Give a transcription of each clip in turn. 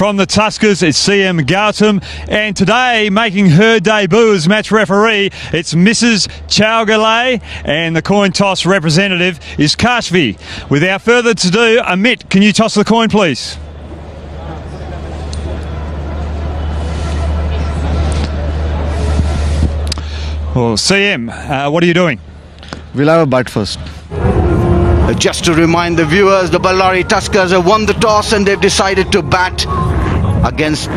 From the Tuskers, it's CM Gautam, and today making her debut as match referee, it's Mrs. Chowgalay, and the coin toss representative is Kashvi. Without further ado, Amit, can you toss the coin, please? Well, CM, what are you doing? We'll have a bite first. Just to remind the viewers, the Ballari Tuskers have won the toss and they've decided to bat against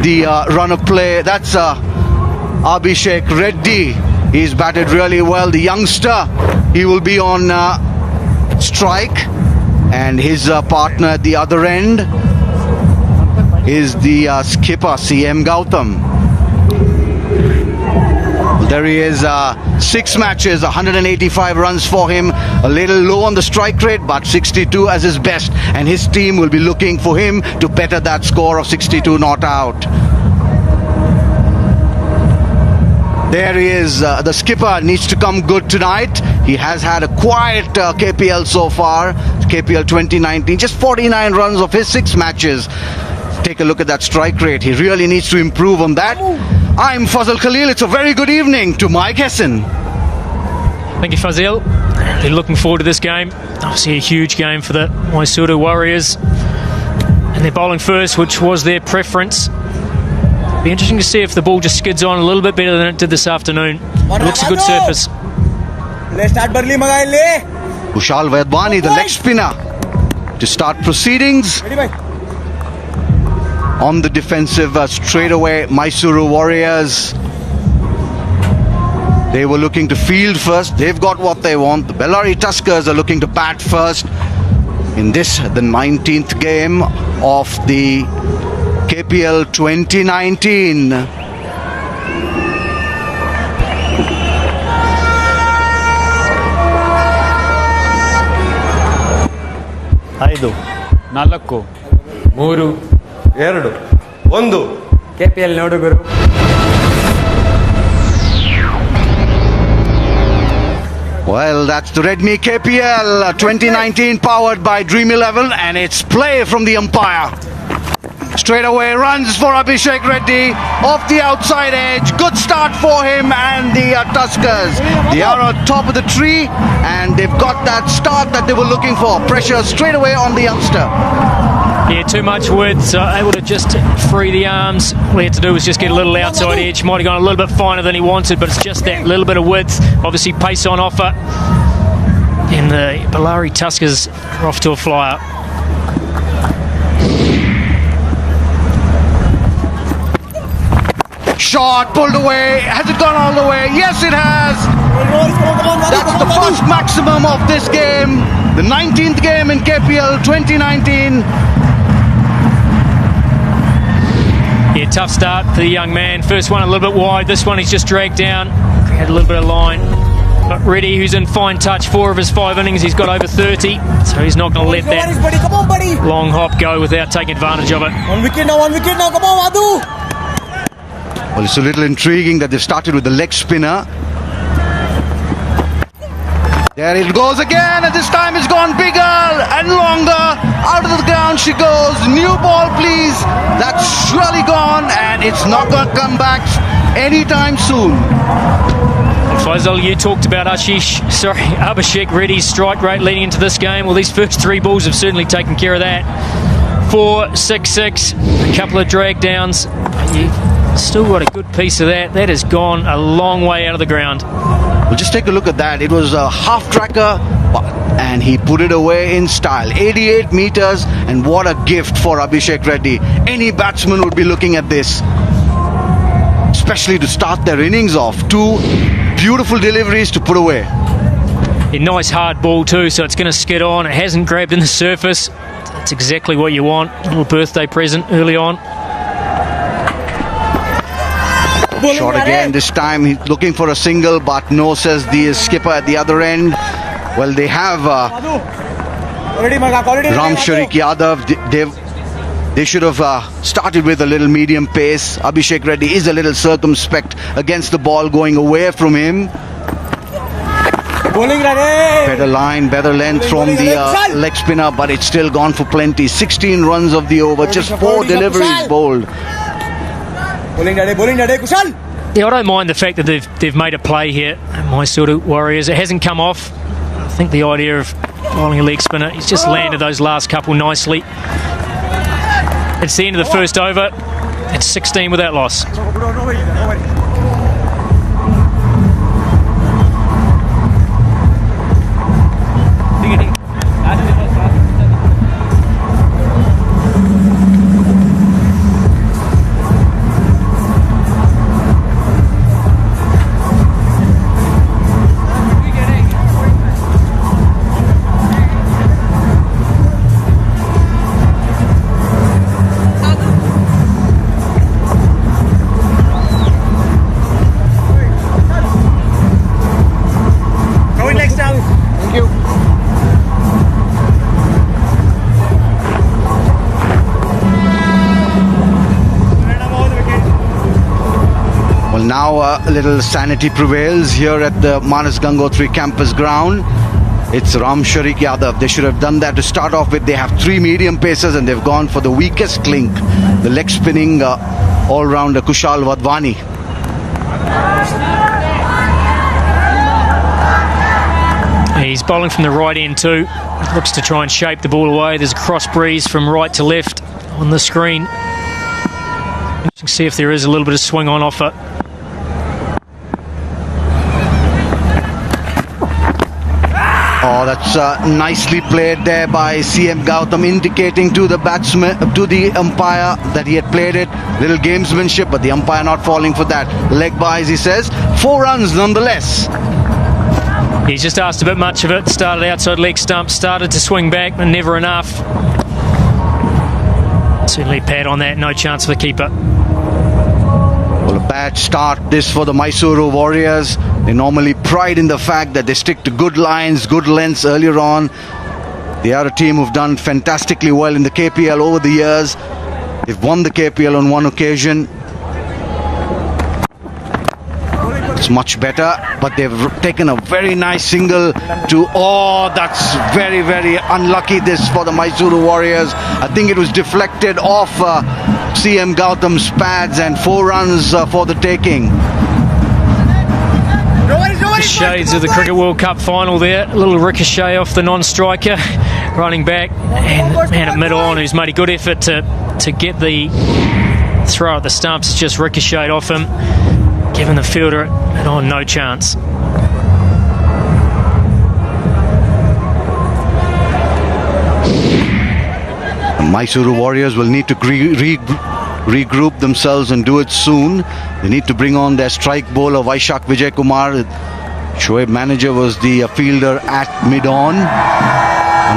the run of play. That's Abhishek Reddy. He's batted really well. The youngster, he will be on strike, and his partner at the other end is the skipper, CM Gautam. There he is, 6 matches, 185 runs for him, a little low on the strike rate, but 62 as his best, and his team will be looking for him to better that score of 62 not out. There he is, the skipper needs to come good tonight. He has had a quiet KPL so far, KPL 2019, just 49 runs of his 6 matches. Take a look at that strike rate. He really needs to improve on that. I'm Fazal Khalil. It's a very good evening to Mike Hesson. Thank you, Fazil. They're looking forward to this game. Obviously a huge game for the Mysuru Warriors. And they're bowling first, which was their preference. Be interesting to see if the ball just skids on a little bit better than it did this afternoon. Looks a good surface. Kushal Vaidwani, the leg spinner, to start proceedings. On the defensive straightaway, Mysuru Warriors. They were looking to field first. They've got what they want. The Ballari Tuskers are looking to bat first. In this, the 19th game of the KPL 2019. ಐದು ನಾಲ್ಕು ಮೂರು ಎರಡು ಒಂದು KPL ನೋಡುಗರು. Well, that's the Redmi KPL 2019 powered by Dream 11, and it's play from the umpire. Straight away runs for Abhishek Reddy off the outside edge. Good start for him and the Tuskers. They are on top of the tree and they've got that start that they were looking for. Pressure straight away on the youngster. Yeah, too much width, so able to just free the arms. All he had to do was just get a little outside edge. Might have gone a little bit finer than he wanted, but it's just that little bit of width. Obviously pace on offer. And the Ballari Tuskers are off to a flyer. Shot pulled away. Has it gone all the way? Yes, it has. That's the first maximum of this game. The 19th game in KPL 2019. Yeah, tough start for the young man. First one a little bit wide. This one he's just dragged down. Had a little bit of line. But Reddy, who's in fine touch, 4 of his 5 innings, he's got over 30. So he's not going to let that long hop go without taking advantage of it. 1 wicket now, 1 wicket now. Come on, Madhu. Well, it's a little intriguing that they've started with the leg spinner. There it goes again, and this time it's gone bigger and longer. Out of the ground she goes. New ball, please. That's surely gone, and it's not going to come back anytime soon. Faisal, you talked about Abhishek Reddy's strike rate leading into this game. Well, these first 3 balls have certainly taken care of that. 4, 6, 6, a couple of drag downs. You've still got a good piece of that. That has gone a long way out of the ground. Well, just take a look at that. It was a half tracker, and he put it away in style. 88 meters, and what a gift for Abhishek Reddy. Any batsman would be looking at this, especially to start their innings off. 2 beautiful deliveries to put away. A nice hard ball too, so it's going to skid on. It hasn't grabbed in the surface. That's exactly what you want. A little birthday present early on. Shot again, this time he's looking for a single, but no, says the skipper at the other end. Well, they have Ram Sharik Yadav. They should have started with a little medium pace. Abhishek Reddy is a little circumspect against the ball going away from him. bowling ready. Better line, better length from the leg spinner, but it's still gone for plenty. 16 runs of the over, just 4 deliveries bowled. Bowling ready, Kushal. Yeah, I don't mind the fact that they've made a play here, Mysuru Warriors. It hasn't come off. I think the idea of bowling a leg spinner, he's just landed those last couple nicely. It's the end of the first over. It's 16 without loss. Now a little sanity prevails here at the Manas Gangotri campus ground. It's Ram Sharik Yadav. They should have done that to start off with. They have 3 medium pacers and they've gone for the weakest link, the leg spinning all-rounder Kushal Wadhwani. He's bowling from the right end too. Looks to try and shape the ball away. There's a cross breeze from right to left on the screen. Interesting to see if there is a little bit of swing on offer. Oh, that's nicely played there by CM Gautam, indicating to the batsman, to the umpire, that he had played it. Little gamesmanship, but the umpire not falling for that. Leg buys, he says. 4 runs nonetheless. He's just asked a bit much of it. Started outside leg stump, started to swing back, but never enough. Certainly pad on that, no chance for the keeper. Well, a bad start this for the Mysuru Warriors. They normally pride in the fact that they stick to good lines, good lengths earlier on. They are a team who've done fantastically well in the KPL over the years. They've won the KPL on one occasion. It's much better, but they've taken a very nice single to... Oh, that's very, very unlucky this for the Mysuru Warriors. I think it was deflected off CM Gautam's pads, and 4 runs for the taking. Shades of the Cricket World Cup final there. A little ricochet off the non-striker, running back, and the man at mid-on who's made a good effort to get the throw at the stumps, just ricocheted off him, giving the fielder no chance. The Mysuru Warriors will need to regroup themselves and do it soon. They need to bring on their strike bowler Vaishak Vijay Kumar. Shoaib Manager was the fielder at mid-on.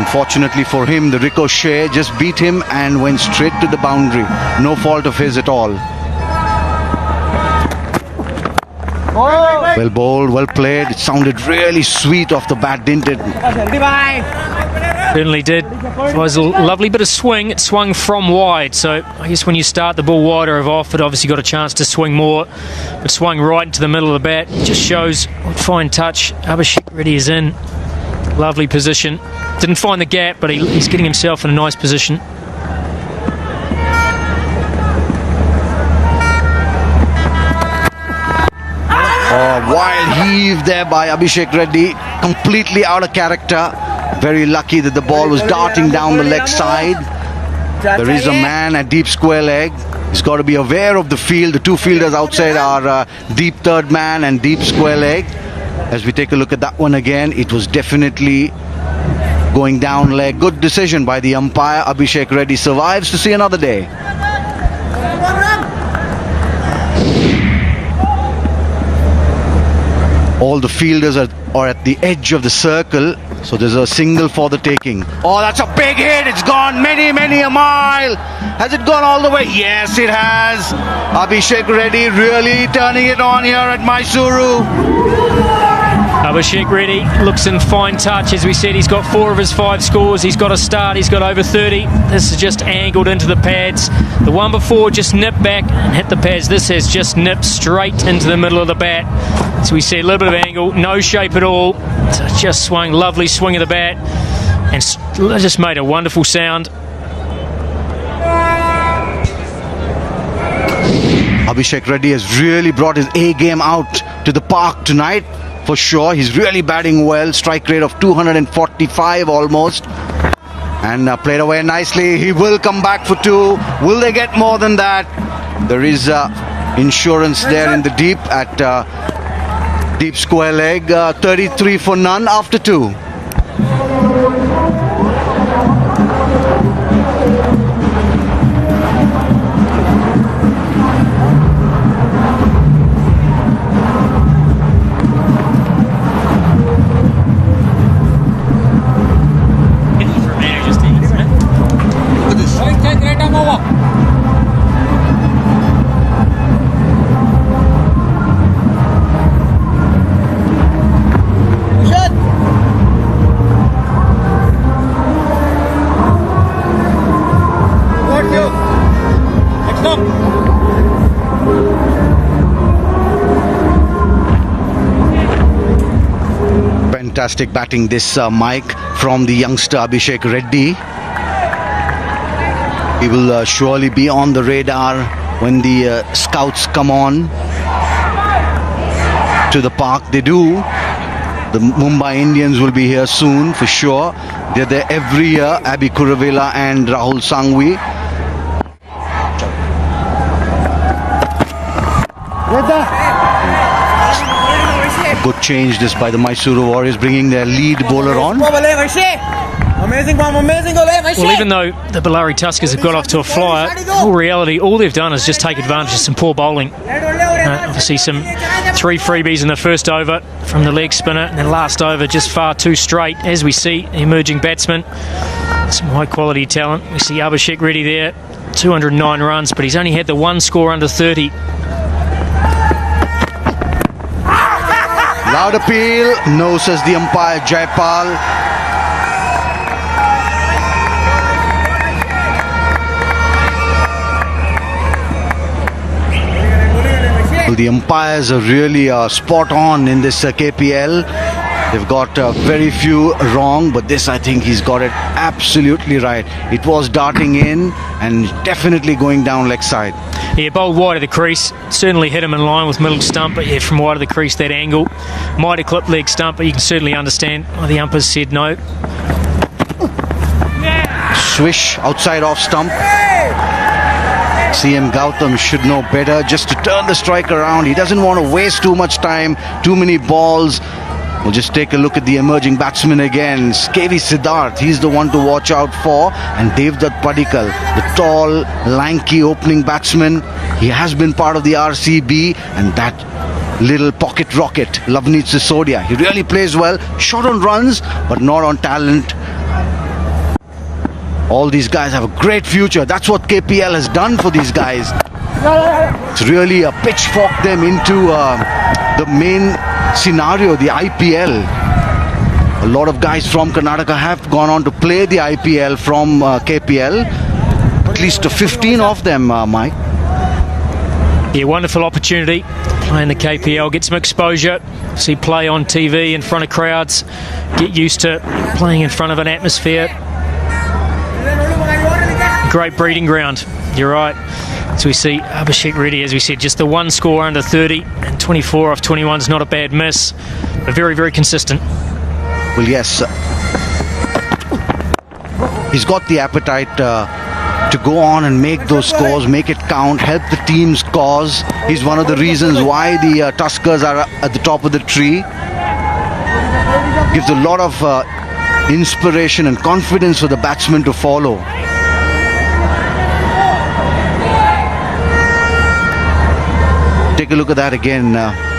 Unfortunately for him, the ricochet just beat him and went straight to the boundary. No fault of his at all. Well bowled, well played. It sounded really sweet off the bat, didn't it? Certainly did. It was a lovely bit of swing. It swung from wide, so I guess when you start the ball wider of off, it obviously got a chance to swing more. But swung right into the middle of the bat. It just shows what fine touch Abhishek Reddy is in. Lovely position. Didn't find the gap, but he's getting himself in a nice position. Wild heave there by Abhishek Reddy, completely out of character. Very lucky that the ball was darting down the leg side. There is a man at deep square leg. He's got to be aware of the field. The 2 fielders outside are deep third man and deep square leg. As we take a look at that one again, it was definitely going down leg. Good decision by the umpire. Abhishek Reddy survives to see another day. All the fielders are at the edge of the circle, so there's a single for the taking. Oh, that's a big hit. It's gone many, many a mile. Has it gone all the way? Yes, it has. Abhishek Reddy really turning it on here at Mysuru. Abhishek Reddy looks in fine touch. As we said, he's got 4 of his 5 scores. He's got a start. He's got over 30. This is just angled into the pads. The one before just nipped back and hit the pads. This has just nipped straight into the middle of the bat. So we see a little bit of angle, no shape at all. just swung, lovely swing of the bat, and just made a wonderful sound. Abhishek Reddy has really brought his A game out to the park tonight, for sure. He's really batting well, strike rate of 245 almost, and played away nicely. He will come back for 2. Will they get more than that? There is insurance there in the deep at deep square leg. 33 for none after 2. Fantastic batting this Mike from the youngster Abhishek Reddy. He will surely be on the radar when the scouts come on to the park. They do. The Mumbai Indians will be here soon for sure. They're there every year. Abhi Kuravela and Rahul Sangvi. Good change this by the Mysuru Warriors, bringing their lead bowler on. Amazing bomb, amazing goal. Well, even though the Bellary Tuskers have got off to a flyer, in all reality, all they've done is just take advantage of some poor bowling. Obviously, some 3 freebies in the first over from the leg spinner, and then last over just far too straight. As we see, the emerging batsman, some high-quality talent. We see Abhishek Reddy there, 209 runs, but he's only had the 1 score under 30. Loud appeal, no, says the umpire Jaipal. Well, the umpires are really spot on in this KPL. They've got very few wrong, but this, I think he's got it absolutely right. It was darting in and definitely going down leg side. Yeah, bowled wide of the crease. Certainly hit him in line with middle stump, but yeah, from wide of the crease, that angle. Might have clipped leg stump, but you can certainly understand why the umpires said no. Swish outside off stump. CM Gautam should know better just to turn the strike around. He doesn't want to waste too much time, too many balls. We'll just take a look at the emerging batsman again. Skevi Siddharth, he's the one to watch out for. And Devdutt Padikkal, the tall, lanky opening batsman. He has been part of the RCB. And that little pocket rocket, Lavneet Sisodia. He really plays well. Short on runs, but not on talent. All these guys have a great future. That's what KPL has done for these guys. It's really pitchforked them into the main scenario, the IPL. A lot of guys from Karnataka have gone on to play the IPL from KPL. At least 15 of them, Mike. Yeah, wonderful opportunity. Play in the KPL, get some exposure. See play on TV in front of crowds. Get used to playing in front of an atmosphere. Great breeding ground. You're right. So we see Abhishek Reddy, as we said, just the 1 score under 30 and 24 off 21 is not a bad miss, but very, very consistent. Well, yes. He's got the appetite to go on and make those scores, make it count, help the team's cause. He's one of the reasons why the Tuskers are at the top of the tree. Gives a lot of inspiration and confidence for the batsmen to follow. Take a look at that again.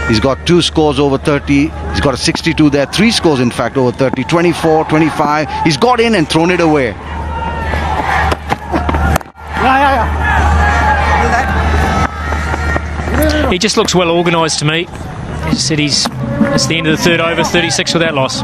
He's got 2 scores over 30. He's got a 62 there. 3 scores, in fact, over 30. 24, 25. He's got in and thrown it away. He just looks well organised to me. As I said, it's the end of the 3rd over, 36 without loss.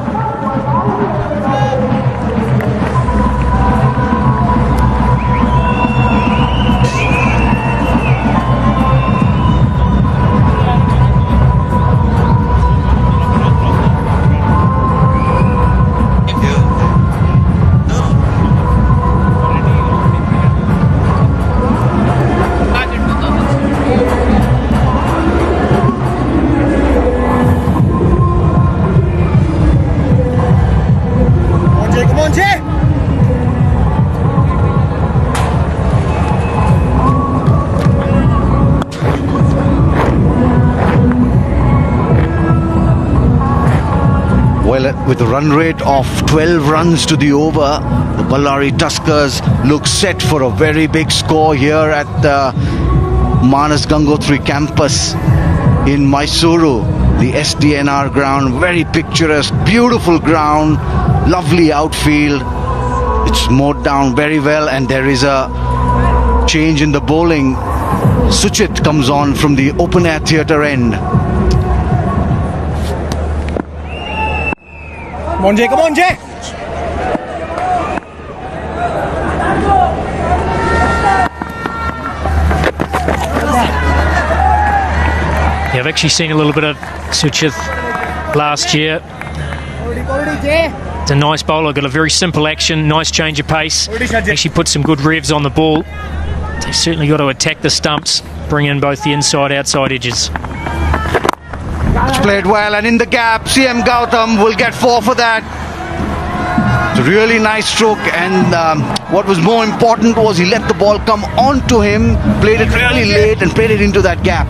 Well, with a run rate of 12 runs to the over, the Ballari Tuskers look set for a very big score here at the Manas Gangotri campus in Mysuru, the SDNR ground. Very picturesque, beautiful ground, lovely outfield. It's mowed down very well, and there is a change in the bowling. Suchit comes on from the open air theatre end. Come on, Jay, come on, Jay. Yeah, I've actually seen a little bit of Suchith last year. It's a nice bowler, got a very simple action, nice change of pace. Actually put some good revs on the ball. They've certainly got to attack the stumps, bring in both the inside, outside edges. It's played well, and in the gap, CM Gautam will get 4 for that. It's a really nice stroke, and what was more important was he let the ball come onto him, played it really late and played it into that gap.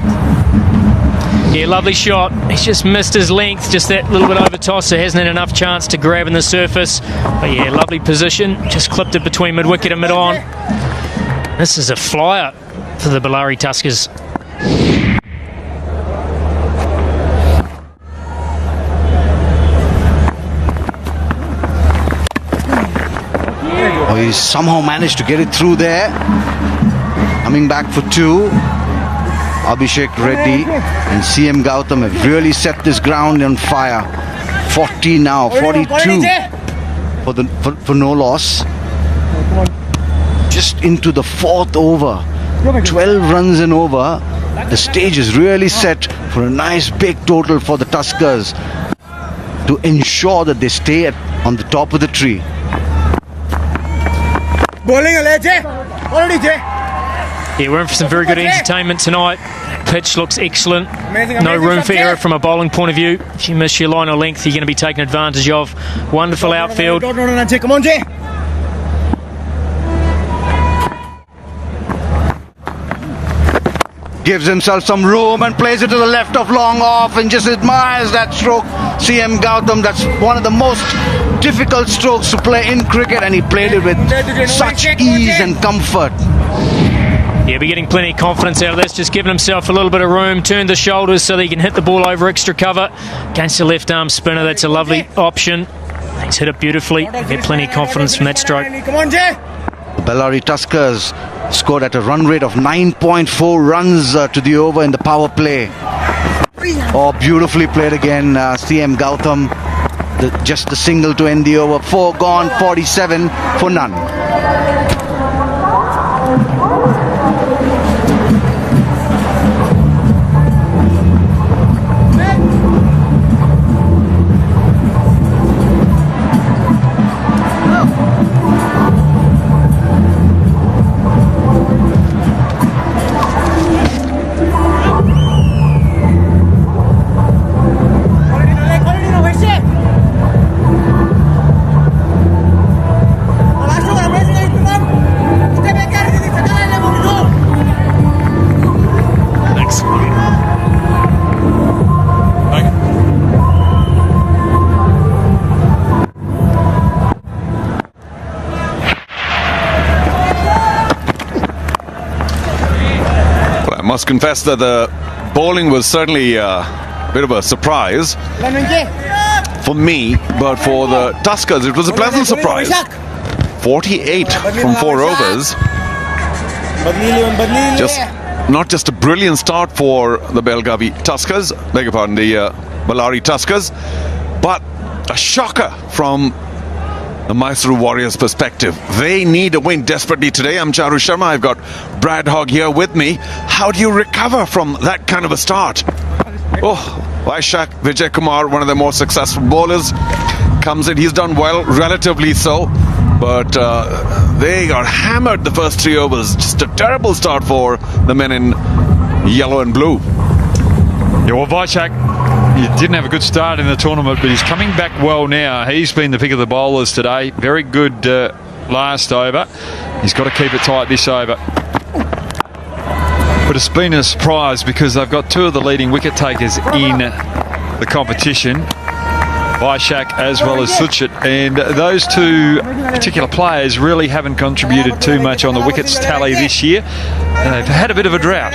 Yeah, lovely shot. He's just missed his length, just that little bit over toss, so hasn't had enough chance to grab in the surface. But yeah, lovely position, just clipped it between mid-wicket and mid-on. This is a flyer for the Ballari Tuskers. Oh, he somehow managed to get it through there. Coming back for 2. Abhishek Reddy and CM Gautam have really set this ground on fire. 40 now, 42 for no loss. Just into the 4th over. 12 runs and over. The stage is really set for a nice big total for the Tuskers to ensure that they stay on the top of the tree. Bowling, Jay. Already, Jay. Yeah, we're in for some very good entertainment tonight. Pitch looks excellent. No room for error from a bowling point of view. If you miss your line or length, you're going to be taken advantage of. Wonderful outfield. No, Jay. Come on, Jay. Gives himself some room and plays it to the left of long off and just admires that stroke. CM Gautam, that's one of the most difficult strokes to play in cricket, and he played it with such ease and comfort. Yeah, be getting plenty of confidence out of this, just giving himself a little bit of room, turned the shoulders so that he can hit the ball over extra cover. Against the left arm spinner, that's a lovely option. He's hit it beautifully. Get plenty of confidence from that stroke. Come on, Jay. The Ballari Tuskers scored at a run rate of 9.4 runs to the over in the power play. Oh, beautifully played again, CM Gautam. Just the single to end the over. 4 gone, 47 for none. I must confess that the bowling was certainly a bit of a surprise for me, but for the Tuskers it was a pleasant surprise. 48 from 4 overs. Not just a brilliant start for the Belgavi Tuskers, beg your pardon, the Ballari Tuskers, but a shocker from the Mysuru Warriors' perspective. They need a win desperately today. I'm Charu Sharma. I've got Brad Hogg here with me. How do you recover from that kind of a start? Oh, Vaishak Vijay Kumar, one of the more successful bowlers, comes in. He's done well, relatively so, but they got hammered the first 3 overs. Just a terrible start for the men in yellow and blue. Yeah, well, Vaishak, he didn't have a good start in the tournament, but he's coming back well now. He's been the pick of the bowlers today. Very good last over. He's got to keep it tight this over. But it's been a surprise because they've got 2 of the leading wicket takers in the competition. Vaishak as well as Suchit, and those two particular players really haven't contributed too much on the wickets tally this year. They've had a bit of a drought.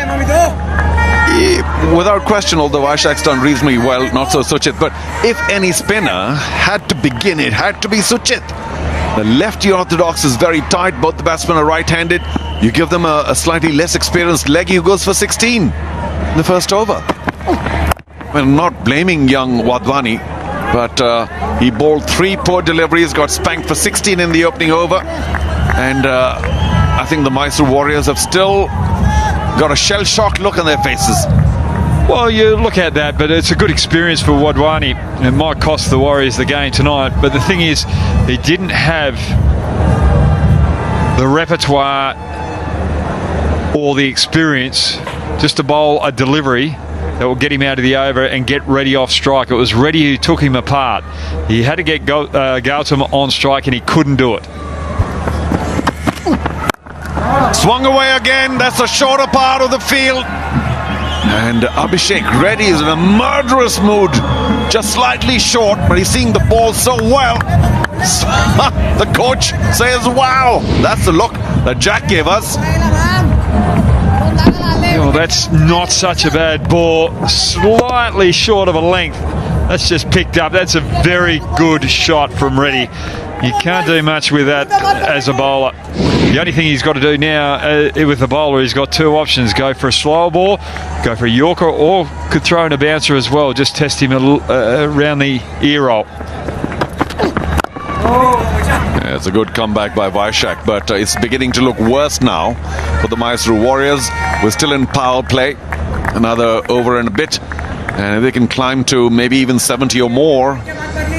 Without question, although Vaishak's done reasonably well, not so Suchit, but if any spinner had to begin, it had to be Suchit. The lefty orthodox is very tight, both the batsmen are right-handed. You give them a slightly less experienced leggy who goes for 16 in the first over. Well, not blaming young Wadhwani, but he bowled 3 poor deliveries, got spanked for 16 in the opening over, and I think the Mysore Warriors have still got a shell-shocked look on their faces. Well, you look at that, but it's a good experience for Wadhwani. It might cost the Warriors the game tonight, but the thing is, he didn't have the repertoire or the experience just to bowl a delivery that will get him out of the over and get Reddy off strike. It was Reddy who took him apart. He had to get Gautam on strike and he couldn't do it. Swung away again. That's a shorter part of the field. And Abhishek Reddy is in a murderous mood. Just slightly short, but he's seeing the ball so well. The coach says, wow, that's the look that Jack gave us. Well, that's not such a bad ball. Slightly short of a length. That's just picked up. That's a very good shot from Reddy. You can't do much with that as a bowler. The only thing he's got to do now with the bowler, he's got 2 options. Go for a slower ball, go for a Yorker, or could throw in a bouncer as well. Just test him around the ear roll. Yeah, it's a good comeback by Vaishak, but it's beginning to look worse now for the Mysore Warriors. We're still in power play. Another over and a bit. And if they can climb to maybe even 70 or more,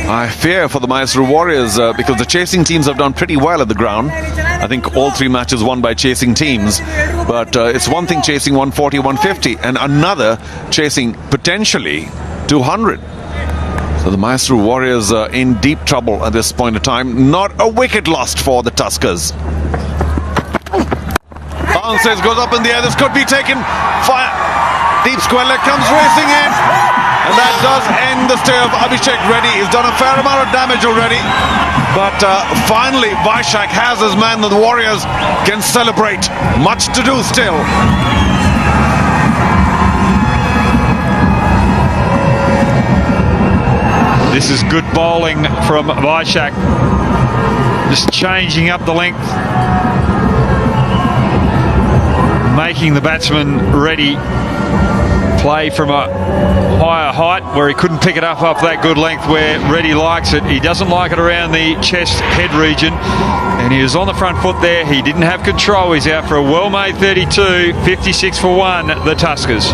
I fear for the Mysore Warriors because the chasing teams have done pretty well at the ground. I think all 3 matches won by chasing teams. But it's one thing chasing 140, 150 and another chasing potentially 200. So the Mysore Warriors are in deep trouble at this point in time. Not a wicket lost for the Tuskers. Bounces, goes up in the air. This could be taken. Fire. Deep square leg comes racing in. And that does end the stay of Abhishek Reddy. He's done a fair amount of damage already. But finally, Vaishak has his man. The Warriors can celebrate. Much to do still. This is good bowling from Vaishak. Just changing up the length. Making the batsman Reddy play from a higher height where he couldn't pick it up off that good length where Reddy likes it. He doesn't like it around the chest head region, and he was on the front foot there. He didn't have control. He's out for a well-made 32, 56 for 1, the Tuskers.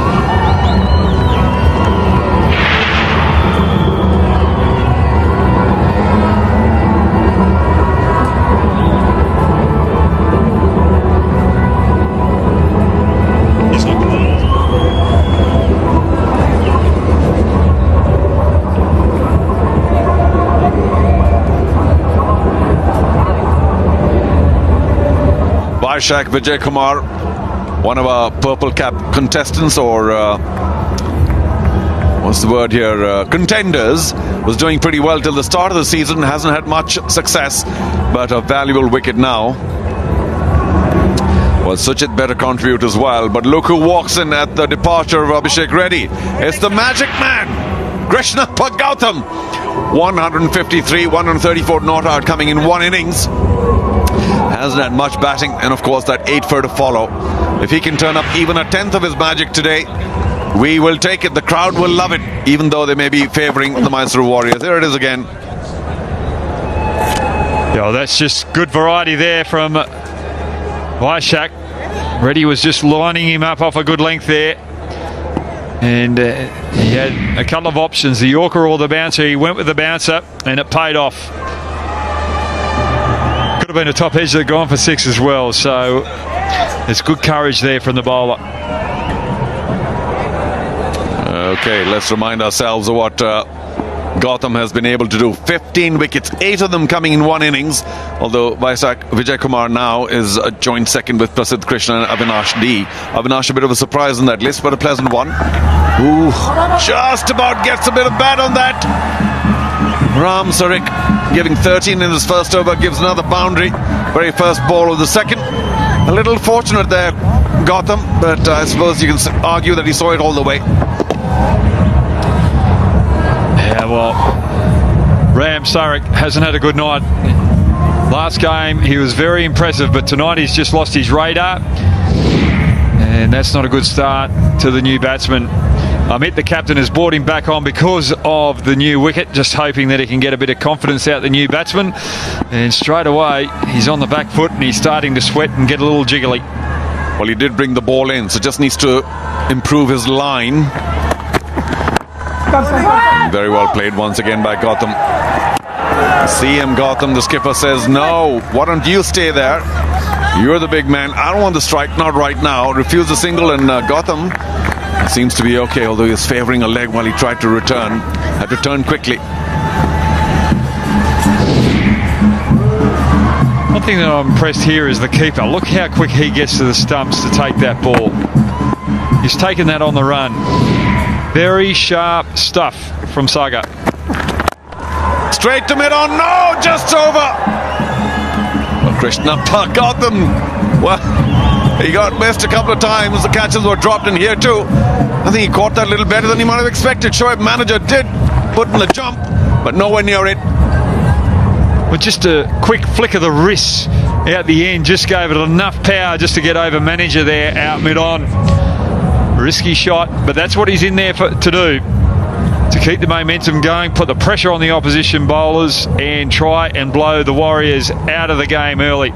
Vaishak Vijay Kumar, one of our purple cap contestants, or what's the word here, contenders, was doing pretty well till the start of the season. Hasn't had much success, but a valuable wicket now. Well, Suchit better contribute as well, but look who walks in at the departure of Abhishek Reddy. It's the magic man, Krishna Gautam. 153, 134 not out, coming in 1 innings. Hasn't had much batting, and of course that 8 for to follow. If he can turn up even a 10th of his magic today, we will take it. The crowd will love it, even though they may be favouring the Mysore Warriors. There it is again. Yeah, that's just good variety there from Vaishak. Reddy was just lining him up off a good length there. And he had a couple of options, the Yorker or the bouncer. He went with the bouncer, and it paid off. Could have been a top edge that had gone for 6 as well. So there's good courage there from the bowler. Okay, let's remind ourselves of what Gautam has been able to do. 15 wickets, 8 of them coming in 1 innings. Although Vijay Kumar now is a joint second with Prasidh Krishna and Avinash D. Avinash a bit of a surprise on that list, but a pleasant one. Ooh, just about gets a bit of bat on that. Ram Sarik giving 13 in his first over, gives another boundary. Very first ball of the second. A little fortunate there, Gotham, but I suppose you can argue that he saw it all the way. Yeah, well, Ram Sarik hasn't had a good night. Last game he was very impressive, but tonight he's just lost his radar, and that's not a good start to the new batsman. Amit, the captain, has brought him back on because of the new wicket, just hoping that he can get a bit of confidence out the new batsman. And straight away, he's on the back foot and he's starting to sweat and get a little jiggly. Well, he did bring the ball in, so just needs to improve his line. Very well played once again by Gotham. CM Gotham, the skipper, says, no, why don't you stay there? You're the big man. I don't want the strike, not right now. Refuse the single, and Gotham seems to be okay, although he's favouring a leg while he tried to return. Had to turn quickly. One thing that I'm impressed here is the keeper. Look how quick he gets to the stumps to take that ball. He's taken that on the run. Very sharp stuff from Saga. Straight to mid-on. No, just over. Well, Krishnappa got them. Well, he got missed a couple of times. The catches were dropped in here too. I think he caught that a little better than he might have expected. Shoaib manager did put in the jump, but nowhere near it. Well, just a quick flick of the wrist out the end just gave it enough power just to get over manager there out mid-on. Risky shot, but that's what he's in there to do. To keep the momentum going, put the pressure on the opposition bowlers and try and blow the Warriors out of the game early.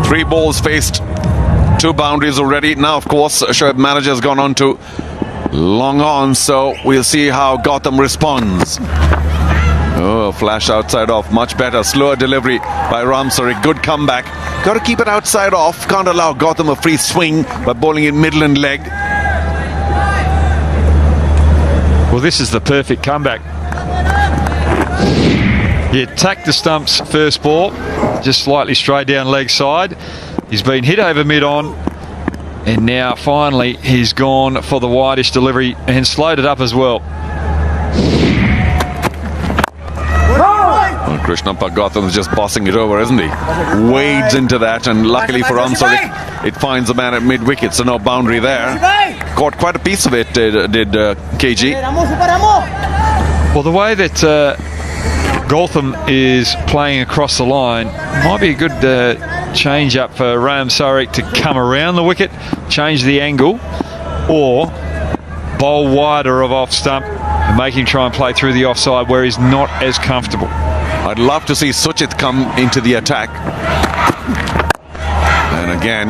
3 balls faced, 2 boundaries already. Now, of course, Shoaib manager has gone on to long on, so we'll see how Gotham responds. Oh, flash outside off, much better. Slower delivery by Ram Sarik. Good comeback. Got to keep it outside off. Can't allow Gotham a free swing by bowling in middle and leg. Well, this is the perfect comeback. He attacked the stumps first ball, just slightly straight down leg side. He's been hit over mid-on, and now finally he's gone for the wideish delivery and slowed it up as well. Well, Krishnappa Gotham is just bossing it over, isn't he? Wades into that, and luckily for Ramsarik, it finds the man at mid-wicket, so no boundary there. Caught quite a piece of it, did KG. Well, the way that Gotham is playing across the line might be a good change up for Ram Sarik to come around the wicket, change the angle, or bowl wider of off stump and make him try and play through the offside where he's not as comfortable. I'd love to see Suchit come into the attack. And again,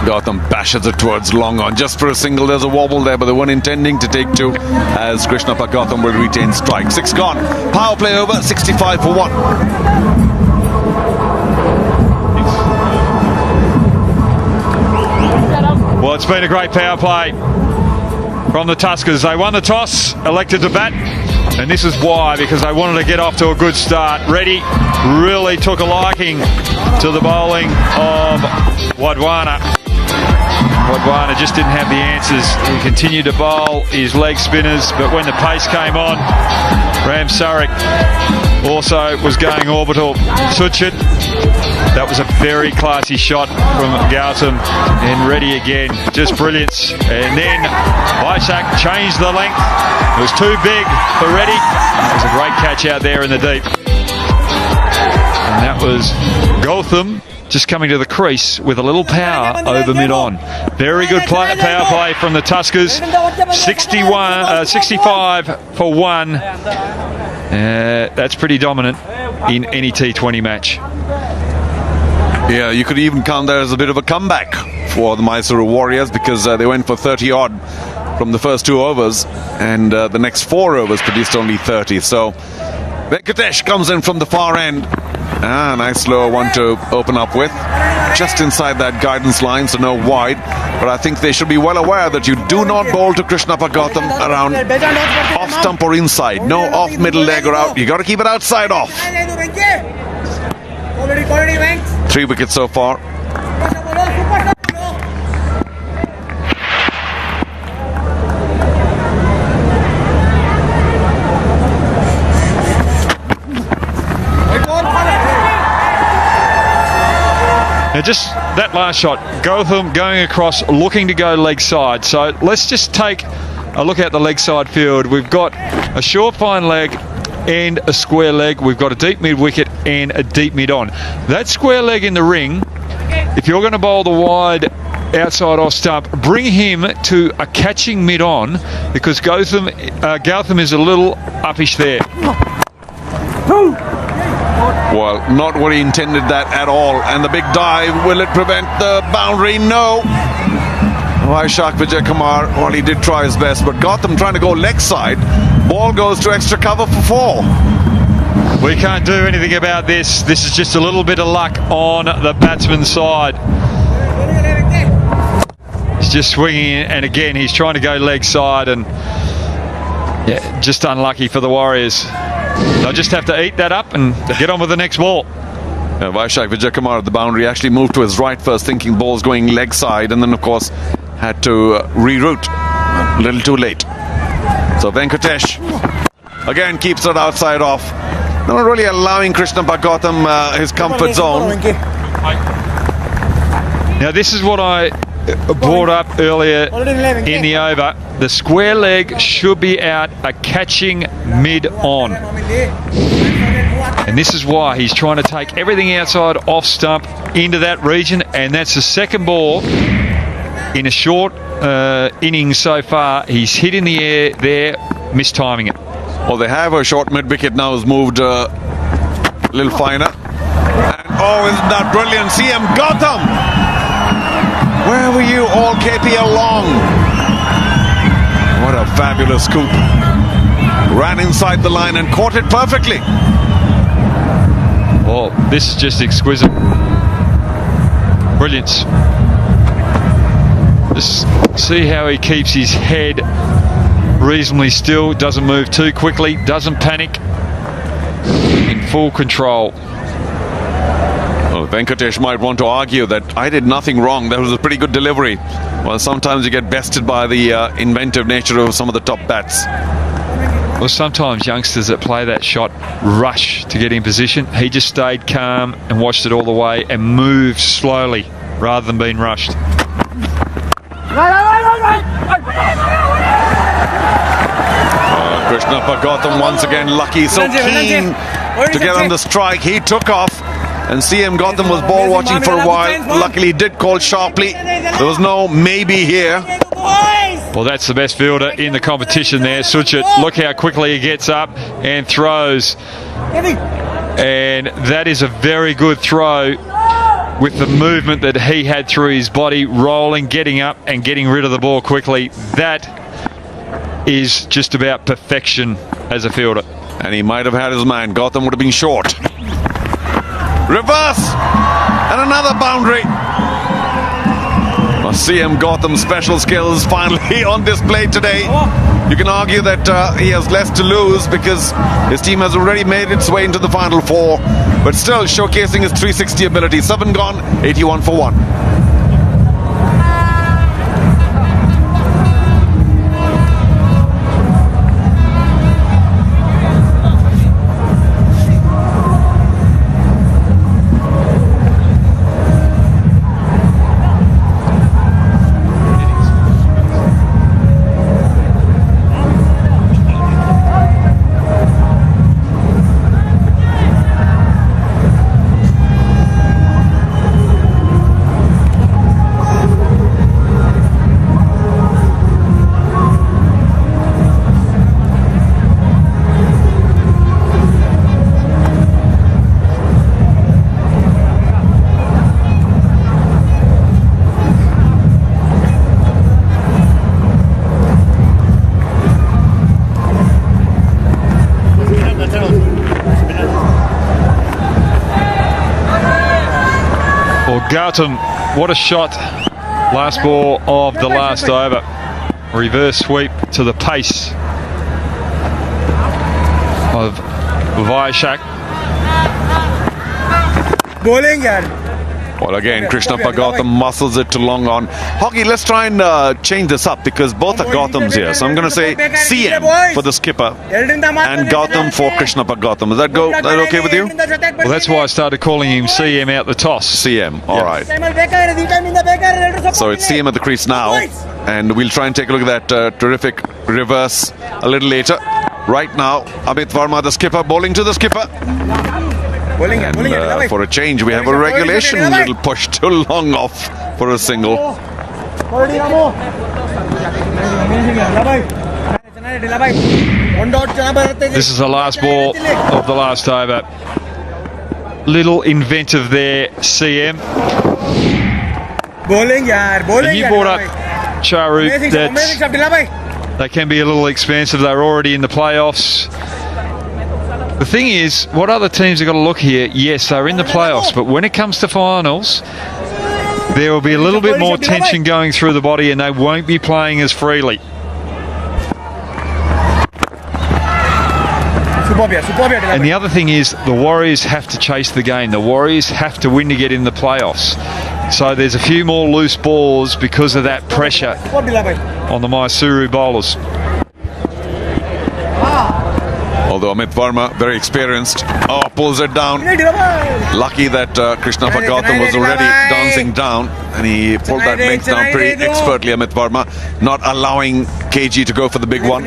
Gotham bashes it towards long on just for a single. There's a wobble there, but the one intending to take 2 as Krishnappa Gotham will retain strike. 6 gone. Power play over, 65 for 1. Well, it's been a great power play from the Tuskers. They won the toss, elected to bat, and this is why, because they wanted to get off to a good start. Reddy really took a liking to the bowling of Wadwana. Wadwana just didn't have the answers. He continued to bowl his leg spinners, but when the pace came on, Ram Sarik also was going orbital. Suchit, that was a very classy shot from Gautam, and Reddy again, just brilliance. And then Ishak changed the length. It was too big for Reddy. It was a great catch out there in the deep. And that was Gotham just coming to the crease with a little power over mid-on. Very good power play from the Tuskers. 65 for 1. That's pretty dominant in any T20 match. Yeah, you could even count that as a bit of a comeback for the Mysuru Warriors, because they went for 30-odd from the first 2 overs, and the next 4 overs produced only 30. So Venkatesh comes in from the far end. Nice slower one to open up with. Just inside that guidance line, so no wide. But I think they should be well aware that you do not bowl to Krishnappa Gotham around off stump or inside. No off middle leg or out. You got to keep it outside off. 3 wickets so far. just that last shot, Gautam going across, looking to go leg side. So let's just take a look at the leg side field. We've got a short fine leg and a square leg. We've got a deep mid wicket and a deep mid on. That square leg in the ring, if you're going to bowl the wide outside off stump, bring him to a catching mid on, because Gautam is a little uppish there. Well, not what he intended that at all. And the big dive, will it prevent the boundary? No. Vaishak Vijayakumar, well, he did try his best, but Gautam trying to go leg side. Ball goes to extra cover for 4. We can't do anything about this. This is just a little bit of luck on the batsman's side. He's just swinging, and again, he's trying to go leg side, and yeah, just unlucky for the Warriors. They'll just have to eat that up and get on with the next ball. Vaishak Vijayakumar at the boundary actually moved to his right first, thinking ball's going leg side, and then of course had to reroute a little too late. So Venkatesh again keeps it outside off, not really allowing Krishnappa Gautam his comfort zone. Now this is what I brought up earlier in the over. The square leg should be out a catching mid on, and this is why he's trying to take everything outside off stump into that region, and that's the second ball in a short innings so far. He's hit in the air there, mistiming it. Well, they have a short mid wicket now, has moved a little finer, and oh, isn't that brilliant? CM Gautam, where were you all KPL long? What a fabulous scoop. Ran inside the line and caught it perfectly. Well, this is just exquisite. Brilliance. Just see how he keeps his head reasonably still, doesn't move too quickly, doesn't panic, in full control. Well, Venkatesh might want to argue that I did nothing wrong. That was a pretty good delivery. Well, sometimes you get bested by the inventive nature of some of the top bats. Well, sometimes youngsters that play that shot rush to get in position. He just stayed calm and watched it all the way and moved slowly rather than being rushed. Krishnappa Gautam once again lucky, so keen to get on the strike. He took off, and CM Gautam was ball watching for a while. Luckily he did call sharply. There was no maybe here. Well, that's the best fielder in the competition there, Suchit. Look how quickly he gets up and throws. And that is a very good throw with the movement that he had through his body, rolling, getting up and getting rid of the ball quickly. That is just about perfection as a fielder. And he might have had his man. Gautam would have been short. Reverse! And another boundary. CM Gautam's special skills finally on display today. You can argue that he has less to lose because his team has already made its way into the final 4, but still showcasing his 360 ability. 7 gone, 81 for 1. Gautam, what a shot. Last ball of the last over. Reverse sweep to the pace of Vaishak. Bowling, yaar. Well, again, Krishnappa Gautam muscles it to long on. Hoggy, let's try and change this up because both are Gautams here. So I'm going to say CM for the skipper and Gautam for Krishnappa Gautam. Is that okay with you? Well, that's why I started calling him CM out the toss. CM, all right. So it's CM at the crease now. And we'll try and take a look at that terrific reverse a little later. Right now, Amit Verma, the skipper, bowling to the skipper. And for a change, we have a regulation little push too long off for a single. This is the last ball of the last over. Little inventive there, CM. And you brought up, Charu, that they can be a little expensive. They're already in the playoffs. The thing is, what other teams have got to look here? Yes, they're in the playoffs, but when it comes to finals, there will be a little bit more tension going through the body and they won't be playing as freely. And the other thing is, the Warriors have to chase the game. The Warriors have to win to get in the playoffs. So there's a few more loose balls because of that pressure on the Mysuru bowlers. Although Amit Verma, very experienced, pulls it down. Lucky that Krishnappa Gautam was already dancing down and he pulled that length down pretty expertly, Amit Verma, not allowing KG to go for the big one.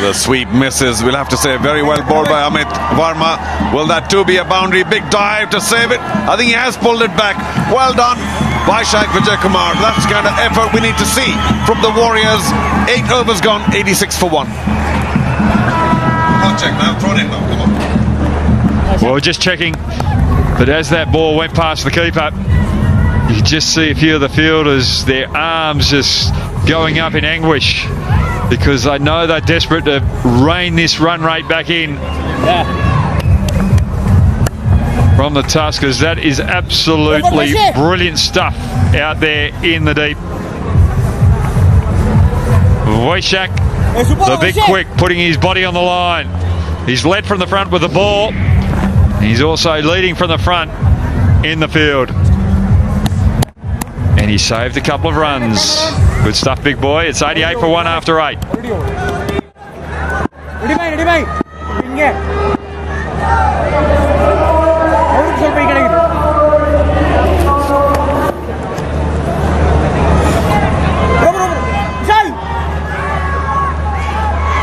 The sweep misses. We'll have to say very well bowled by Amit Verma. Will that too be a boundary? Big dive to save it. I think he has pulled it back. Well done by Shaikh Vijay Kumar. That's the kind of effort we need to see from the Warriors. 8 overs gone, 86 for 1. I'll check now. Throw it in now. Come on. Well, we're just checking. But as that ball went past the keeper, you could just see a few of the fielders, their arms just going up in anguish, because I know they're desperate to rein this run rate back in from the Tuskers. That is absolutely brilliant stuff out there in the deep. Wishak, the big quick, putting his body on the line. He's led from the front with the ball. He's also leading from the front in the field. And he saved a couple of runs. Good stuff, big boy. It's 88 for 1 after 8.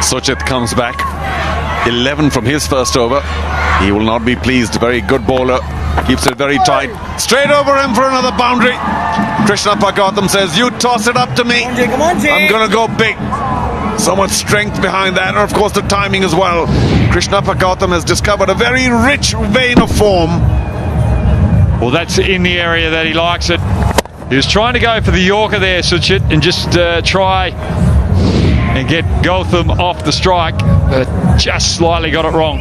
Suchit comes back. 11 from his first over. He will not be pleased. Very good bowler. Keeps it very tight. Straight over him for another boundary. Krishnappa Gautam says, you toss it up to me. I'm going to go big. So much strength behind that. And of course the timing as well. Krishnappa Gautam has discovered a very rich vein of form. Well, that's in the area that he likes it. He was trying to go for the Yorker there, Suchit, and just try and get Gautam off the strike, but just slightly got it wrong.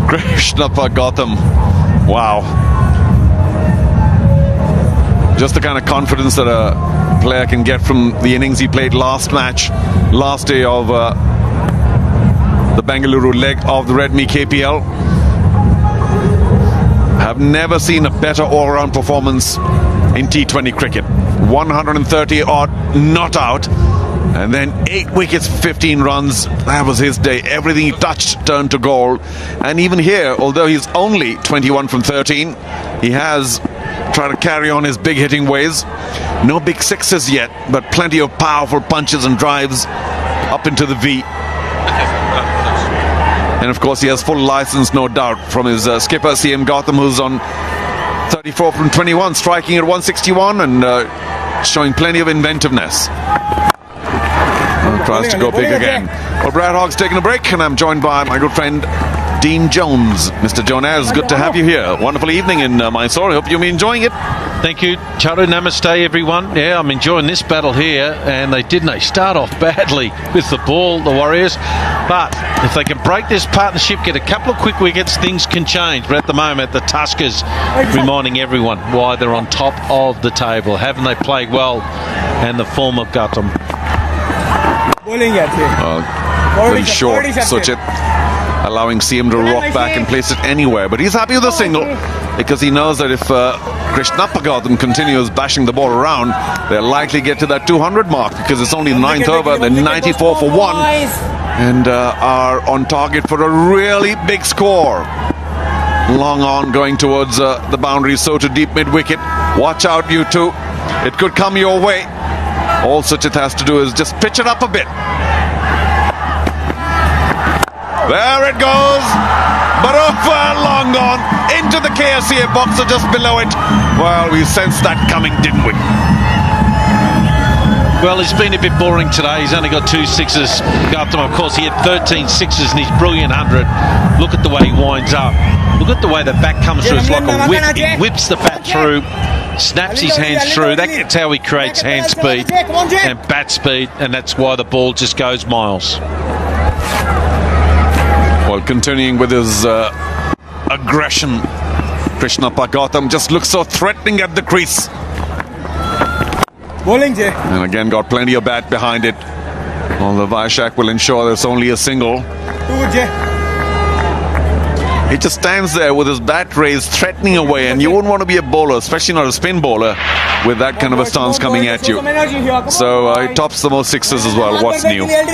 Krishnappa Gautam. Wow. Just the kind of confidence that a player can get from the innings he played last day of the Bengaluru leg of the Redmi KPL. Have never seen a better all-round performance in T20 cricket. 130 odd not out, and then 8 wickets, 15 runs. That was his day. Everything he touched turned to gold. And even here, although he's only 21 from 13, he has tried to carry on his big hitting ways. No big sixes yet, but plenty of powerful punches and drives up into the V. And of course he has full license, no doubt, from his skipper CM Gautam, who's on 34 from 21, striking at 161 and showing plenty of inventiveness. And tries to go big again. Well, Brad Hogg's taking a break, and I'm joined by my good friend Dean Jones. Mr. Jones, good to have you here. Wonderful evening in Mysore. Hope you'll be enjoying it. Thank you, Charu. Namaste, everyone. Yeah, I'm enjoying this battle here, and they start off badly with the ball, the Warriors, but if they can break this partnership, get a couple of quick wickets, things can change. But at the moment, the Tuskers reminding everyone why they're on top of the table. Haven't they played well? And the form of Gautam. Very short, Suchit, allowing CM to rock back and place it anywhere. But he's happy with a single because he knows that if Krishnappa Gautam continues bashing the ball around, they'll likely get to that 200 mark because it's only the 9th over. They're 94 for 1 and are on target for a really big score. Long on going towards the boundary, so to deep mid-wicket. Watch out, you two. It could come your way. All Suchit has to do is just pitch it up a bit. There it goes. But over, long gone. Into the KSCA box or just below it. Well, we sensed that coming, didn't we? Well, he's been a bit boring today. He's only got 2 sixes. Gautam, of course, he had 13 sixes in his brilliant 100. Look at the way he winds up. Look at the way the bat comes through. It's like a whip. He whips the bat through, snaps his hands through. That's how he creates hand speed and bat speed, and that's why the ball just goes miles. Well, continuing with his aggression, Krishnappa Gautam just looks so threatening at the crease. And again got plenty of bat behind it. Although Vaishak will ensure there's only a single. He just stands there with his bat raised, threatening away, and you wouldn't want to be a bowler, especially not a spin bowler, with that kind of a stance coming at you. So he tops the most sixes as well. What's new? I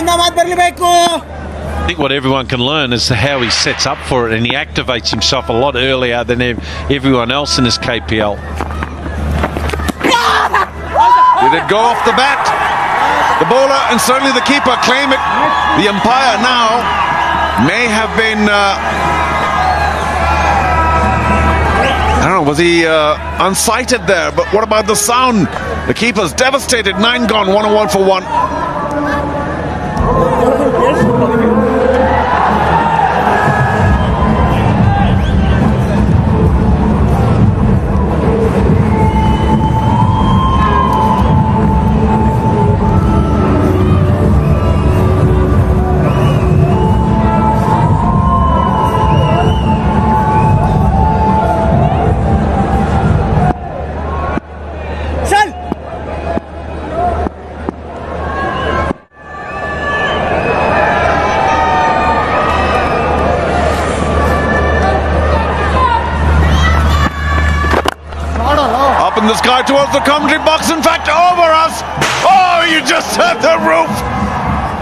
think what everyone can learn is how he sets up for it, and he activates himself a lot earlier than everyone else in this KPL. Did it go off the bat? The bowler and certainly the keeper claim it. The umpire now may have been... I don't know, was he unsighted there? But what about the sound? The keeper's devastated. 9 gone, 101 for 1. In the sky towards the commentary box, in fact over us. Oh, you just hit the roof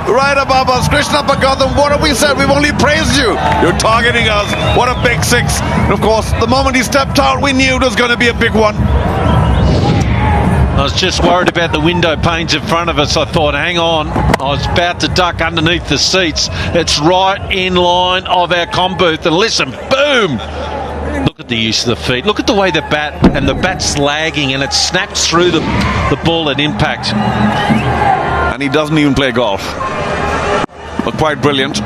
right above us. Krishnappa Gautam, what have we said? We've only praised you. You're targeting us. What a big 6. And of course, the moment he stepped out, we knew it was going to be a big one. I was just worried about the window panes in front of us. I thought, hang on, I was about to duck underneath the seats. It's right in line of our comm booth, and listen, boom. Look at the use of the feet. Look at the way the bat's lagging, and it snaps through the ball at impact. And he doesn't even play golf. But quite brilliant.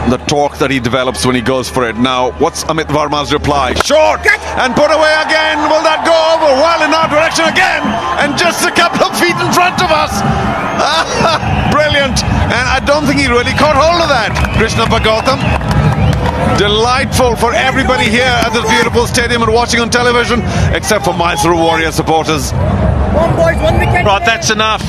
The torque that he develops when he goes for it. Now, what's Amit Varma's reply? Short! And put away again. Will that go over? Well, in our direction again. And just a couple of feet in front of us. Brilliant. And I don't think he really caught hold of that. Krishnappa Gautam. Delightful for everybody here at this beautiful stadium and watching on television, except for Mysore Warrior supporters. Right, that's enough.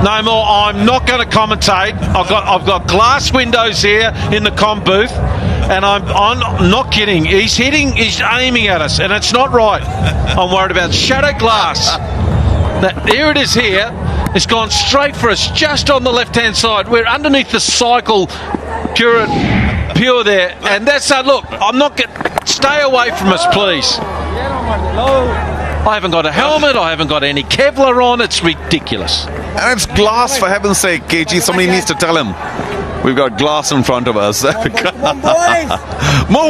No more. I'm not going to commentate. I've got glass windows here in the comm booth, and I'm not kidding. He's aiming at us, and it's not right. I'm worried about shadow glass. Here it is here. It's gone straight for us, just on the left-hand side. We're underneath the cycle, pure there, and that's look. I'm not stay away from us, please. I haven't got a helmet. I haven't got any Kevlar on. It's ridiculous. And it's glass, for heaven's sake, KG. Somebody needs to tell him. We've got glass in front of us. Move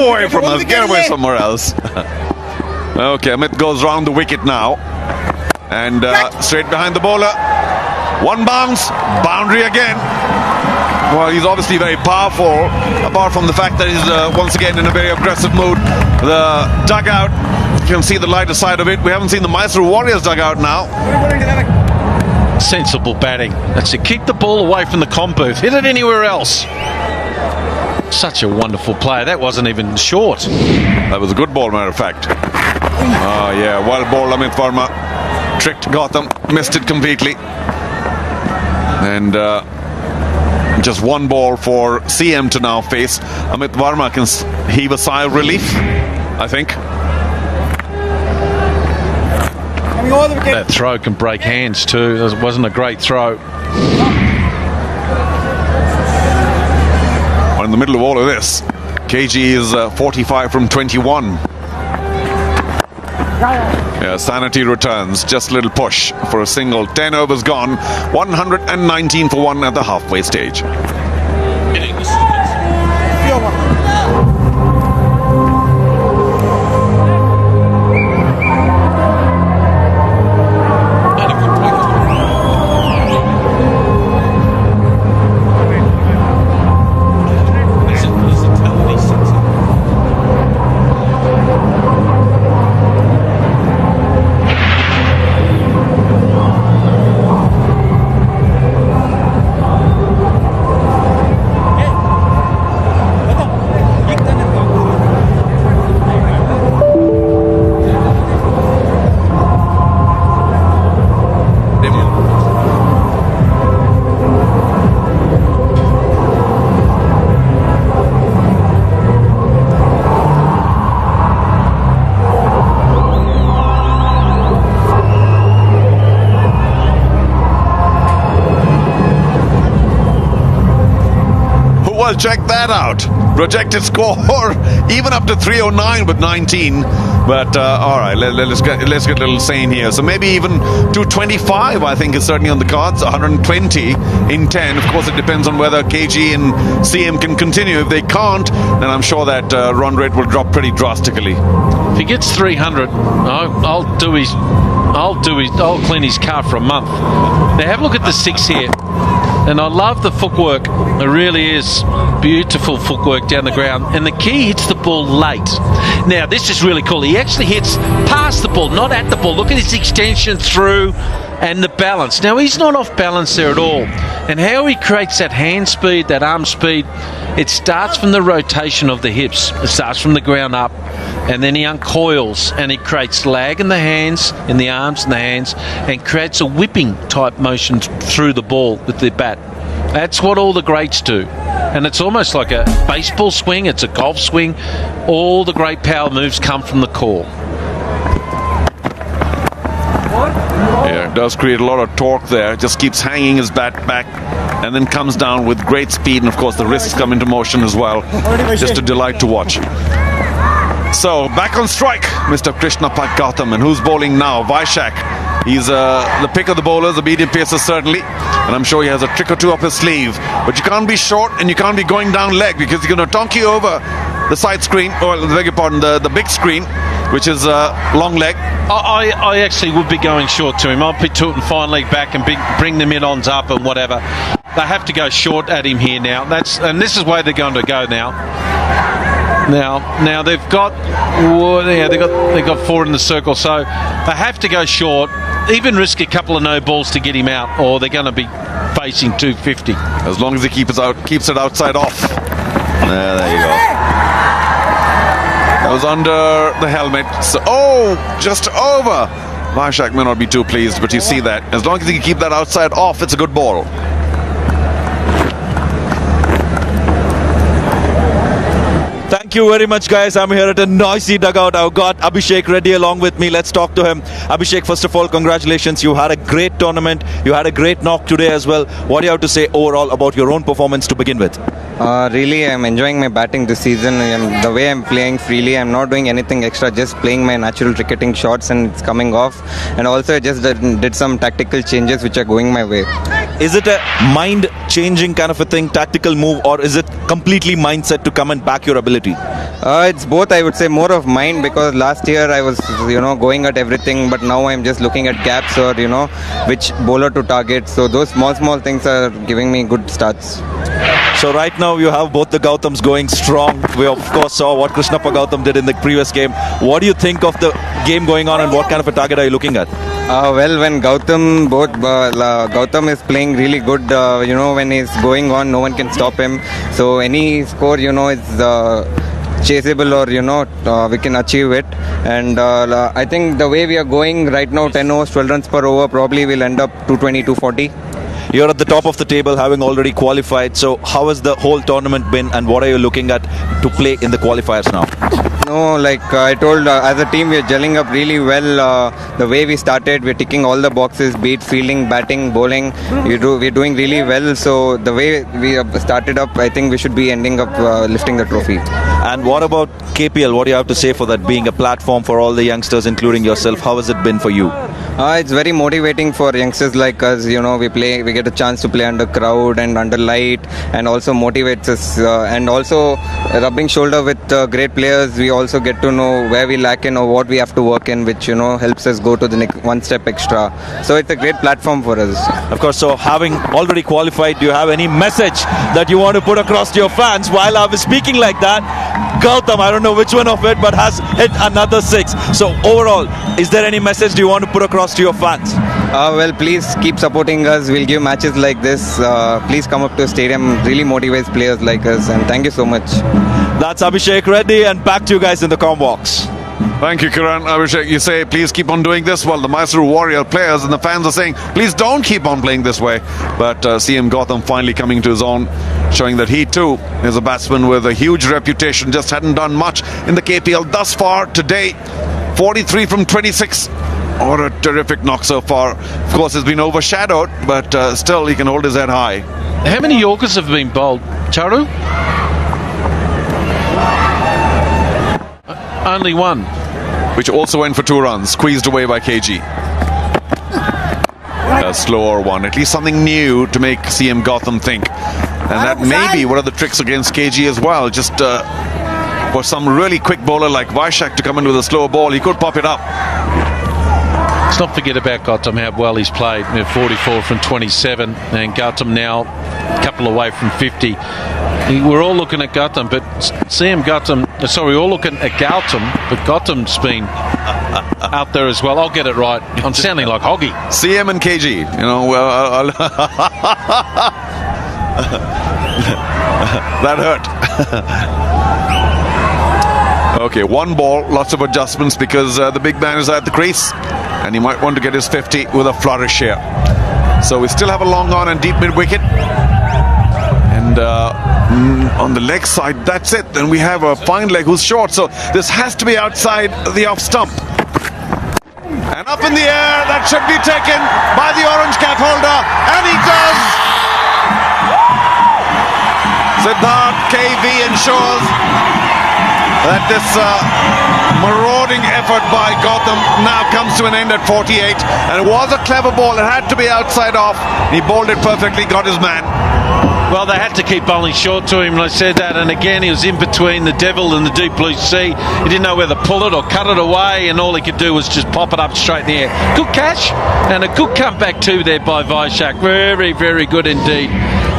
away from us. Get away somewhere else. Okay, Amit goes round the wicket now. And straight behind the bowler. One bounce. Boundary again. Well, he's obviously very powerful, apart from the fact that he's once again in a very aggressive mood. The dugout, you can see the lighter side of it. We haven't seen the Mysore Warriors dugout now. Sensible batting. That's to kick the ball away from the comp booth. Hit it anywhere else. Such a wonderful player. That wasn't even short. That was a good ball, matter of fact. Oh, yeah, well bowled Amit Verma. Tricked Gautam, missed it completely. And just one ball for CM to now face. Amit Verma can heave a sigh of relief, I think. That throw can break hands too. It wasn't a great throw. In the middle of all of this, KG is 45 from 21. Yeah, sanity returns. Just a little push for a single. 10 overs gone. 119 for 1 at the halfway stage. Well, check that out. Projected score even up to 309 with 19. But all right, let's get a little sane here. So maybe even 225, I think, is certainly on the cards. 120 in 10. Of course, it depends on whether KG and CM can continue. If they can't, then I'm sure that run rate will drop pretty drastically. If he gets 300, I'll clean his car for a month. Now have a look at the 6 here. And I love the footwork. It really is beautiful footwork down the ground. And the key hits the ball late. Now, this is really cool. He actually hits past the ball, not at the ball. Look at his extension through and the balance. Now, he's not off balance there at all. And how he creates that hand speed, that arm speed, it starts from the rotation of the hips. It starts from the ground up. And then he uncoils and he creates lag in the hands, in the arms and the hands, and creates a whipping type motion through the ball with the bat. That's what all the greats do. And it's almost like a baseball swing, it's a golf swing. All the great power moves come from the core. Yeah, it does create a lot of torque there. Just keeps hanging his bat back and then comes down with great speed. And of course the wrists come into motion as well. Just a delight to watch. So back on strike, Mr. Krishna Pak Gautam. And who's bowling now? Vaishak. He's the pick of the bowlers, the medium pacer certainly. And I'm sure he has a trick or two up his sleeve. But you can't be short and you can't be going down leg because he's going to tonk you over the side screen, or beg your pardon, the big screen, which is long leg. I actually would be going short to him. I'd be tooting fine leg back and bring the mid-ons up and whatever. They have to go short at him here now. And this is where they're going to go now. Now they've got 4 in the circle, so they have to go short, even risk a couple of no balls to get him out, or they're going to be facing 250. As long as he keeps it outside off. There you go. That was under the helmet. So, just over. Vaishak may not be too pleased, but you see that. As long as he can keep that outside off, it's a good ball. Thank you very much, guys. I'm here at a noisy dugout. I've got Abhishek Reddy along with me. Let's talk to him. Abhishek, first of all, congratulations. You had a great tournament. You had a great knock today as well. What do you have to say overall about your own performance to begin with? Really, I'm enjoying my batting this season. The way I'm playing freely, I'm not doing anything extra, just playing my natural cricketing shots and it's coming off. And also I just did some tactical changes which are going my way. Is it a mind-changing kind of a thing, tactical move, or is it completely mindset to come and back your ability? It's both, I would say, more of mind, because last year I was, going at everything, but now I'm just looking at gaps or, which bowler to target. So those small things are giving me good starts. So right now you have both the Gautams going strong. We of course saw what Krishnappa Gautam did in the previous game. What do you think of the game going on, and what kind of a target are you looking at? Well, when Gautam is playing really good, when he's going on, no one can stop him. So any score, is chaseable, or we can achieve it. And I think the way we are going right now, 10 overs, 12 runs per over, probably will end up 220, 240. You're at the top of the table, having already qualified. So how has the whole tournament been, and what are you looking at to play in the qualifiers now? No, like I told, as a team, we're gelling up really well. The way we started, we're ticking all the boxes, be it fielding, batting, bowling. We're doing really well. So the way we started up, I think we should be ending up lifting the trophy. And what about KPL? What do you have to say for that, being a platform for all the youngsters, including yourself? How has it been for you? It's very motivating for youngsters like us. We get a chance to play under crowd and under light, and also motivates us. And also rubbing shoulder with great players, we also get to know where we lack in or what we have to work in, which helps us go to the next one step extra. So it's a great platform for us. Of course. So having already qualified, do you have any message that you want to put across to your fans? While I was speaking like that, Gautam, I don't know which one of it, but has hit another 6. So overall, is there any message do you want to put across to your fans? Well, please keep supporting us. We'll give matches like this. Please come up to the stadium. Really motivates players like us. And thank you so much. That's Abhishek Reddy, and back to you guys in the comm box. Thank you, Kiran. Abhishek, you say please keep on doing this. Well, the Mysuru Warrior players and the fans are saying please don't keep on playing this way. But CM Gautam finally coming to his own, showing that he too is a batsman with a huge reputation. Just hadn't done much in the KPL thus far today. 43 from 26. What a terrific knock so far. Of course, it's been overshadowed, but still he can hold his head high. How many Yorkers have been bowled, Charu? Only one. Which also went for 2 runs, squeezed away by KG. A slower one, at least something new to make CM Gautam think. And that may be one of the tricks against KG as well. Just for some really quick bowler like Vaishak to come in with a slower ball, he could pop it up. Let's not forget about Gautam, how well he's played. 44 from 27, and Gautam now a couple away from 50. We're all looking at Gautam, but we're all looking at Gautam, but Gautam's been out there as well. I'll get it right. I'm sounding like Hoggy. CM and KG, that hurt. Okay, 1 ball, lots of adjustments because the big man is at the crease, and he might want to get his 50 with a flourish here. So we still have a long on and deep mid wicket. And on the leg side, that's it. Then we have a fine leg who's short. So this has to be outside the off stump. And up in the air, that should be taken by the orange cap holder. And he does! Siddharth KV ensures that this marauding effort by Gautam now comes to an end at 48. And it was a clever ball. It had to be outside off. He bowled it perfectly, got his man. Well, they had to keep bowling short to him, and I said that. And again, he was in between the devil and the deep blue sea. He didn't know whether to pull it or cut it away, and all he could do was just pop it up straight in the air. Good catch, and a good comeback too there by Vaishak. Very, very good indeed.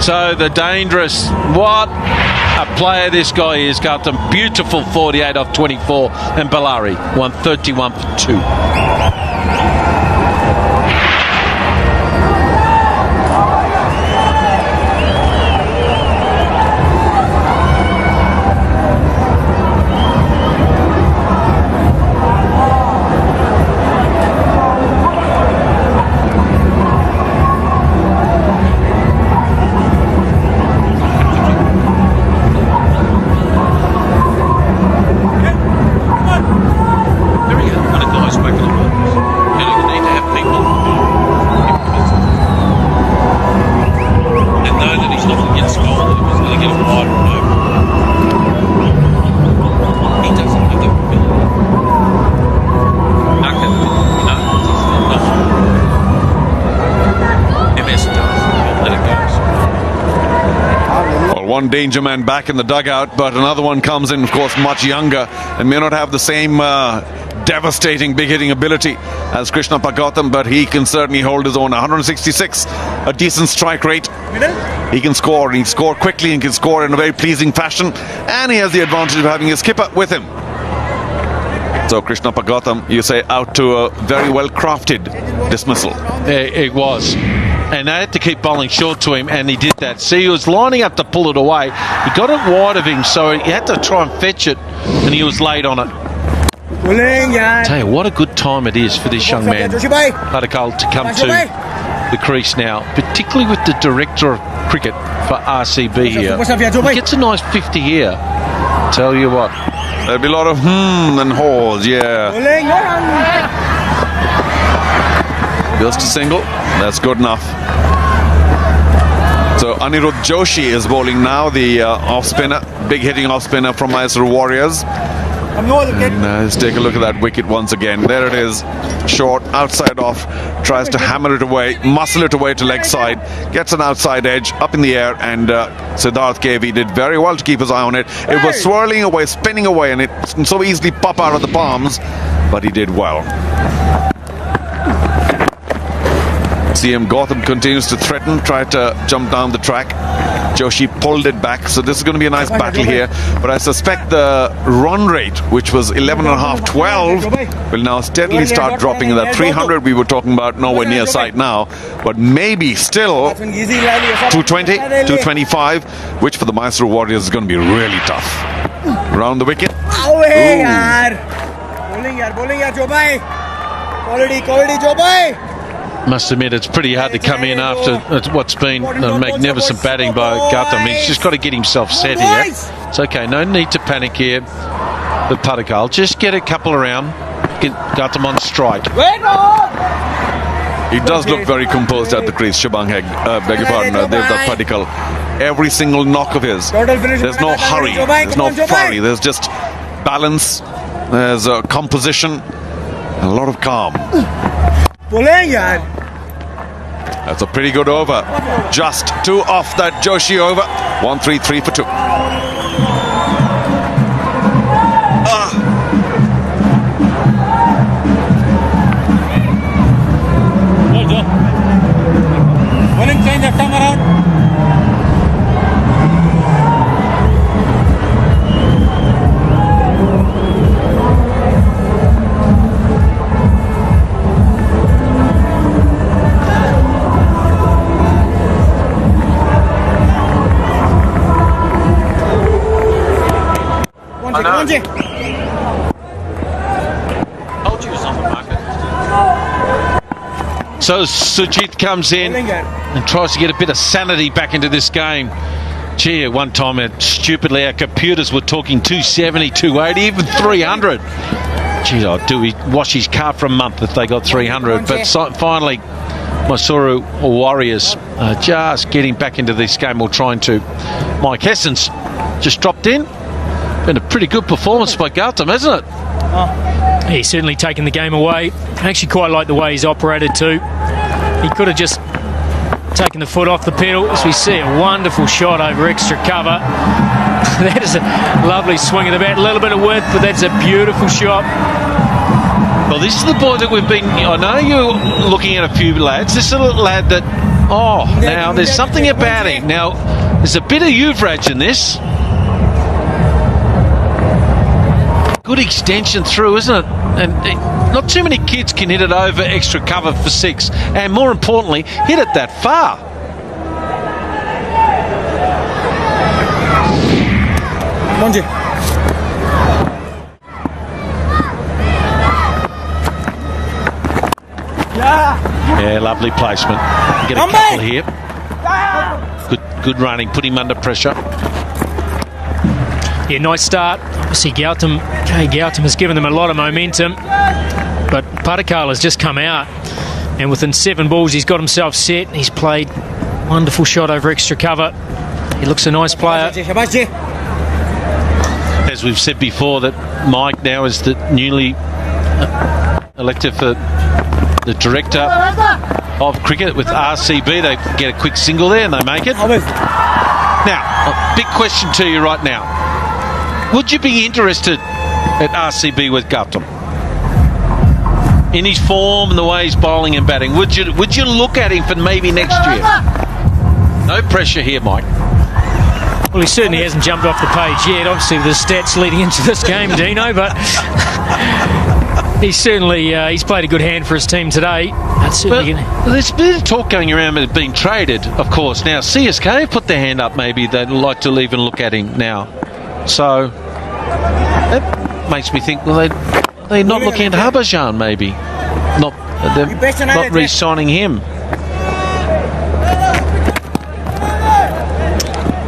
So the dangerous, what a player this guy is, Gautam. Beautiful 48 off 24, and Bellari 131 for 2. One danger man back in the dugout, but another one comes in, of course, much younger and may not have the same devastating big hitting ability as Krishna Gautam, but he can certainly hold his own. 166, a decent strike rate. He can score, and he can score quickly and can score in a very pleasing fashion, and he has the advantage of having his skipper with him. So Krishna Gautam, you say, out to a very well crafted dismissal. It was. And they had to keep bowling short to him, and he did that. See, he was lining up to pull it away. He got it wide of him, so he had to try and fetch it, and he was late on it. Tell you what a good time it is for this young man, Padikal, to come to the crease now, particularly with the director of cricket for RCB here. He gets a nice 50 here. Tell you what. There'll be a lot of and haws, yeah. Just a single, that's good enough. So Anirudh Joshi is bowling now, the off-spinner, big hitting off-spinner from Mysore Warriors. And let's take a look at that wicket once again. There it is, short, outside off, tries to hammer it away, muscle it away to leg side, gets an outside edge, up in the air, and Siddharth KV did very well to keep his eye on it. It was swirling away, spinning away, and it can so easily pop out of the palms, but he did well. CM Gautam continues to threaten, try to jump down the track. Joshi pulled it back, so this is going to be a nice battle here. But I suspect the run rate, which was 11.5, 12, will now steadily start dropping. In that 300 we were talking about, nowhere near sight now, but maybe still 220, 225, which for the Mysore Warriors is going to be really tough. Round the wicket. Must admit, it's pretty hard to come in after what's been a magnificent batting by Gautam. He's just got to get himself set here. It's okay, no need to panic here with Padikal. Just get a couple around, get Gautam on strike. He does look very composed at the crease, Shubhang beg your pardon, Devdutt Padikal. Every single knock of his, there's no hurry, there's no flurry, there's just balance, there's a composition, and a lot of calm. That's a pretty good over. Just two off that Joshi over. 1-3-3 for 2. Bowling change that time around. So Sujit comes in and tries to get a bit of sanity back into this game. Gee, at one time, stupidly, our computers were talking 270, 280, even 300. Gee, do we wash his car for a month if they got 300? But finally, Mysore Warriors just getting back into this game or trying to. Mike Hessens just dropped in. Been a pretty good performance by Gautam, hasn't it? He's certainly taken the game away. I actually quite like the way he's operated too. He could have just taken the foot off the pedal, as we see a wonderful shot over extra cover. That is a lovely swing of the bat. A little bit of width, but that's a beautiful shot. Well, this is the boy that we've been... I know you're looking at a few lads. This is a lad that... Oh, now there's something about him. Now, there's a bit of Yuvraj in this. Good extension through, isn't it? And not too many kids can hit it over extra cover for 6, and more importantly, hit it that far. Yeah, lovely placement. Get a couple here. Good running, put him under pressure. Yeah, nice start. Obviously, Gautam has given them a lot of momentum, but Padikal has just come out, and within 7 balls, he's got himself set. He's played wonderful shot over extra cover. He looks a nice player. As we've said before, that Mike now is the newly elected for the director of cricket with RCB. They get a quick single there and they make it. Now, a big question to you right now. Would you be interested at RCB with Gautam? in his form and the way he's bowling and batting, would you look at him for maybe next year? No pressure here, Mike. Well, he certainly hasn't jumped off the page yet. Obviously, the stats leading into this game, Dino, but he's certainly he's played a good hand for his team today. There's a bit of talk going around about being traded, of course. Now, CSK have put their hand up. Maybe they'd like to even look at him now. So that makes me think, well, they're not looking at Harbhajan, maybe. They're not re-signing him.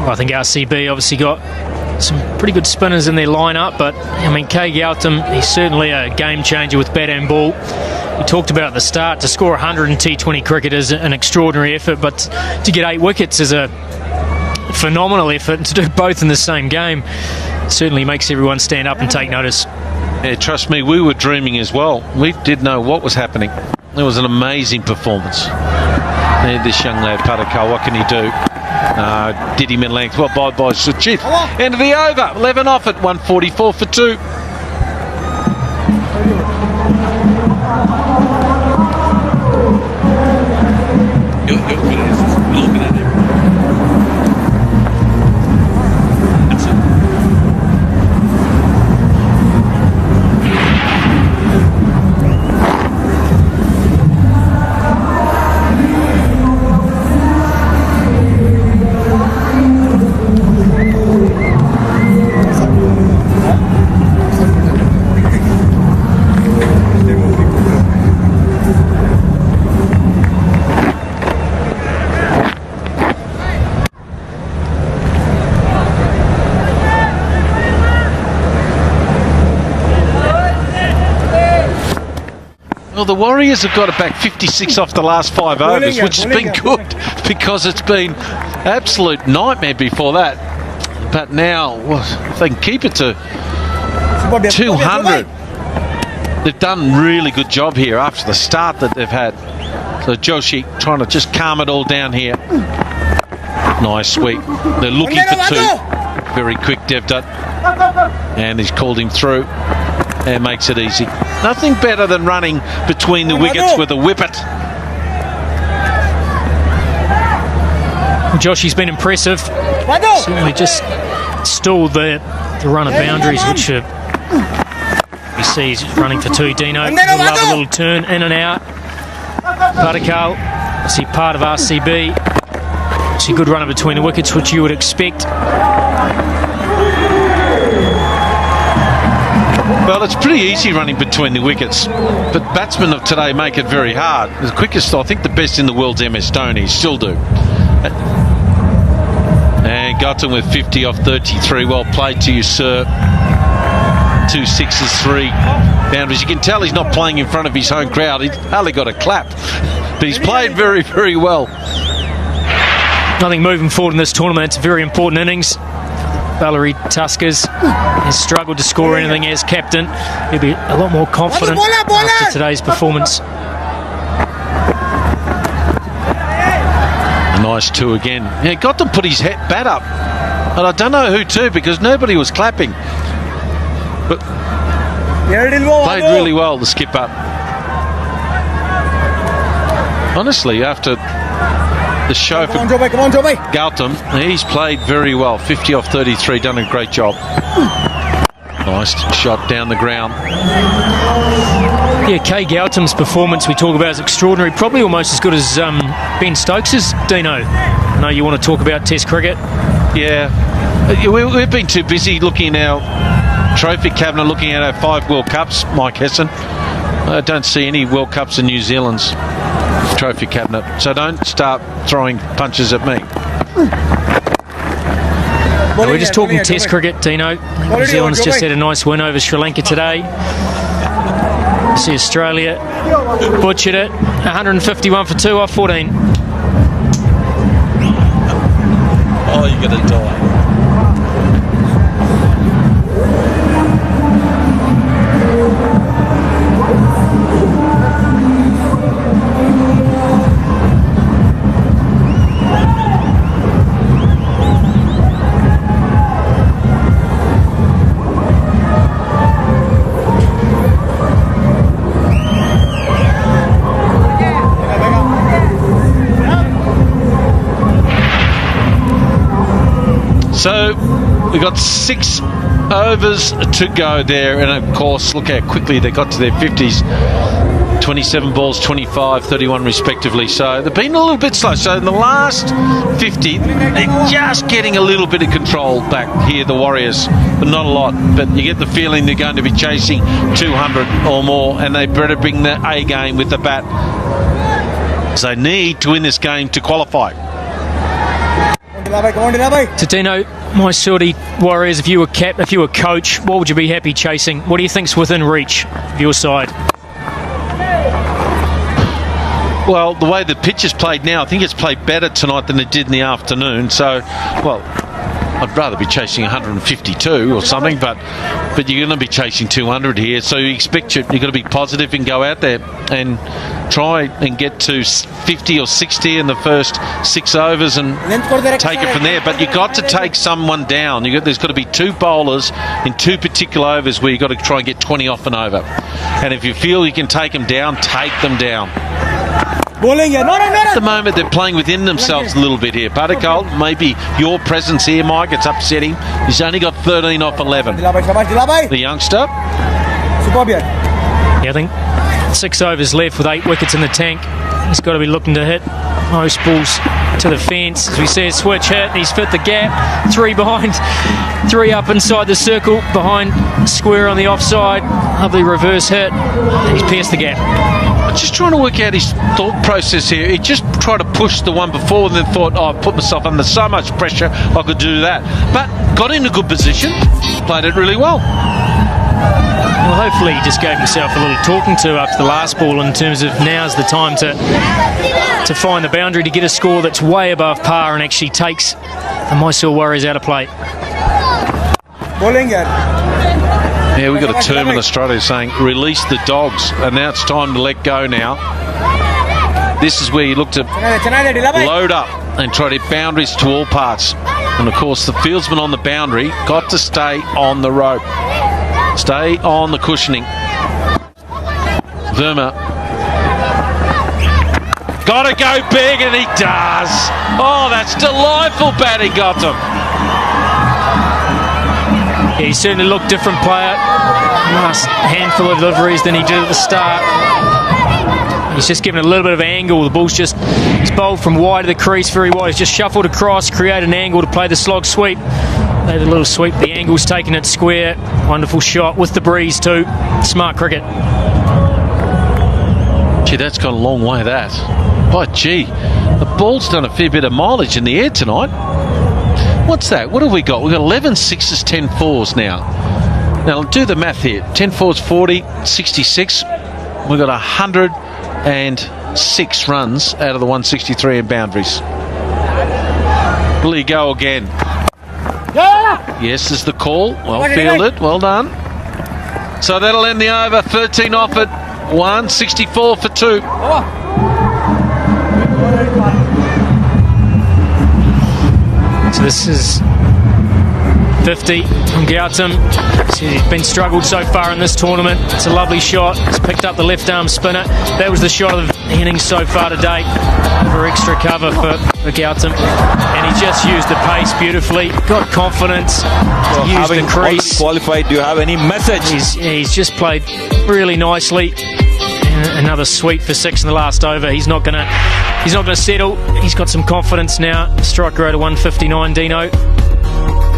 Well, I think RCB obviously got some pretty good spinners in their lineup, but I mean, K. Gautam, he's certainly a game changer with bat and ball. We talked about at the start, to score 100 in T20 cricket is an extraordinary effort, but to get 8 wickets is a phenomenal effort, and to do both in the same game certainly makes everyone stand up and take notice. Yeah, trust me, we were dreaming as well. We did know what was happening. It was an amazing performance. And this young lad, Padakal, what can he do? Did him in length. Well, bye Suchit. End of the over. 11 off at 144 for 2. Well, the Warriors have got it back 56 off the last 5 overs, which has been good because it's been absolute nightmare before that. But now, if they can keep it to 200, they've done a really good job here after the start that they've had. So Joshi trying to just calm it all down here. Nice sweep. They're looking for 2. Very quick Devdutt. And he's called him through. And makes it easy. Nothing better than running between the wickets with a whippet. Joshi's been impressive. Certainly just stalled the run of boundaries, which you see he's running for 2, Dino. He'll love a little turn in and out. Padakal, obviously part of RCB. It's a good runner between the wickets, which you would expect. Well, it's pretty easy running between the wickets, but batsmen of today make it very hard. The quickest, I think the best in the world's MS Dhoni, still do. And Gautam with 50 off 33. Well played to you, sir. 2 sixes, 3 boundaries. You can tell he's not playing in front of his home crowd. He's hardly got a clap, but he's played very, very well. I think moving forward in this tournament, it's a very important innings. Bellary Tuskers has struggled to score anything as captain. He'll be a lot more confident after today's performance. A nice 2 again. Yeah, got to put his bat up. And I don't know who to, because nobody was clapping. But played really well, the skipper. Honestly, after the show for Gautam, he's played very well. 50 off 33, done a great job. Nice shot down the ground. Yeah, K. Gautam's performance we talk about is extraordinary, probably almost as good as Ben Stokes's, Dino. I know you want to talk about Test cricket. Yeah, we've been too busy looking at our trophy cabinet, looking at our 5 World Cups, Mike Hesson. I don't see any World Cups in New Zealand's trophy cabinet, so don't start throwing punches at me. We're just talking Test cricket, Dino. New Zealand's just had a nice win over Sri Lanka today. You see Australia butchered it, 151 for 2 off 14. Oh, you're gonna die. So we've got 6 overs to go there, and of course, look how quickly they got to their 50s. 27 balls, 25, 31 respectively. So they've been a little bit slow. So in the last 50, they're just getting a little bit of control back here, the Warriors, but not a lot. But you get the feeling they're going to be chasing 200 or more, and they better bring the A game with the bat. So they need to win this game to qualify. Tino, my Saudi Warriors, if you were coach, what would you be happy chasing? What do you think's within reach of your side? Well, the way the pitch is played now, I think it's played better tonight than it did in the afternoon. So, well, I'd rather be chasing 152 or something, but you're going to be chasing 200 here. So you expect you've got to be positive and go out there and try and get to 50 or 60 in the first 6 overs and take it from there. But you've got to take someone down. There's got to be 2 bowlers in 2 particular overs where you've got to try and get 20 off and over. And if you feel you can take them down, take them down. At the moment, they're playing within themselves a little bit here. Patakal, maybe your presence here, Mike, it's upsetting. He's only got 13 off 11. The youngster. Yeah, I think 6 overs left with 8 wickets in the tank. He's got to be looking to hit most balls to the fence. As we see, a switch hit. He's fit the gap. 3 behind, 3 up inside the circle, behind square on the offside. Lovely reverse hit. He's pierced the gap. Just trying to work out his thought process here. He just tried to push the one before and then thought, oh, I've put myself under so much pressure I could do that. But got in a good position, played it really well. Well, hopefully he just gave himself a little talking to after the last ball in terms of now's the time to find the boundary to get a score that's way above par and actually takes the Mysore Warriors out of play. Yeah, we've got a term in Australia saying release the dogs, and now it's time to let go now. This is where you look to load up and try to hit boundaries to all parts. And of course the fieldsman on the boundary got to stay on the rope. Stay on the cushioning. Verma. Gotta go big, and he does. Oh, that's delightful batting, Gotham. Yeah, he certainly looked different player. Last handful of deliveries than he did at the start. He's just given a little bit of angle. The ball's he's bowled from wide to the crease, very wide. He's just shuffled across, created an angle to play the slog sweep. They had a little sweep. The angle's taken it square. Wonderful shot with the breeze too. Smart cricket. Gee, that's gone a long way, that. But gee, the ball's done a fair bit of mileage in the air tonight. What's that? What have we got? We've got 11 sixes, 10 fours now. Now, do the math here. 10 fours, 40, 66. We've got 106 runs out of the 163 in boundaries. Will he go again? Yes, is the call. Well fielded. Well done. So that'll end the over. 13 off at 164 for 2. So this is 50 from Gautam. He's been struggled so far in this tournament. It's a lovely shot. He's picked up the left arm spinner. That was the shot of the innings so far to date. Over extra cover for Gautam. And he just used the pace beautifully. Got confidence. So used the crease. Qualified, do you have any message? He's just played really nicely. Another sweep for 6 in the last over. He's not gonna settle. He's got some confidence now. Strike rate of 159, Dino.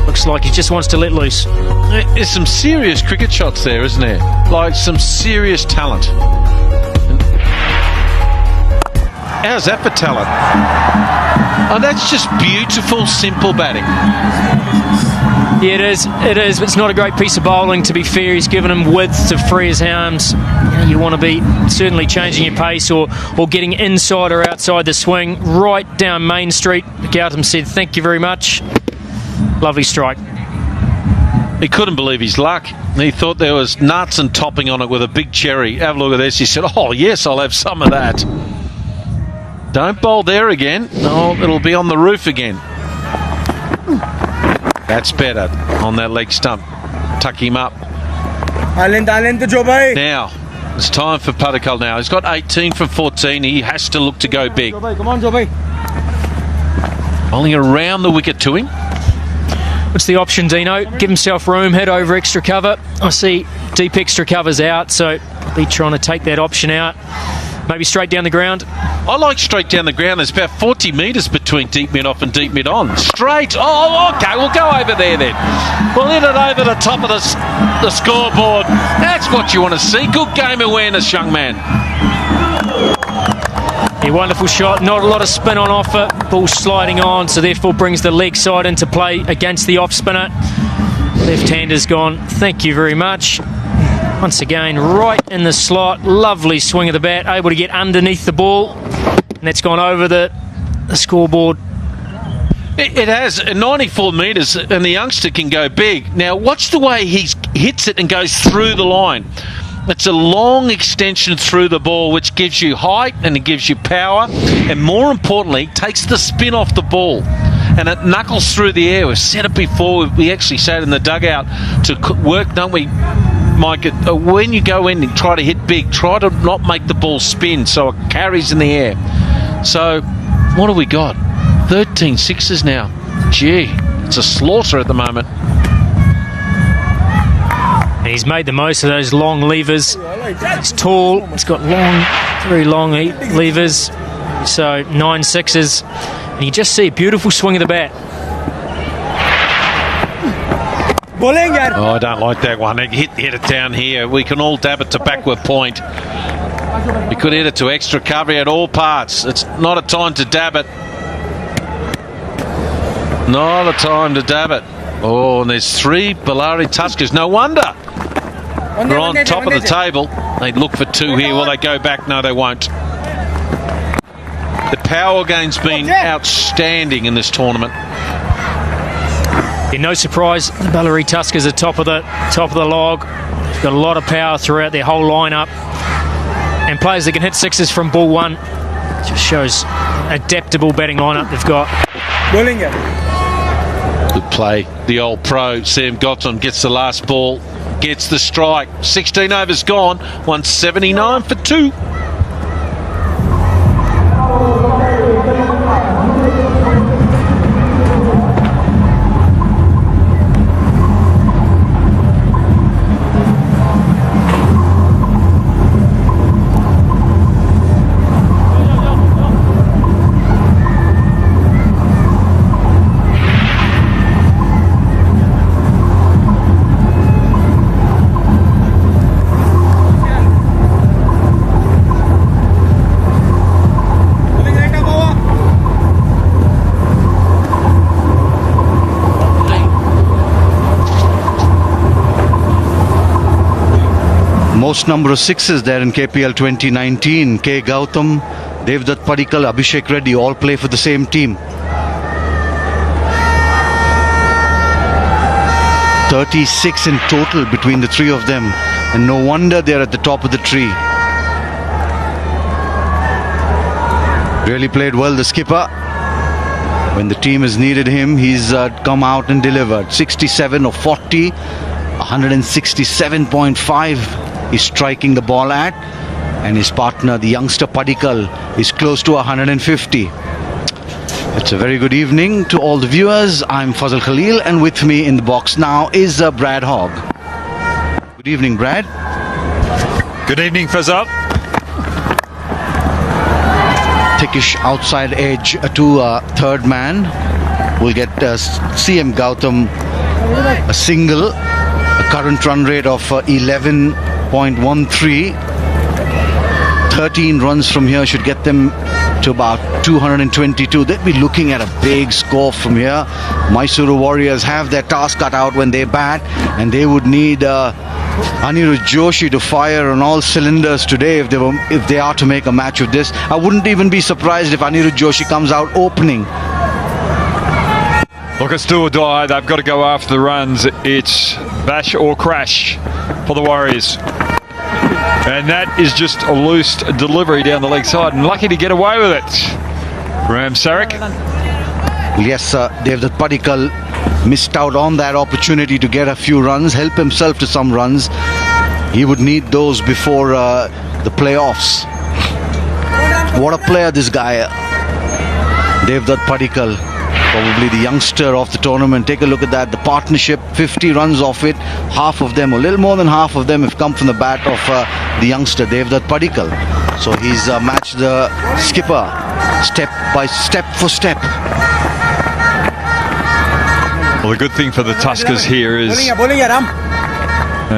Looks like he just wants to let loose. There's some serious cricket shots there, isn't there? Like some serious talent. How's that for talent? Oh, that's just beautiful, simple batting. Yeah, it is. It is. It's not a great piece of bowling, to be fair. He's given him width to free his arms. You want to be certainly changing your pace or getting inside or outside the swing. Right down Main Street. Gautam said, thank you very much. Lovely strike. He couldn't believe his luck. He thought there was nuts and topping on it with a big cherry. Have a look at this. He said, oh, yes, I'll have some of that. Don't bowl there again. No, it'll be on the roof again. That's better on that leg stump. Tuck him up. Now, it's time for Patakal now. He's got 18 from 14. He has to look to go big. Bowling around the wicket to him. What's the option, Dino? Give himself room, head over extra cover. I see deep extra cover's out, so be trying to take that option out. Maybe straight down the ground. I like straight down the ground. There's about 40 metres between deep mid off and deep mid on. Straight. Oh, okay. We'll go over there then. We'll hit it over the top of the scoreboard. That's what you want to see. Good game awareness, young man. A wonderful shot. Not a lot of spin on offer. Ball sliding on, so therefore brings the leg side into play against the off spinner. Left-hander's gone. Thank you very much. Once again, right in the slot. Lovely swing of the bat. Able to get underneath the ball. And that's gone over the scoreboard. It has 94 metres, and the youngster can go big. Now, watch the way he hits it and goes through the line. It's a long extension through the ball, which gives you height and it gives you power, and more importantly, takes the spin off the ball. And it knuckles through the air. We've said it before. We actually said in the dugout to work, don't we, Mike? When you go in and try to hit big, try to not make the ball spin so it carries in the air. So, what have we got? 13 sixes now. Gee, it's a slaughter at the moment. And he's made the most of those long levers. He's tall. He's got long, very long levers. So 9 sixes. And you just see a beautiful swing of the bat. Oh, I don't like that one. Hit it down here. We can all dab it to backward point. You could hit it to extra cover at all parts. It's not a time to dab it. Not a time to dab it. Oh, and there's 3 Bellari Tuskers. No wonder. They're on top of the table. They'd look for 2 here. Will they go back? No, they won't. The power game's been outstanding in this tournament. Yeah, no surprise, the Bellari Tuskers are top of the log. They've got a lot of power throughout their whole lineup, and players that can hit sixes from ball one. Just shows adaptable batting lineup they've got. Good play. The old pro Sam Gautam gets the last ball, gets the strike. 16 overs gone. 179 for 2. Most number of sixes there in KPL 2019. K. Gautam, Devdutt Padikkal, Abhishek Reddy all play for the same team. 36 in total between the 3 of them, and no wonder they're at the top of the tree. Really played well, the skipper. When the team has needed him, he's come out and delivered. 67 of 40, 167.5 he's striking the ball at, and his partner, the youngster Padikkal, is close to 150. It's a very good evening to all the viewers. I'm Fazal Khalil, and with me in the box now is Brad Hogg. Good evening, Brad. Good evening, Fazal. Thickish outside edge to third man. We'll get CM Gautam a single, a current run rate of 11.13. 13 runs from here should get them to about 222. They'd be looking at a big score from here. Mysuru Warriors have their task cut out when they bat, and they would need Anirudh Joshi to fire on all cylinders today if they are to make a match of this. I wouldn't even be surprised if Anirudh Joshi comes out opening. Look, it's do or die. They've got to go after the runs. It's bash or crash for the Warriors. And that is just a loose delivery down the leg side, and lucky to get away with it. Ram Sarek. Yes, Devdutt Padikkal missed out on that opportunity to get a few runs, help himself to some runs. He would need those before the playoffs. What a player this guy, Devdutt Padikkal. Probably the youngster of the tournament. Take a look at that. The partnership, 50 runs off it. Half of them, a little more than half of them, have come from the bat of the youngster, Devdutt Padikkal. So he's matched the skipper step by step for step. Well, the good thing for the Tuskers here is they've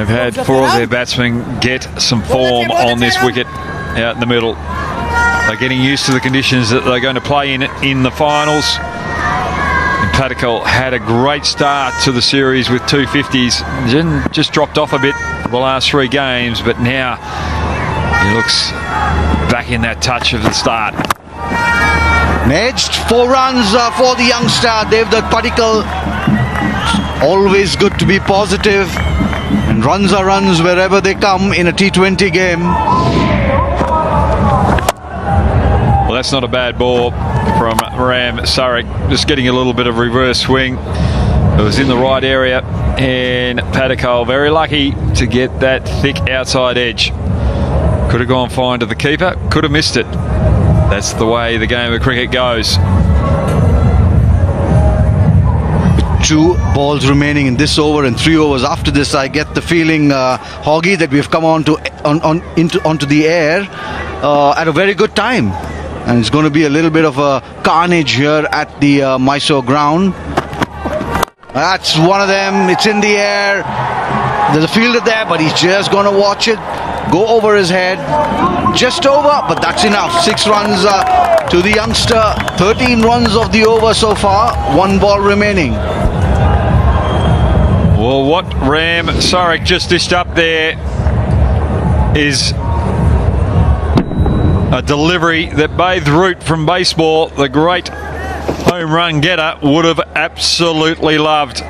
had 4 of their batsmen get some form on this wicket out in the middle. They're getting used to the conditions that they're going to play in the finals. And Padikkal had a great start to the series with 250s. Just dropped off a bit for the last 3 games, but now he looks back in that touch of the start. Edged 4 runs for the youngster, Devdutt Padikkal. Always good to be positive, and runs are runs wherever they come in a T20 game. Well, that's not a bad ball from Ram Surek, just getting a little bit of reverse swing. It was in the right area, and Padikkal very lucky to get that thick outside edge. Could have gone fine to the keeper, could have missed it. That's the way the game of cricket goes. 2 balls remaining in this over and 3 overs after this. I get the feeling, Hoggy, that we've come onto the air at a very good time. And it's going to be a little bit of a carnage here at the Mysore ground. That's one of them. It's in the air. There's a fielder there, but he's just going to watch it go over his head. Just over, but that's enough. 6 runs to the youngster. 13 runs of the over so far. 1 ball remaining. Well, what Ram Surek just dished up there is a delivery that Babe Root from baseball, the great home run getter, would have absolutely loved.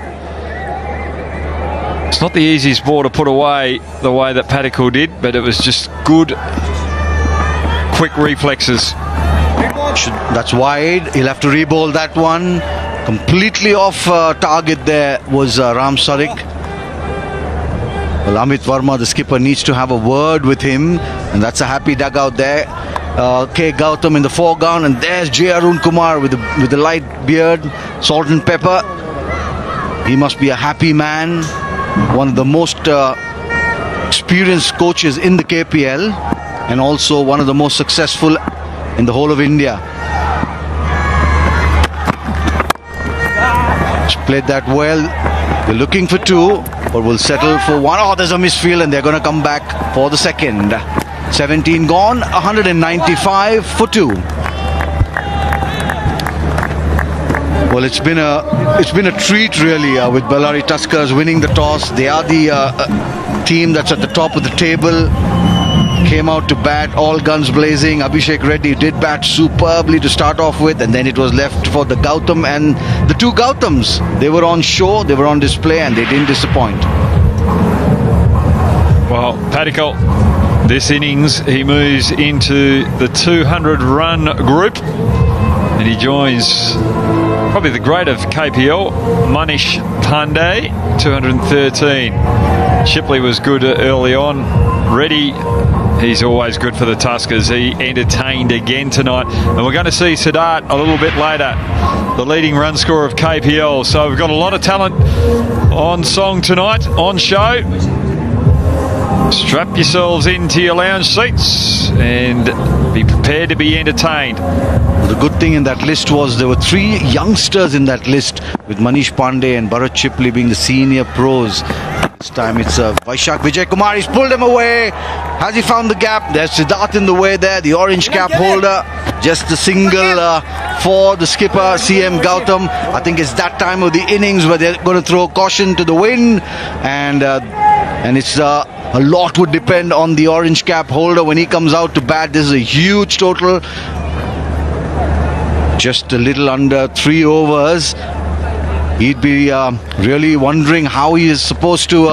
It's not the easiest ball to put away the way that Padikkal did, but it was just good, quick reflexes. That's wide. He'll have to re-bowl that one. Completely off target there was Ram Surek. Well, Amit Verma, the skipper, needs to have a word with him, and that's a happy dugout there. K. Gautam in the foreground, and there's J. Arun Kumar with the light beard, salt and pepper. He must be a happy man. One of the most experienced coaches in the KPL, and also one of the most successful in the whole of India. Played that well. They're looking for 2, but will settle for 1. Oh, there's a misfield, and they're going to come back for the second. 17 gone, 195 for 2. Well, it's been a treat really with Bellary Tuskers winning the toss. They are the team that's at the top of the table. Came out to bat, all guns blazing. Abhishek Reddy did bat superbly to start off with, and then it was left for the Gautam and the 2 Gautams. They were on show, they were on display, and they didn't disappoint. Well, Padikkal, this innings, he moves into the 200-run group, and he joins probably the great of KPL, Manish Pandey, 213. Shipley was good early on. Reddy, he's always good for the Tuskers. He entertained again tonight. And we're going to see Siddharth a little bit later, the leading run scorer of KPL. So we've got a lot of talent on song tonight, on show. Strap yourselves into your lounge seats and be prepared to be entertained. The good thing in that list was there were 3 youngsters in that list, with Manish Pandey and Bharat Shipley being the senior pros. This time it's Vaishak Vijay Kumar. He's pulled him away. Has he found the gap? There's Siddharth in the way there, the orange cap holder. Just a single for the skipper, CM Gautam. I think it's that time of the innings where they're going to throw caution to the wind, and it's a lot would depend on the orange cap holder when he comes out to bat. This is a huge total. Just a little under 3 overs. He'd be really wondering how he is supposed to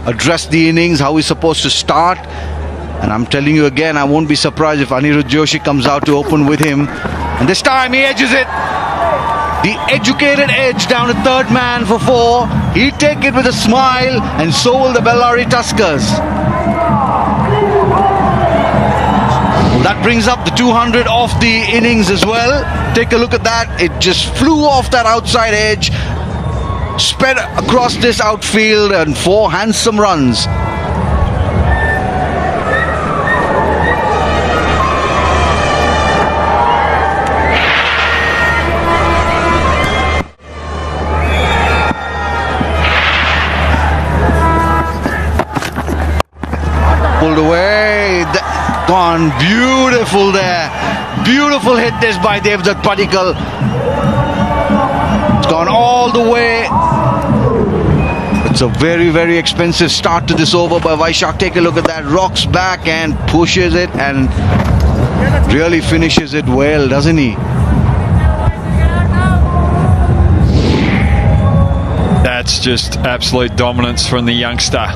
address the innings, how he's supposed to start. And I'm telling you again, I won't be surprised if Anirudh Joshi comes out to open with him. And this time he edges it. The educated edge down to 3rd man for 4. He'd take it with a smile, and so will the Bellary Tuskers. That brings up the 200 of the innings as well. Take a look at that. It just flew off that outside edge, sped across this outfield, and 4 handsome runs. Pulled away, gone, beautiful there. Beautiful hit this by Devdutt Padikkal. It's gone all the way. It's a very, very expensive start to this over by Vaishak. Take a look at that. Rocks back and pushes it and really finishes it well, doesn't he? That's just absolute dominance from the youngster.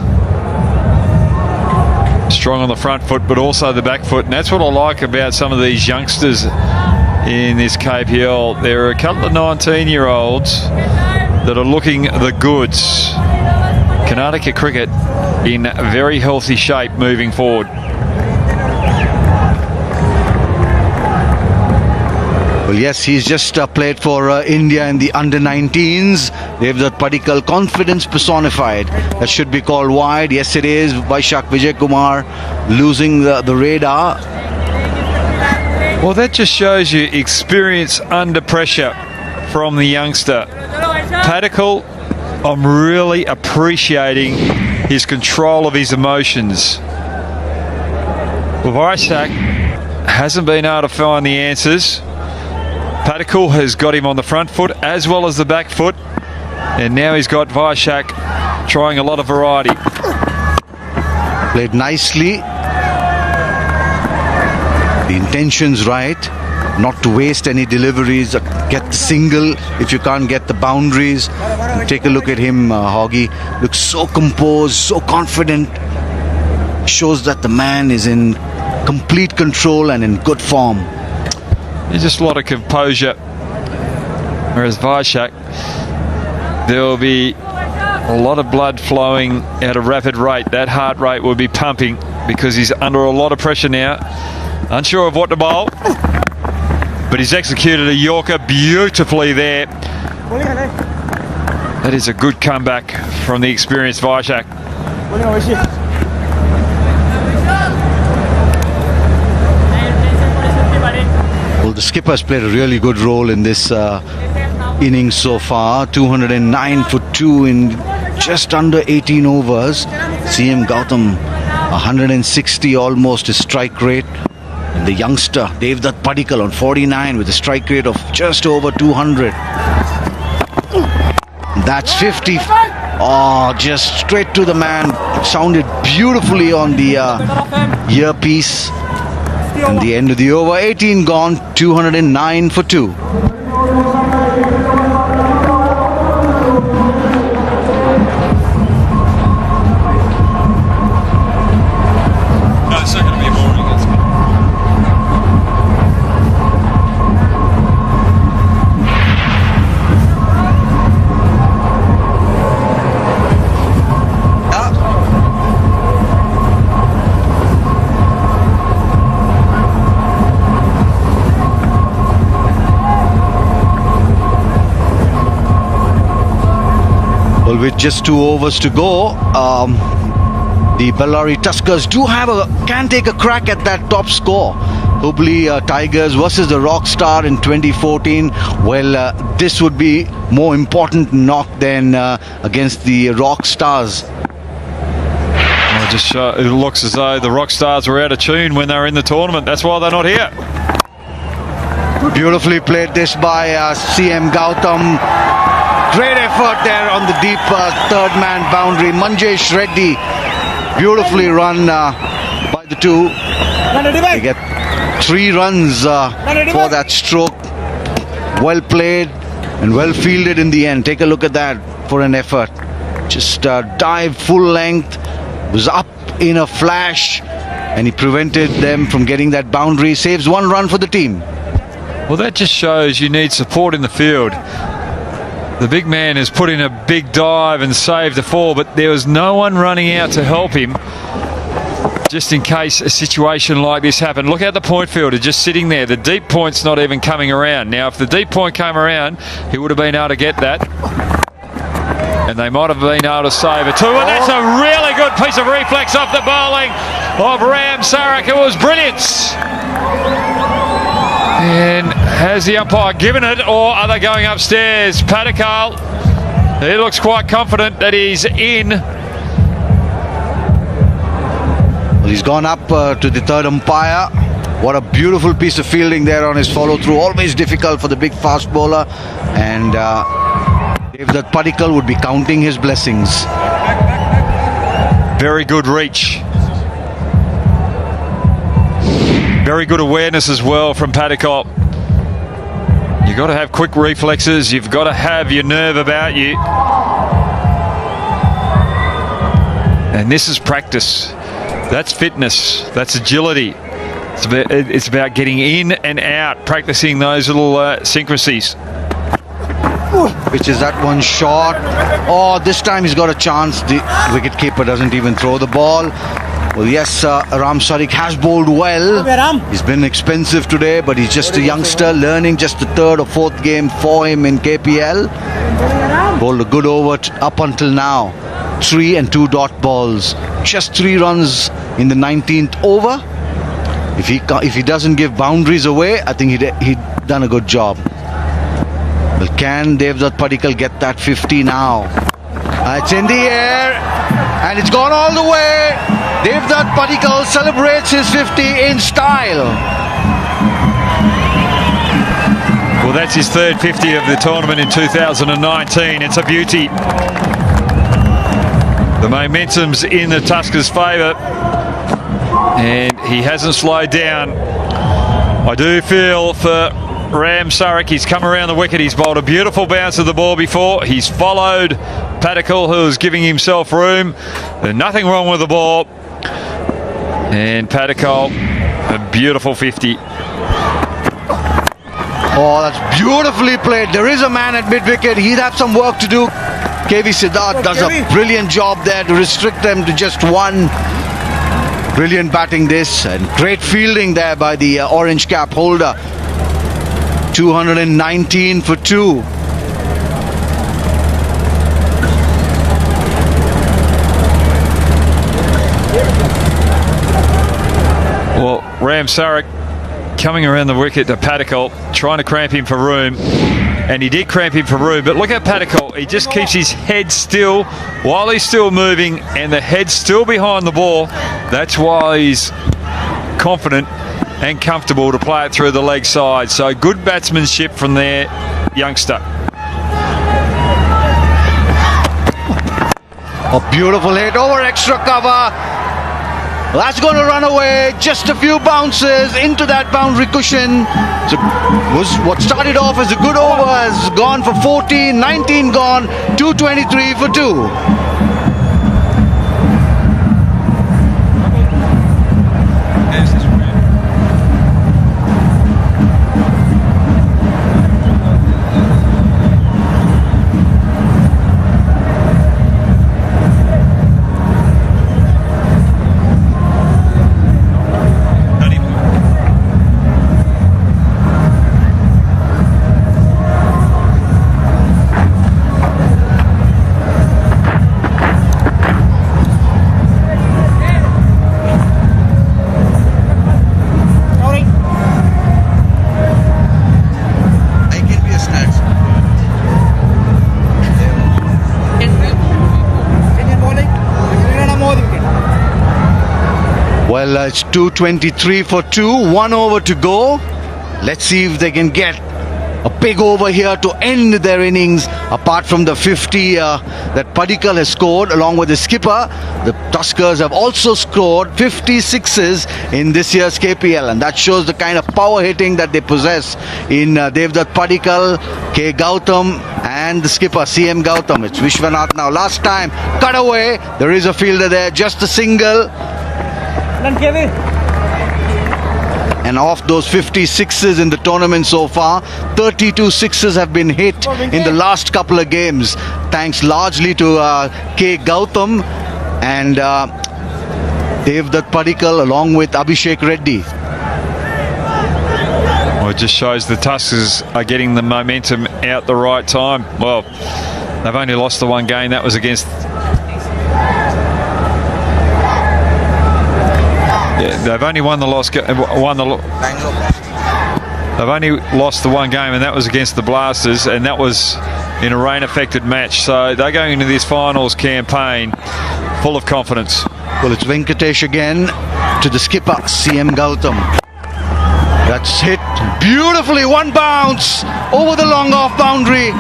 Strong on the front foot, but also the back foot. And that's what I like about some of these youngsters in this KPL. There are a couple of 19-year-olds that are looking the goods. Karnataka cricket in very healthy shape moving forward. Well, yes, he's just played for India in the under-19s. Devdutt Padikkal, confidence personified. That should be called wide. Yes, it is. Vaishak Vijay Kumar losing the radar. Well, that just shows you experience under pressure from the youngster. Padikkal, I'm really appreciating his control of his emotions. Well, Vaishak hasn't been able to find the answers. Padikkal has got him on the front foot as well as the back foot, and now he's got Vaishak trying a lot of variety. Played nicely. The intention's right, not to waste any deliveries, get the single if you can't get the boundaries. And take a look at him, Hoggy. Looks so composed, so confident. Shows that the man is in complete control and in good form. There's just a lot of composure. Whereas Vaishak, there will be a lot of blood flowing at a rapid rate. That heart rate will be pumping because he's under a lot of pressure now. Unsure of what to bowl. But he's executed a Yorker beautifully there. That is a good comeback from the experienced Vaishak. Well, the skipper has played a really good role in this innings so far. 209 for 2 in just under 18 overs. CM Gautam, 160 almost his strike rate. And the youngster, Devdutt Padikkal, on 49 with a strike rate of just over 200. That's 50. Oh, just straight to the man. It sounded beautifully on the earpiece. And the end of the over, 18 gone, 209 for 2. Well, with just 2 overs to go, the Bellary Tuskers can take a crack at that top score. Hubli Tigers versus the Rockstar in 2014. Well, this would be more important knock than against the Rockstars. Well, it looks as though the Rockstars were out of tune when they were in the tournament. That's why they're not here. Beautifully played this by CM Gautam. Great effort there on the deep third man boundary. Manjesh Reddy, beautifully run by the 2. They get 3 runs for that stroke. Well played and well fielded in the end. Take a look at that for an effort. Just dived full length, was up in a flash, and he prevented them from getting that boundary. Saves 1 run for the team. Well, that just shows you need support in the field. The big man has put in a big dive and saved the 4, but there was no one running out to help him. just in case a situation like this happened. Look at the point fielder just sitting there. The deep point's not even coming around. Now, if the deep point came around, he would have been able to get that. And they might have been able to save it too. And that's a really good piece of reflex off the bowling of Ram Sarak. It was brilliant. And has the umpire given it, or are they going upstairs? Patikal, he looks quite confident that he's in. Well, he's gone up to the third umpire. What a beautiful piece of fielding there on his follow-through. Always difficult for the big fast bowler. And if that Patikal would be counting his blessings. Very good reach. Very good awareness as well from Patikal. You've got to have quick reflexes. You've got to have your nerve about you. And this is practice. That's fitness. That's agility. It's about getting in and out, practicing those little synchronicities. Which is that one shot. Oh, this time he's got a chance. The wicketkeeper doesn't even throw the ball. Well, yes, Ram Sarak has bowled well. He's been expensive today, but he's just a youngster learning, just the third or fourth game for him in KPL. Bowled a good over up until now. 3 and 2 dot balls. Just 3 runs in the 19th over. If he doesn't give boundaries away, I think he'd done a good job. Well, can Devdutt Padikkal get that 50 now? It's in the air and it's gone all the way. Devdutt Padikkal celebrates his 50 in style. Well, that's his third 50 of the tournament in 2019. It's a beauty. The momentum's in the Tuskers' favour, and he hasn't slowed down. I do feel for Ram Sarak, he's come around the wicket, he's bowled a beautiful bounce of the ball before, he's followed Patikal, who's giving himself room. There's nothing wrong with the ball, and Patikal, a beautiful 50. Oh, that's beautifully played. There is a man at mid-wicket, he'd have some work to do. KV Siddharth does a brilliant job there to restrict them to just one. Brilliant batting this, and great fielding there by the orange cap holder. 219 for 2. Well, Ram Sarak coming around the wicket to Patikal, trying to cramp him for room, and he did cramp him for room, but look at Patikal, he just keeps his head still while he's still moving, and the head's still behind the ball. That's why he's confident and comfortable to play it through the leg side. So good batsmanship from their youngster. A beautiful hit over extra cover. That's going to run away. Just a few bounces into that boundary cushion. So what started off as a good over has gone for 14, 19 gone, 223 for 2. Well, it's 223 for 2, 1 over to go. Let's see if they can get a big over here to end their innings. Apart from the 50 that Padikkal has scored along with the skipper, the Tuskers have also scored 56s in this year's KPL, and that shows the kind of power hitting that they possess in Devdutt Padikkal, K. Gautam and the skipper CM Gautam. It's Vishwanath now. Last time, cut away. There is a fielder there, just a single. And off those 56s in the tournament so far, 32 sixes have been hit in the last couple of games, thanks largely to K. Gautam and Devdutt Padikkal along with Abhishek Reddy. Well, it just shows the Tuskers are getting the momentum out the right time. Well, they've only lost the one game. That was against... Yeah, they've only won the lost... They've only lost the one game, and that was against the Blasters, and that was in a rain-affected match. So they're going into this finals campaign full of confidence. Well, it's Venkatesh again to the skipper, CM Gautam. That's hit beautifully, one bounce over the long off boundary.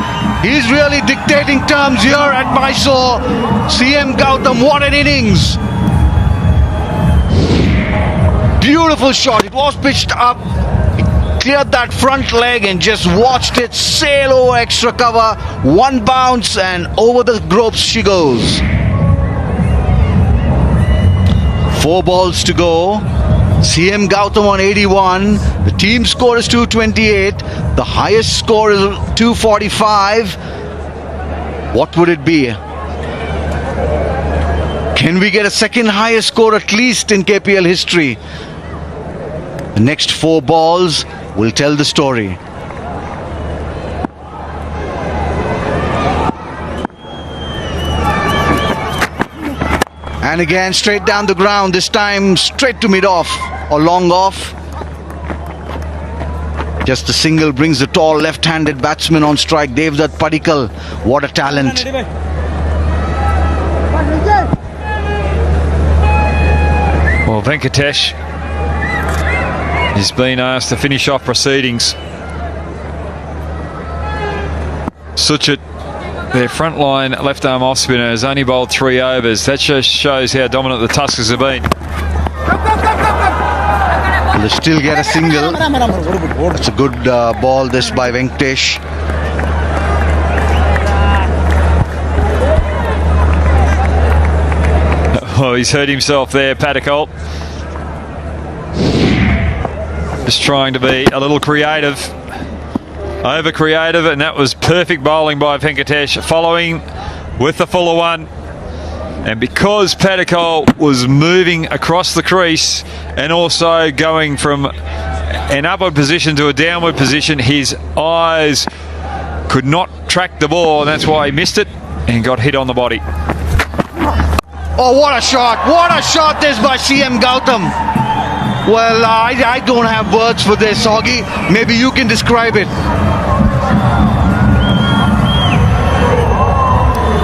He's really dictating terms here at Mysore. CM Gautam, what an innings. Beautiful shot. It was pitched up. He cleared that front leg and just watched it sail over extra cover. One bounce and over the ropes she goes. 4 balls to go. CM Gautam on 81. The team score is 228. The highest score is 245. What would it be? Can we get a second highest score at least in KPL history? The next 4 balls will tell the story. And again, straight down the ground, this time straight to mid-off or long off. Just a single brings the tall left-handed batsman on strike, Devdutt Padikkal. What a talent. Well, Venkatesh has been asked to finish off proceedings. Suchit, their frontline left-arm off-spinner, has only bowled 3 overs. That just shows how dominant the Tuskers have been. They still get a single. It's a good ball this by Venkatesh. Oh, he's hurt himself there, Padikkal. Just trying to be a little creative. Over creative, and that was perfect bowling by Venkatesh, following with the fuller one. And because Padikkal was moving across the crease and also going from an upward position to a downward position, his eyes could not track the ball, and that's why he missed it and got hit on the body. Oh, what a shot! What a shot this by CM Gautam. Well, I don't have words for this, Hoggy. Maybe you can describe it.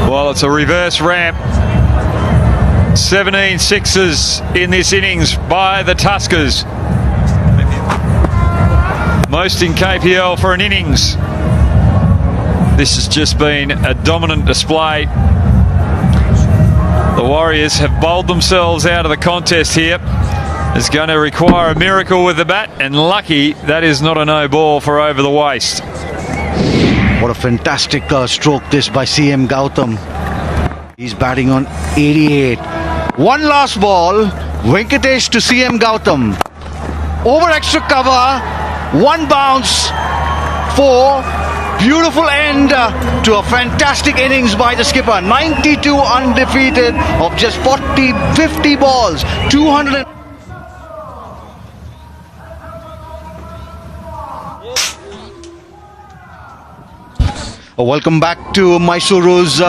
Well, it's a reverse ramp. 17 sixes in this innings by the Tuskers. Most in KPL for an innings. This has just been a dominant display. The Warriors have bowled themselves out of the contest here. It's going to require a miracle with the bat, and lucky that is not a no ball for over the waist. What a fantastic stroke this by CM Gautam. He's batting on 88. One last ball. Venkatesh to CM Gautam. Over extra cover. One bounce. 4. Beautiful end to a fantastic innings by the skipper. 92 undefeated of just 50 balls. 200. Welcome back to Mysuru's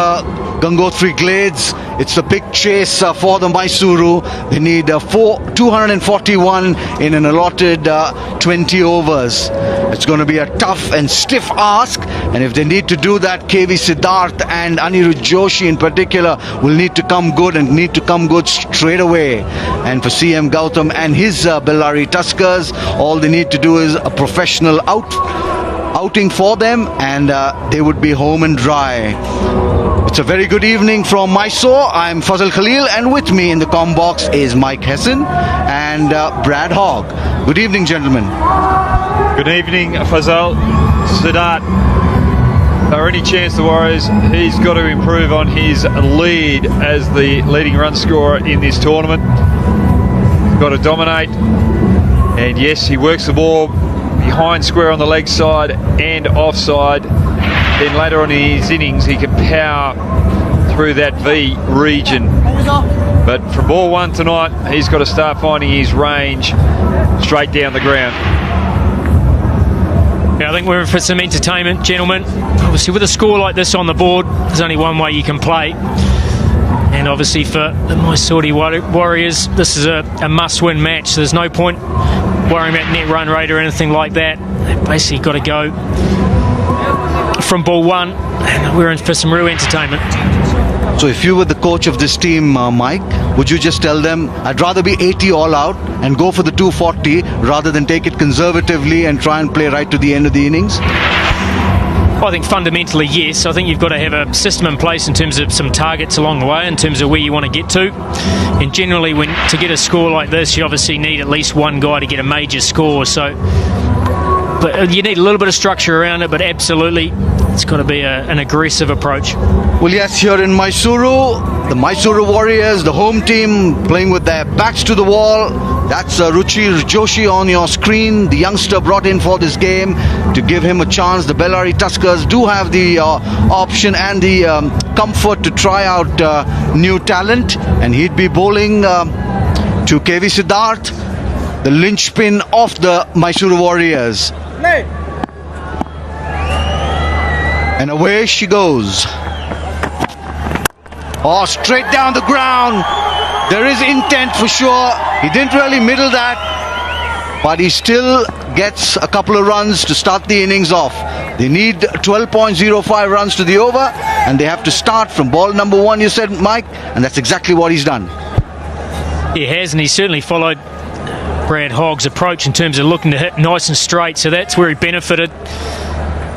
Gangotri Glades. It's a big chase for the Mysuru. They need 241 in an allotted 20 overs. It's going to be a tough and stiff ask, and if they need to do that, KV Siddharth and Anirudh Joshi in particular will need to come good, and need to come good straight away. And for CM Gautam and his Bellary Tuskers, all they need to do is a professional outing for them, and they would be home and dry. It's a very good evening from Mysore. I'm Fazal Khalil, and with me in the comm box is Mike Hesson and Brad Hogg. Good evening, gentlemen. Good evening, Fazal. Siddharth, are any chance the Warriors, he's got to improve on his lead as the leading run scorer in this tournament. He's got to dominate, and yes, he works the ball behind square on the leg side and offside. Then later on in his innings, he can power through that V region. But from ball one tonight, he's got to start finding his range straight down the ground. Yeah, I think we're in for some entertainment, gentlemen. Obviously, with a score like this on the board, there's only one way you can play. And obviously for the Mysore Warriors, this is a must-win match. There's no point worrying about net run rate or anything like that. They've basically got to go from ball one, and we're in for some real entertainment. So if you were the coach of this team, Mike, would you just tell them, I'd rather be 80 all out and go for the 240 rather than take it conservatively and try and play right to the end of the innings? I think fundamentally, yes. I think you've got to have a system in place in terms of some targets along the way, in terms of where you want to get to. And generally, to get a score like this, you obviously need at least one guy to get a major score. But you need a little bit of structure around it, but absolutely, it's got to be an aggressive approach. Well, yes, here in Mysuru, the Mysuru Warriors, the home team, playing with their backs to the wall. That's Ruchir Joshi on your screen, the youngster brought in for this game to give him a chance. The Bellary Tuskers do have the option and the comfort to try out new talent, and he'd be bowling to KV Siddharth, the linchpin of the Mysuru Warriors. And away she goes. Oh, straight down the ground. There is intent for sure. He didn't really middle that, but he still gets a couple of runs to start the innings off. They need 12.05 runs to the over, and they have to start from ball number one, you said, Mike, and that's exactly what he's done. He has, and he certainly followed Brad Hogg's approach in terms of looking to hit nice and straight, so that's where he benefited.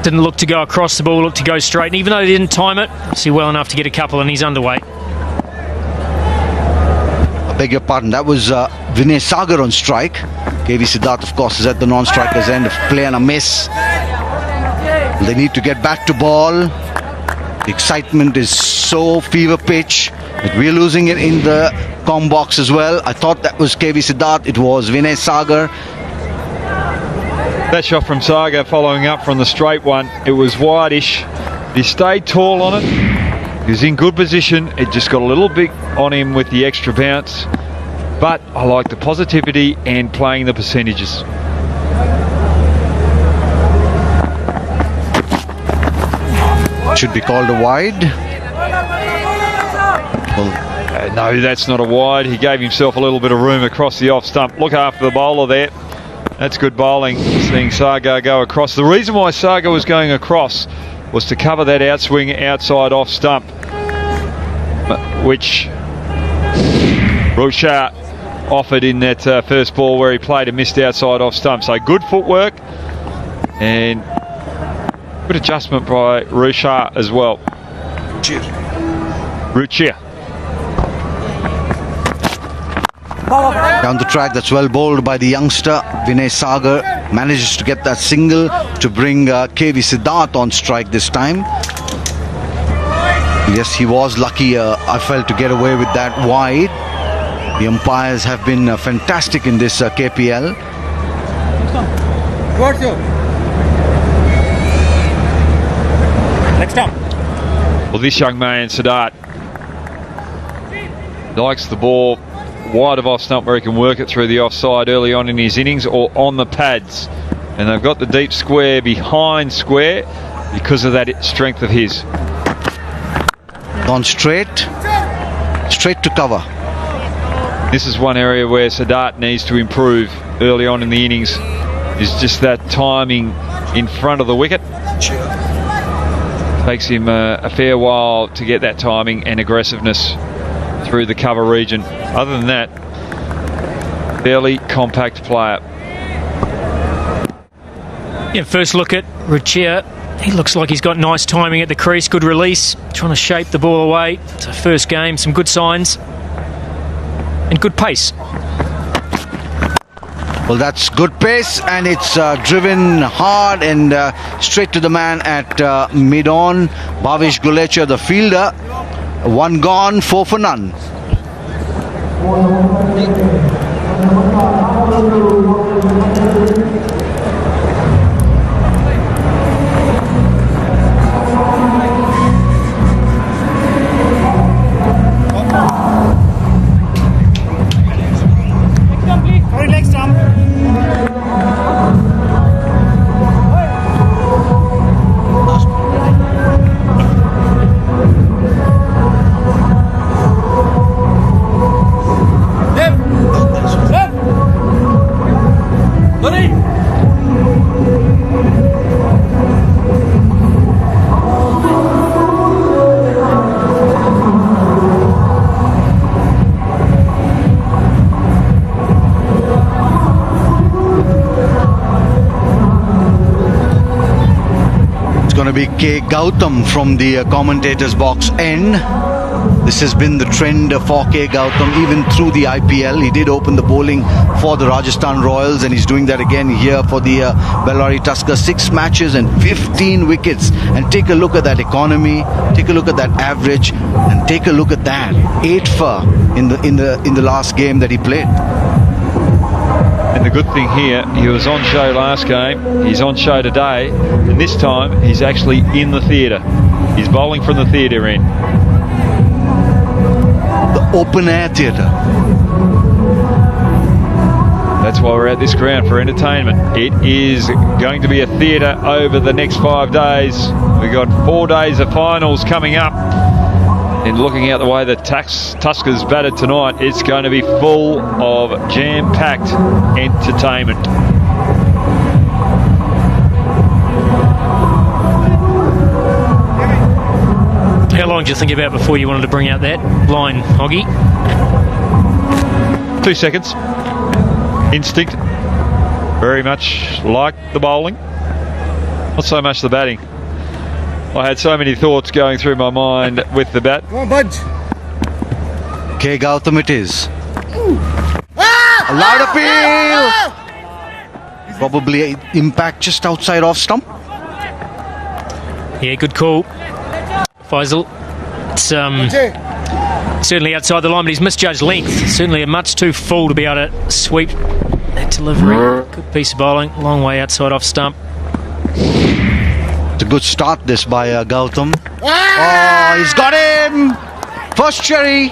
Didn't look to go across the ball, looked to go straight, and even though he didn't time it, see well enough to get a couple, and he's underway. I beg your pardon, that was Vinay Sagar on strike. KV Siddharth, of course, is at the non-striker's end of play and a miss. They need to get back to ball. The excitement is so fever pitch that we're losing it in the com box as well. I thought that was KV Siddharth, it was Vinay Sagar. That shot from Saga following up from the straight one, it was wide-ish. He stayed tall on it. He was in good position. It just got a little bit on him with the extra bounce. But I like the positivity and playing the percentages. Should be called a wide. No, that's not a wide. He gave himself a little bit of room across the off stump. Look after the bowler there. That's good bowling, seeing Sagar go across. The reason why Sagar was going across was to cover that outswing outside off stump, which Rochar offered in that first ball where he played a missed outside off stump. So good footwork and good adjustment by Rochar as well. Ruchir. Down the track, that's well bowled by the youngster Vinay Sagar. Manages to get that single to bring KV Siddharth on strike this time. Yes, he was lucky, I felt, to get away with that wide. The umpires have been fantastic in this KPL. Next up. Well, this young man, Siddharth, likes the ball wide of off stump where he can work it through the offside early on in his innings or on the pads. And they've got the deep square behind square because of that strength of his. Gone straight to cover. This is one area where Siddharth needs to improve early on in the innings, is just that timing in front of the wicket. Takes him a fair while to get that timing and aggressiveness through the cover region. Other than that, fairly compact player. Yeah, first look at Ruchir. He looks like he's got nice timing at the crease, good release, trying to shape the ball away. It's a first game, some good signs and good pace. Well, that's good pace, and it's driven hard and straight to the man at mid-on. Bhavish Gulecha, the fielder. One gone, 4 for none. be K. Gautam from the commentator's box end. This has been the trend for K. Gautam even through the IPL. He did open the bowling for the Rajasthan Royals, and he's doing that again here for the Bellary Tuskers. 6 matches and 15 wickets. And take a look at that economy, take a look at that average, and take a look at that 8 for in the last game that he played. And the good thing here, he was on show last game, he's on show today, and this time he's actually in the theatre. He's bowling from the theatre end. The open air theatre. That's why we're at this ground, for entertainment. It is going to be a theatre over the next 5 days. We've got 4 days of finals coming up. And looking at the way the Tuskers batted tonight, it's going to be full of jam-packed entertainment. How long did you think about before you wanted to bring out that line, Hoggy? 2 seconds. Instinct. Very much like the bowling. Not so much the batting. I had so many thoughts going through my mind with the bat. Come on, Budge. K. Gautam it is. A loud appeal. Probably impact just outside off stump. Yeah, good call, Faisal. It's certainly outside the line, but he's misjudged length. Certainly a much too full to be able to sweep that delivery. Good piece of bowling, long way outside off stump. It's a good start this by Gautam. Oh, he's got him! First cherry.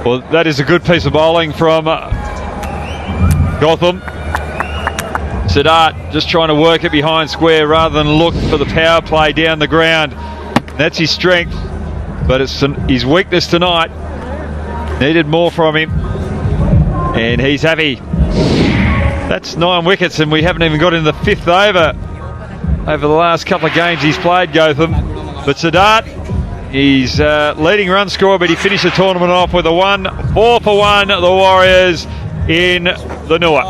Well, that is a good piece of bowling from Gotham. Siddharth just trying to work it behind square rather than look for the power play down the ground. That's his strength, but it's his weakness tonight. Needed more from him, and he's happy. That's 9 wickets, and we haven't even got in the 5th over the last couple of games he's played, Gotham. But Siddharth, he's leading run scorer, but he finished the tournament off with a 4 for 1, the Warriors in the Nua.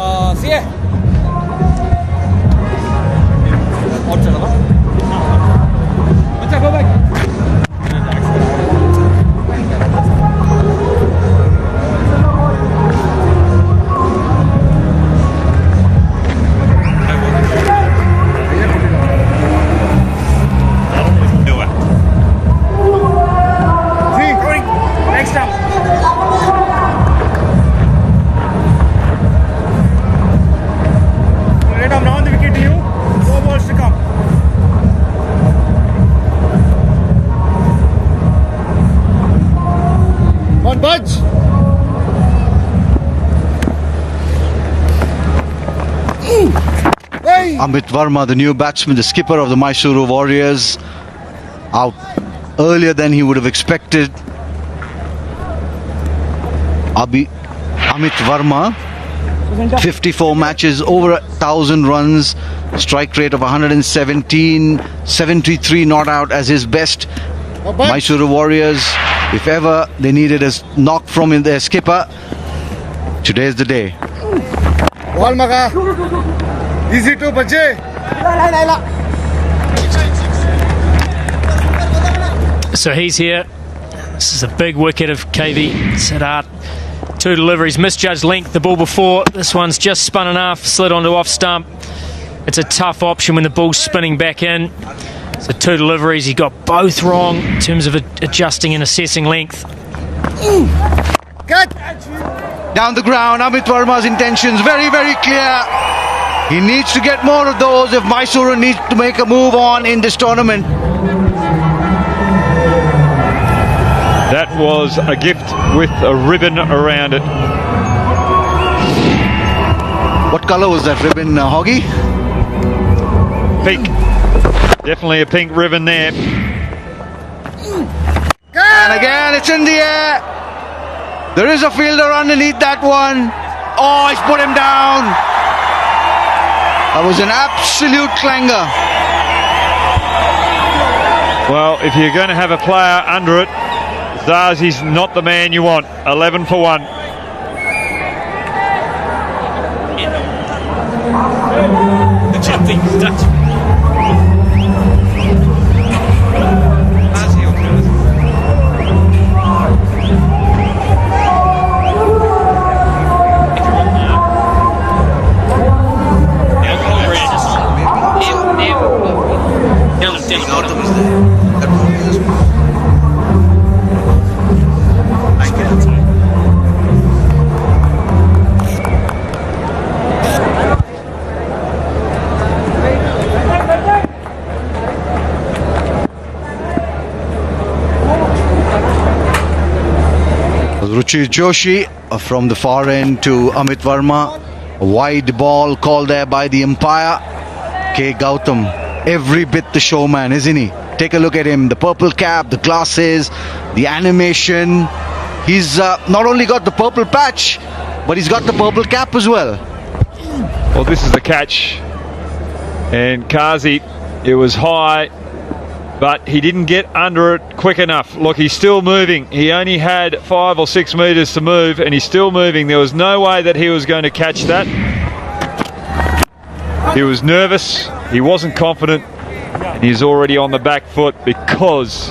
Go back. Next up. Right up down the wicket to you. 4 balls to come. On Budge. Hey. Amit Verma, the new batsman, the skipper of the Mysuru Warriors, out earlier than he would have expected. Amit Verma, 54 matches, over 1,000 runs, strike rate of 117, 73 not out as his best. Mysuru Warriors, if ever they needed a knock from their skipper, today's the day. Ball maka. Easy to bache. So he's here. This is a big wicket of KV Siddharth. 2 deliveries, misjudged length the ball before. This one's just spun enough, slid onto off stump. It's a tough option when the ball's spinning back in. So 2 deliveries, he got both wrong in terms of adjusting and assessing length. Cut. Down the ground, Amit Verma's intentions very, very clear. He needs to get more of those if Mysuru needs to make a move on in this tournament. That was a gift with a ribbon around it. What colour was that ribbon, Hoggy? Pink. Definitely a pink ribbon there. And again, it's in the air. There is a fielder underneath that one. Oh, he's put him down. That was an absolute clanger. Well, if you're going to have a player under it, Zazi's not the man you want. 11 for 1. Ruchir Joshi from the far end to Amit Verma. A wide ball called there by the umpire. K. Gautam, every bit the showman, isn't he? Take a look at him. The purple cap, the glasses, the animation. He's not only got the purple patch, but he's got the purple cap as well. Well, this is the catch. And Kazi, it was high, but he didn't get under it quick enough. Look, he's still moving. He only had 5 or 6 metres to move, and he's still moving. There was no way that he was going to catch that. He was nervous. He wasn't confident. He's already on the back foot because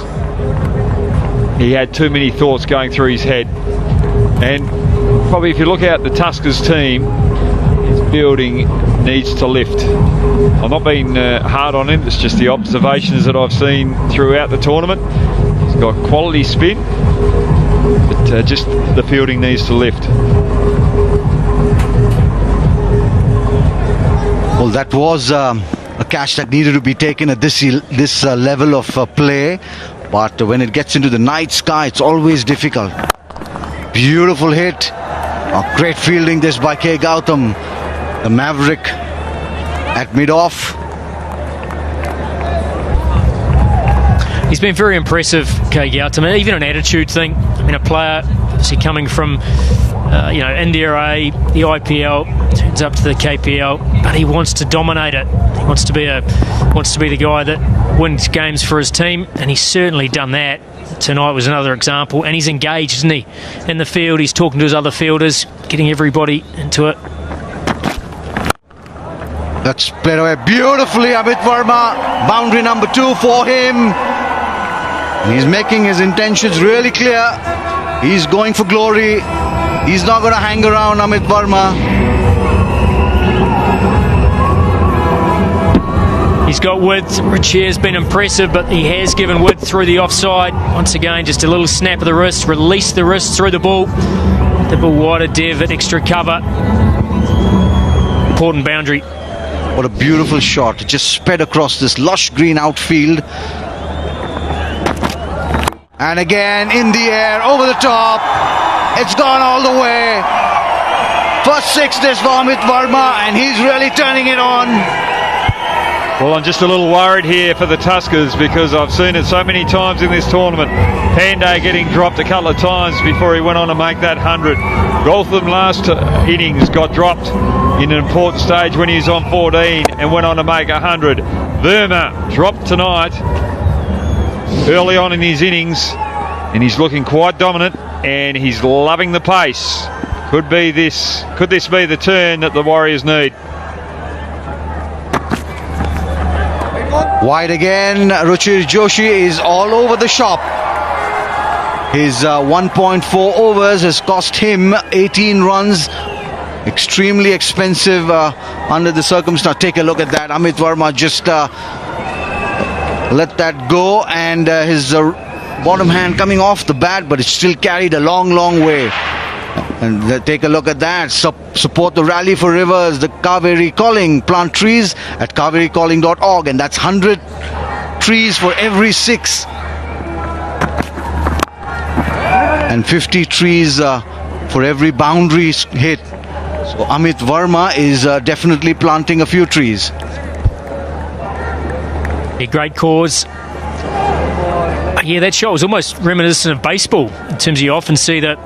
he had too many thoughts going through his head. And probably if you look at the Tuskers team, his fielding needs to lift. I'm not being hard on him, it's just the observations that I've seen throughout the tournament. He's got quality spin, but just the fielding needs to lift. Well, that was a catch that needed to be taken at this level of play, but when it gets into the night sky, it's always difficult. Beautiful hit. Great fielding this by K. Gautam, the Maverick at mid-off. He's been very impressive, K. Gautam, even an attitude thing. I mean, a player obviously coming from India A, the IPL, turns up to the KPL, but he wants to dominate it. He wants to be the guy that wins games for his team, and he's certainly done that. Tonight was another example, and he's engaged, isn't he, in the field? He's talking to his other fielders, getting everybody into it. That's played away beautifully, Amit Verma. Boundary number 2 for him. He's making his intentions really clear. He's going for glory. He's not going to hang around, Amit Verma. He's got width. Ruchir's been impressive, but he has given width through the offside. Once again, just a little snap of the wrist, release the wrist through the ball. The ball wider, Dev at extra cover. Important boundary. What a beautiful shot. It just sped across this lush green outfield. And again, in the air, over the top. It's gone all the way. First 6 this for Amit Verma, and he's really turning it on. Well, I'm just a little worried here for the Tuskers because I've seen it so many times in this tournament. Pandey getting dropped a couple of times before he went on to make that 100. Gautam last innings got dropped in an important stage when he was on 14 and went on to make 100. Verma dropped tonight early on in his innings, and he's looking quite dominant, and he's loving the pace. Could this be the turn that the Warriors need? Wide again. Ruchir Joshi is all over the shop. His 1.4 overs has cost him 18 runs. Extremely expensive under the circumstance. Take a look at that. Amit Verma just let that go, and his bottom hand coming off the bat, but it's still carried a long way. And take a look at that. Support the Rally for Rivers, the Kaveri Calling. Plant trees at kavericalling.org, and that's 100 trees for every 6. And 50 trees for every boundary hit. So Amit Verma is definitely planting a few trees. A great cause. Yeah, that shot was almost reminiscent of baseball in terms of you often see that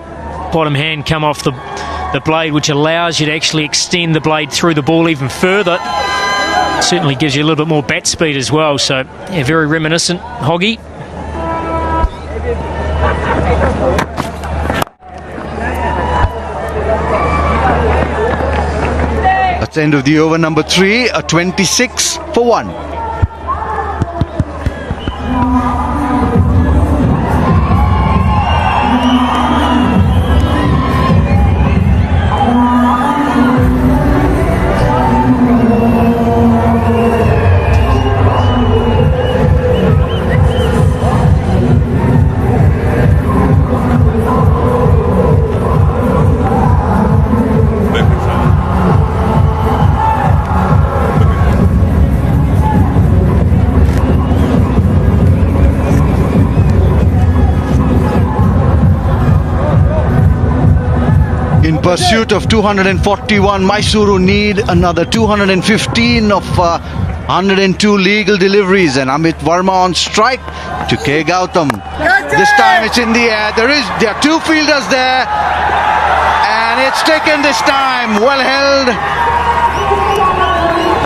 bottom hand come off the blade, which allows you to actually extend the blade through the ball even further. Certainly gives you a little bit more bat speed as well. So, yeah, very reminiscent. Hoggy. That's the end of the over number 3, a 26 for 1. In pursuit of 241, Mysuru need another 215 of 102 legal deliveries, and Amit Verma on strike to K. Gautam. This time it's in the air. There are 2 fielders there, and it's taken this time. Well held.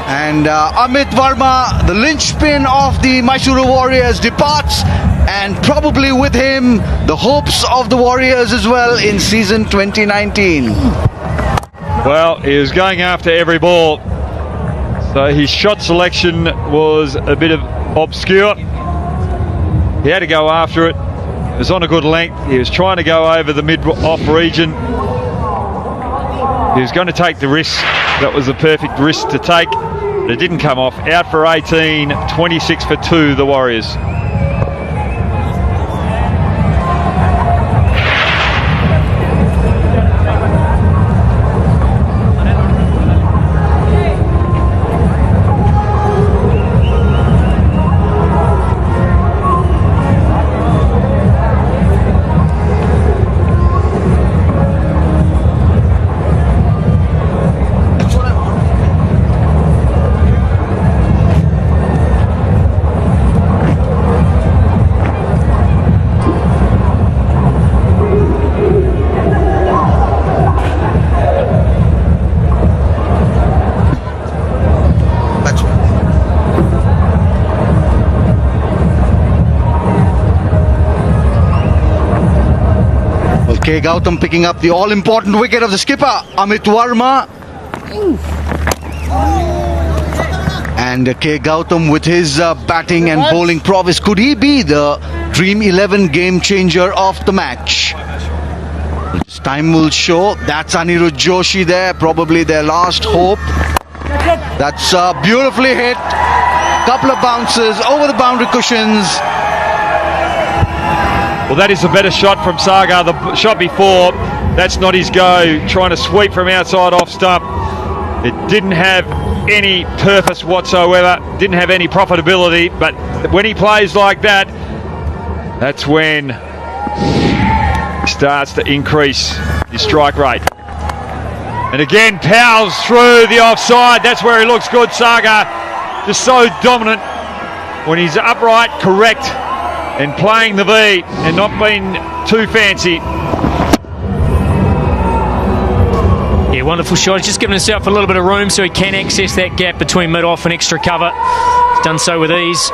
And Amit Verma, the linchpin of the Mysuru Warriors, departs, and probably with him the hopes of the Warriors as well in season 2019. Well, he was going after every ball, so his shot selection was a bit obscure. He had to go after it. It was on a good length. He was trying to go over the mid-off region. He was going to take the risk. That was the perfect risk to take. But it didn't come off. Out for 18, 26 for 2, the Warriors. K. Gautam picking up the all-important wicket of the skipper, Amit Verma. And K. Gautam with his batting and bowling prowess. Could he be the Dream 11 game changer of the match? Time will show. That's Anirudh Joshi there, probably their last hope. That's beautifully hit. Couple of bounces over the boundary cushions. Well, that is a better shot from Saga. The shot before, that's not his go. Trying to sweep from outside off stump. It didn't have any purpose whatsoever. Didn't have any profitability. But when he plays like that, that's when he starts to increase his strike rate. And again, Powell's through the offside. That's where he looks good. Saga just so dominant when he's upright, correct, and playing the V and not being too fancy. Yeah, wonderful shot. He's just given himself a little bit of room so he can access that gap between mid-off and extra cover. He's done so with ease.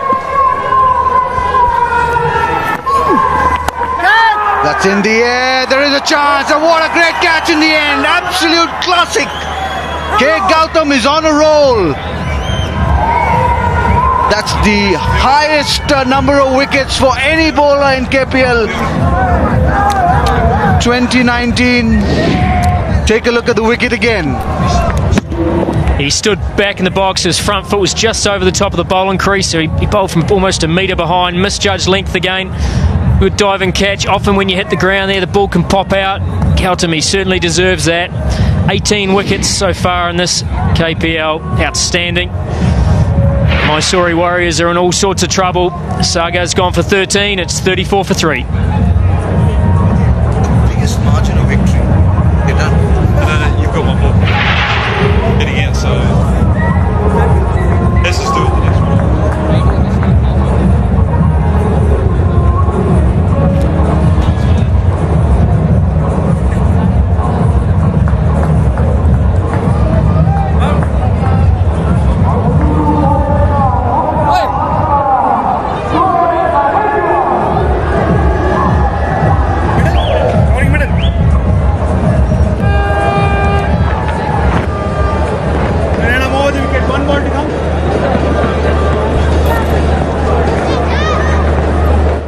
That's in the air. There is a chance. And what a great catch in the end. Absolute classic. K. Gautam is on a roll. That's the highest number of wickets for any bowler in KPL 2019. Take a look at the wicket again. He stood back in the box. His front foot was just over the top of the bowling crease, so he bowled from almost a metre behind. Misjudged length again. Good diving catch. Often when you hit the ground there, the ball can pop out. Gautam, he certainly deserves that. 18 wickets so far in this KPL. Outstanding. Mysuru Warriors are in all sorts of trouble. Saga's gone for 13. It's 34 for 3. Biggest margin of victory. No, you've got one more. Hitting out, so let's just do it the next one.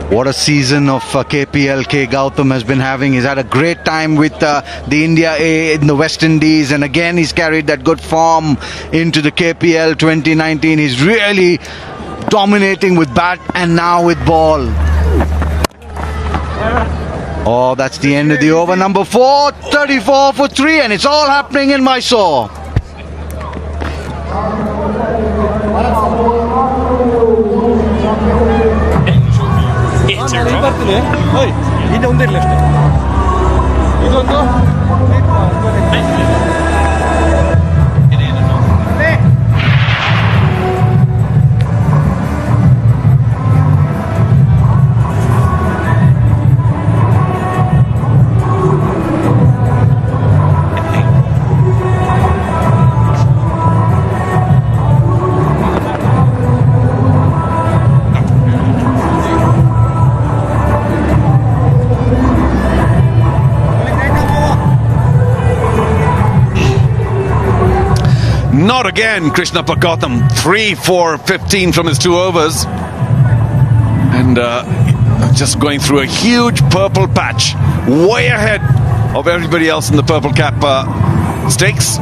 What a season of KPL K. Gautam has been having. He's had a great time with the India A in the West Indies, and again he's carried that good form into the KPL 2019. He's really dominating with bat and now with ball. Oh, that's the end of the over. Number 4, 34 for 3, and it's all happening in Mysore. Not again, Krishna Gautam. 3 for 15 from his 2 overs. And just going through a huge purple patch. Way ahead of everybody else in the purple cap stakes.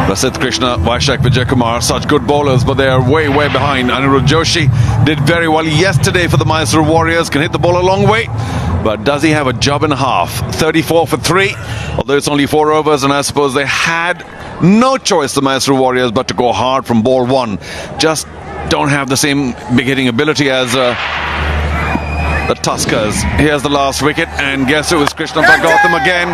Prasidh Krishna, Vaishak Vijayakumar, such good bowlers, but they are way, way behind. Anirudh Joshi did very well yesterday for the Mysore Warriors. Can hit the ball a long way. But does he have a job and a half? 34 for 3, although it's only 4 overs, and I suppose they had no choice, the Mysore Warriors, but to go hard from ball 1. Just don't have the same big hitting ability as the Tuskers. Here's the last wicket, and guess it was Krishna Gautam again.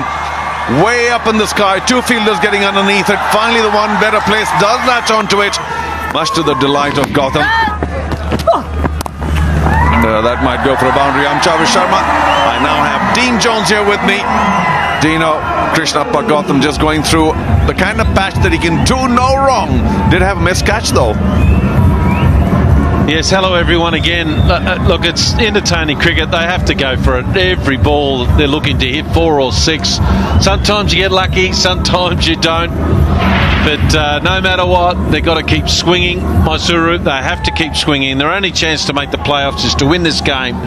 Way up in the sky, 2 fielders getting underneath it. Finally the one better place does latch onto it, much to the delight of Gautam. That might go for a boundary. I'm Chavis Sharma. I now have Dean Jones here with me. Dino, Krishna Gautam just going through the kind of patch that he can do no wrong. Did have a missed catch though. Yes, hello everyone again. Look, it's entertaining cricket. They have to go for it. Every ball they're looking to hit 4 or 6. Sometimes you get lucky, sometimes you don't. But no matter what, they've got to keep swinging. Mysuru, they have to keep swinging. Their only chance to make the playoffs is to win this game.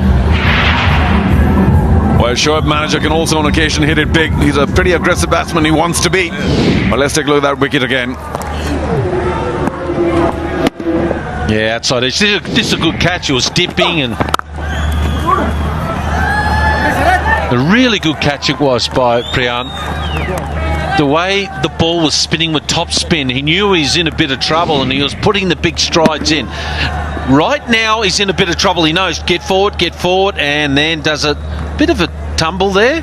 Well, Shoaib manager can also on occasion hit it big. He's a pretty aggressive batsman. He wants to be. Well, let's take a look at that wicket again. Yeah, outside edge. This is a good catch. It was dipping, and a really good catch it was by Priyan. The way the ball was spinning with top spin, he knew he was in a bit of trouble, and he was putting the big strides in. Right now, he's in a bit of trouble. He knows get forward, and then does a bit of a tumble there.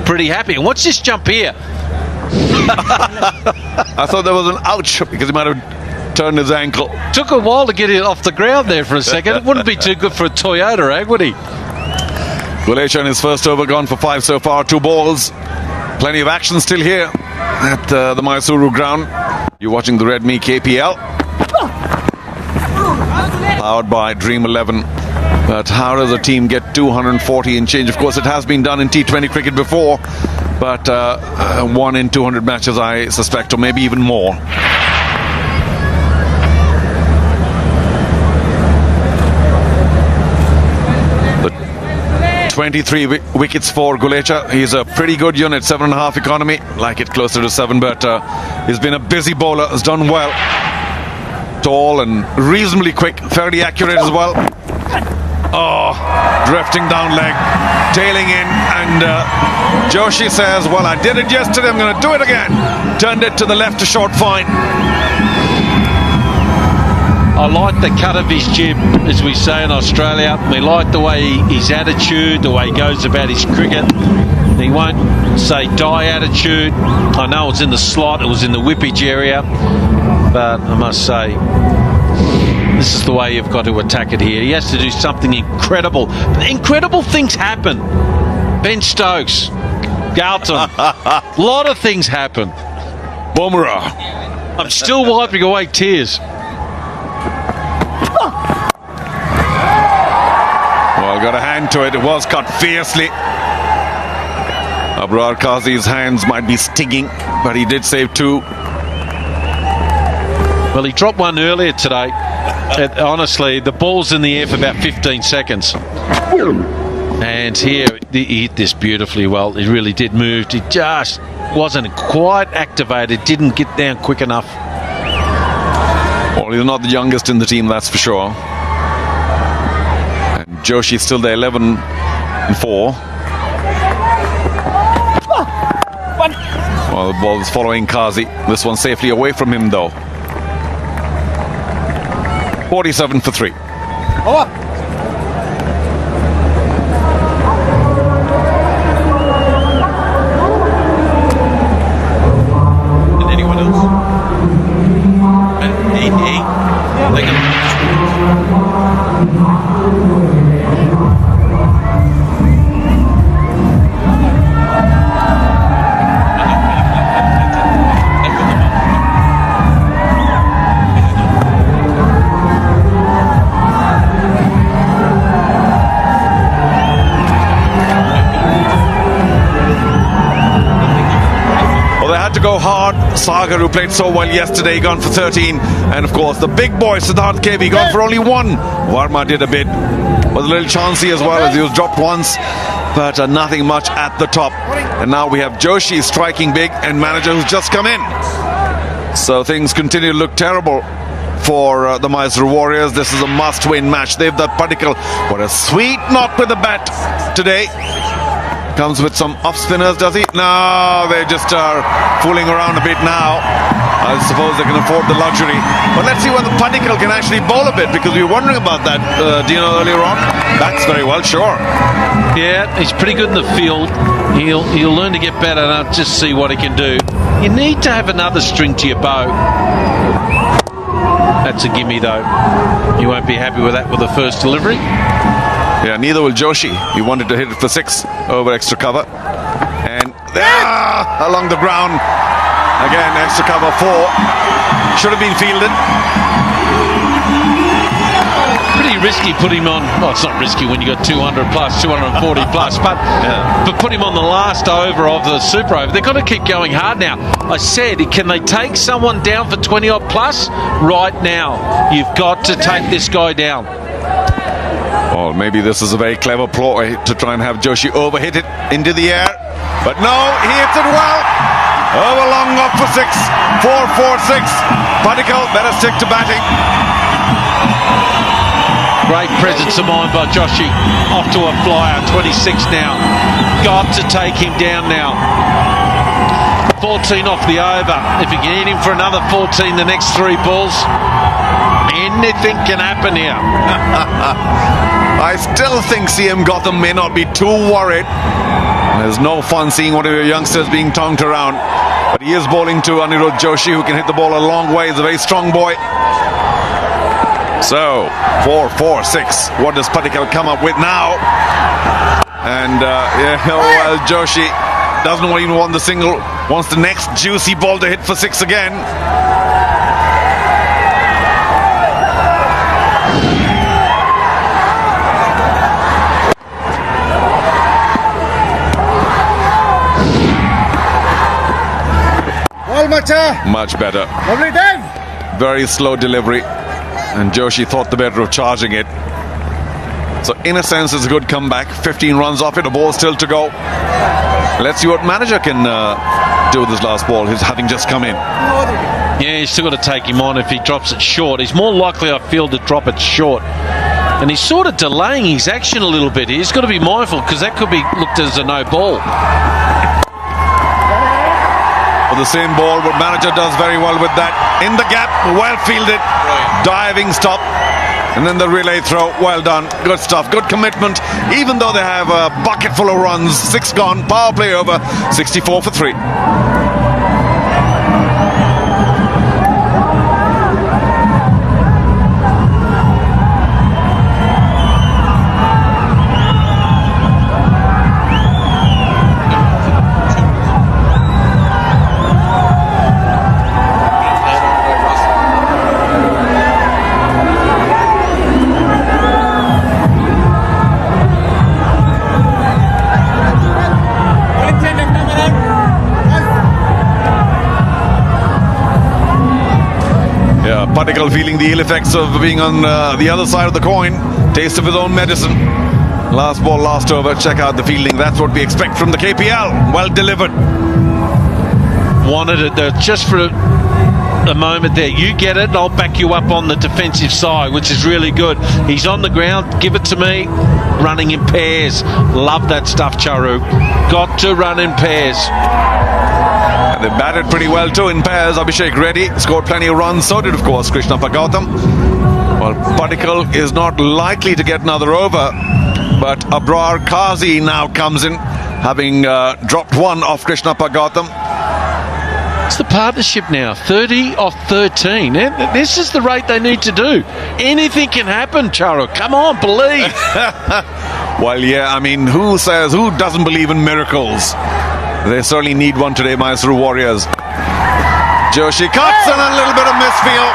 Pretty happy. And watch this jump here. I thought there was an ouch because he might have turned his ankle. Took a while to get it off the ground there for a second. It wouldn't be too good for a Toyota, eh, would he? Gulecha in his first over, gone for 5 so far, 2 balls. Plenty of action still here at the Mysuru ground. You're watching the Red Me KPL. Powered by Dream 11. But how does a team get 240 and change? Of course, it has been done in T20 cricket before, but 1 in 200 matches, I suspect, or maybe even more. 23 wickets for Gulecha. He's a pretty good unit, 7.5 economy. Like it closer to 7, but he's been a busy bowler, has done well. Tall and reasonably quick, fairly accurate as well. Oh, drifting down leg, tailing in, and Joshi says, well, I did it yesterday, I'm going to do it again. Turned it to the left, a short fine. I like the cut of his jib, as we say in Australia. We like the way his attitude, the way he goes about his cricket. He won't say die attitude. I know it's in the slot, it was in the whippage area, but I must say, this is the way you've got to attack it here. He has to do something incredible. Incredible things happen. Ben Stokes, Gautam, a lot of things happen. Bumrah. I'm still wiping away tears. Well, got a hand to it. It was cut fiercely. Abrar Qazi's hands might be stinging, but he did save 2. Well, he dropped one earlier today. Honestly, the ball's in the air for about 15 seconds. And here, he hit this beautifully well. He really did move. He just wasn't quite activated, didn't get down quick enough. Well, he's not the youngest in the team, that's for sure. And Joshi's still there, 11-4. Well, the ball is following Kazi. This one safely away from him, though. 47 for 3. And anyone else? And they can... To go hard. Sagar, who played so well yesterday, gone for 13, and of course the big boy Siddharth KV gone for only 1. Varma did a bit, was a little chancy as well, as he was dropped once, but nothing much at the top. And now we have Joshi striking big, and manager who's just come in. So things continue to look terrible for the Mysore Warriors. This is a must-win match. They've that particle. What a sweet knock with the bat today. Comes with some off spinners, does he? No, they just are fooling around a bit now. I suppose they can afford the luxury. But let's see whether Padikkal can actually bowl a bit, because we were wondering about that, earlier on. That's very well, sure. Yeah, he's pretty good in the field. He'll learn to get better, and I'll just see what he can do. You need to have another string to your bow. That's a gimme, though. You won't be happy with that with the first delivery. Yeah, neither will Joshi. He wanted to hit it for 6 over extra cover. And along the ground. Again, extra cover 4. Should have been fielded. Pretty risky put him on. Well, it's not risky when you got 200 plus, 240 plus, but put him on the last over of the super over. They've got to keep going hard now. I said, can they take someone down for 20 odd plus? Right now, you've got to take this guy down. Well, maybe this is a very clever ploy to try and have Joshi overhit it into the air. But no, he hits it well. Over long off for 6. 4-4-6. Padikkal better stick to batting. Great presence of mind by Joshi. Off to a flyer. 26 now. Got to take him down now. 14 off the over. If you can hit him for another 14 the next 3 balls, anything can happen here. I still think CM Gotham may not be too worried. There's no fun seeing one of your youngsters being tongued around. But he is bowling to Anirudh Joshi, who can hit the ball a long way. He's a very strong boy. So, 4-4-6. What does Padikkal come up with now? And, Joshi doesn't even want the single. Wants the next juicy ball to hit for 6 again. Much better. Lovely dive. Very slow delivery, and Joshi thought the better of charging it. So in a sense, it's a good comeback. 15 runs off it, a ball still to go. Let's see what manager can do with this last ball. He's having just come in. Yeah, he's still got to take him on if he drops it short. He's more likely, I feel, to drop it short. And he's sort of delaying his action a little bit. He's got to be mindful, because that could be looked as a no ball. The same ball, but manager does very well with that. In the gap, well fielded, diving stop, and then the relay throw. Well done, good stuff, good commitment. Even though they have a bucket full of runs, 6 gone, power play over, 64 for 3. Particle feeling the ill effects of being on the other side of the coin. Taste of his own medicine. Last ball, last over. Check out the fielding. That's what we expect from the KPL. Well delivered. Wanted it there just for a moment there. You get it and I'll back you up on the defensive side, which is really good. He's on the ground. Give it to me. Running in pairs. Love that stuff, Charu. Got to run in pairs. And they batted pretty well too in pairs. Abhishek Reddy scored plenty of runs. So did, of course, Krishnappa Gautam. Well, Particle is not likely to get another over, but Abrar Kazi now comes in, having dropped one off Krishnappa Gautam. It's the partnership now, 30 off 13. This is the rate they need to do. Anything can happen, Charu. Come on, believe. Well, yeah, I mean, who doesn't believe in miracles? They certainly need one today, Mysuru Warriors. Joshi cuts and a little bit of misfield.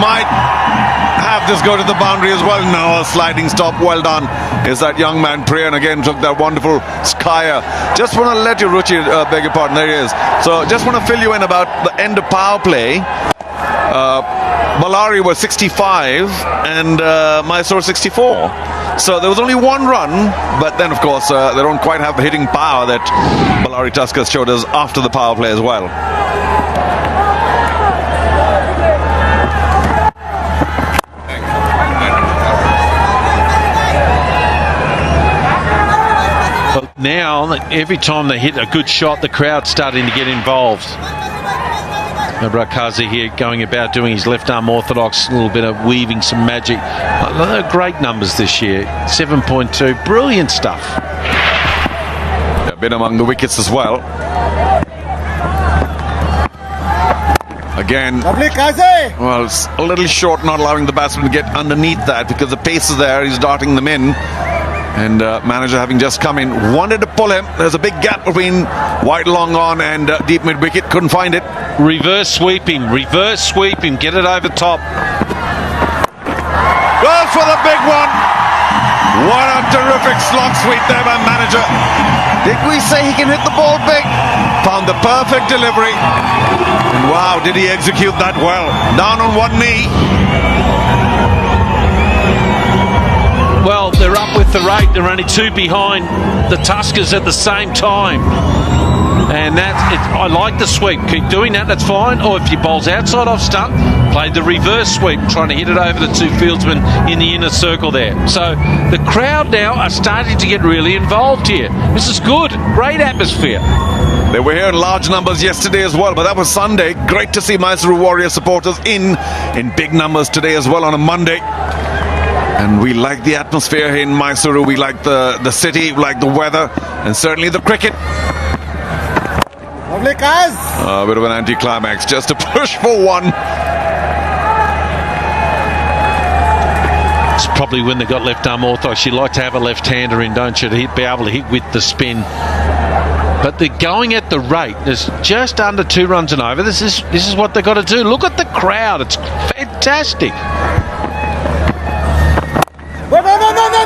Might have this go to the boundary as well. No, a sliding stop. Well done. Is that young man Priyan again took that wonderful skyer. Just want to let you, Ruchi, beg your pardon, there he is. So just want to fill you in about the end of power play. Ballari was 65 and Mysore 64. So there was only one run, but then of course they don't quite have the hitting power that Ballari Tuskers showed us after the power play as well. But now, every time they hit a good shot, the crowd's starting to get involved. Brakazi here going about doing his left arm orthodox, a little bit of weaving some magic. Great numbers this year, 7.2, brilliant stuff. A bit among the wickets as well. Again, well, it's a little short, not allowing the batsman to get underneath that because the pace is there, he's darting them in. And manager having just come in, wanted to pull him. There's a big gap between wide long on and deep mid wicket. Couldn't find it. Reverse sweep him, get it over top. Goes for the big one. What a terrific slog sweep there by manager. Did we say he can hit the ball big? Found the perfect delivery. And wow, did he execute that well. Down on one knee. Well, they're up with the rate. They're only two behind the Tuskers at the same time. And I like the sweep. Keep doing that, that's fine. Or if your bowl's outside off stump, play the reverse sweep, trying to hit it over the two fieldsmen in the inner circle there. So the crowd now are starting to get really involved here. This is good. Great atmosphere. They were here in large numbers yesterday as well, but that was Sunday. Great to see Mysuru Warrior supporters in big numbers today as well on a Monday. And we like the atmosphere here in Mysuru. We like the city, we like the weather, and certainly the cricket. A bit of an anticlimax, just to push for one. It's probably when they got left arm orthodox. You like to have a left-hander in, don't you, to be able to hit with the spin. But they're going at the rate. There's just under 2 runs and over. This is what they've got to do. Look at the crowd. It's fantastic.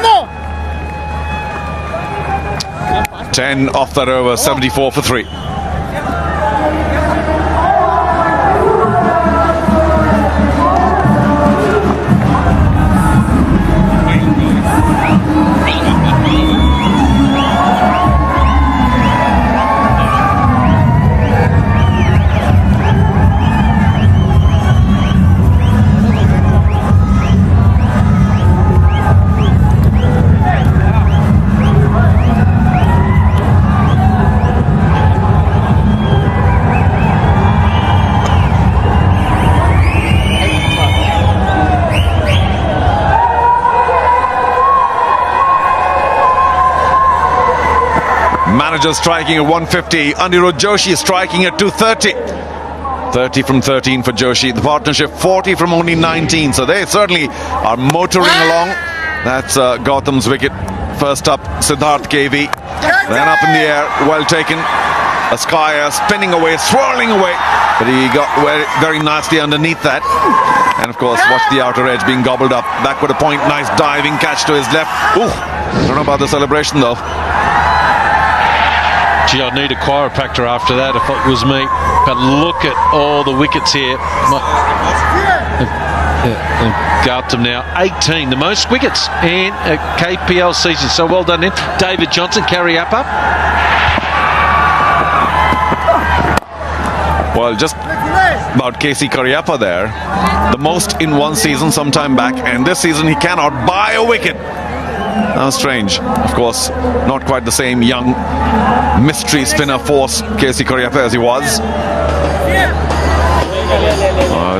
No. 10 off that over, 74 for 3. Manager striking at 150. Anirudh Joshi striking at 230. 30 from 13 for Joshi. The partnership 40 from only 19. So they certainly are motoring along. That's Gautam's wicket. First up, Siddharth KV. Then up in the air, well taken. Askaya spinning away, swirling away. But he got very nicely underneath that. And of course, watch the outer edge being gobbled up. Backward a point, nice diving catch to his left. Ooh, don't know about the celebration though. Gee, I'd need a chiropractor after that if it was me. But look at all the wickets here. Gautam now 18, the most wickets in a KPL season. So well done him. David Johnson, carry up. Well, just about KC Karyappa there. The most in one season some time back, and this season he cannot buy a wicket. How strange. Of course, not quite the same young mystery spinner force KC Karyappa as he was.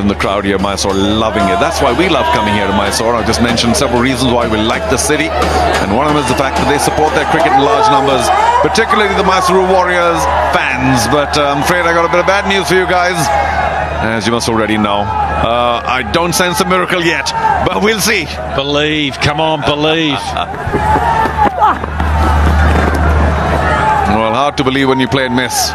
In the crowd here, Mysore loving it. That's why we love coming here to Mysore. I've just mentioned several reasons why we like the city, and one of them is the fact that they support their cricket in large numbers, particularly the Mysore Warriors fans. But I'm afraid I got a bit of bad news for you guys, as you must already know. I don't sense a miracle yet, but we'll see. Believe, come on, believe. Well, hard to believe when you play and miss.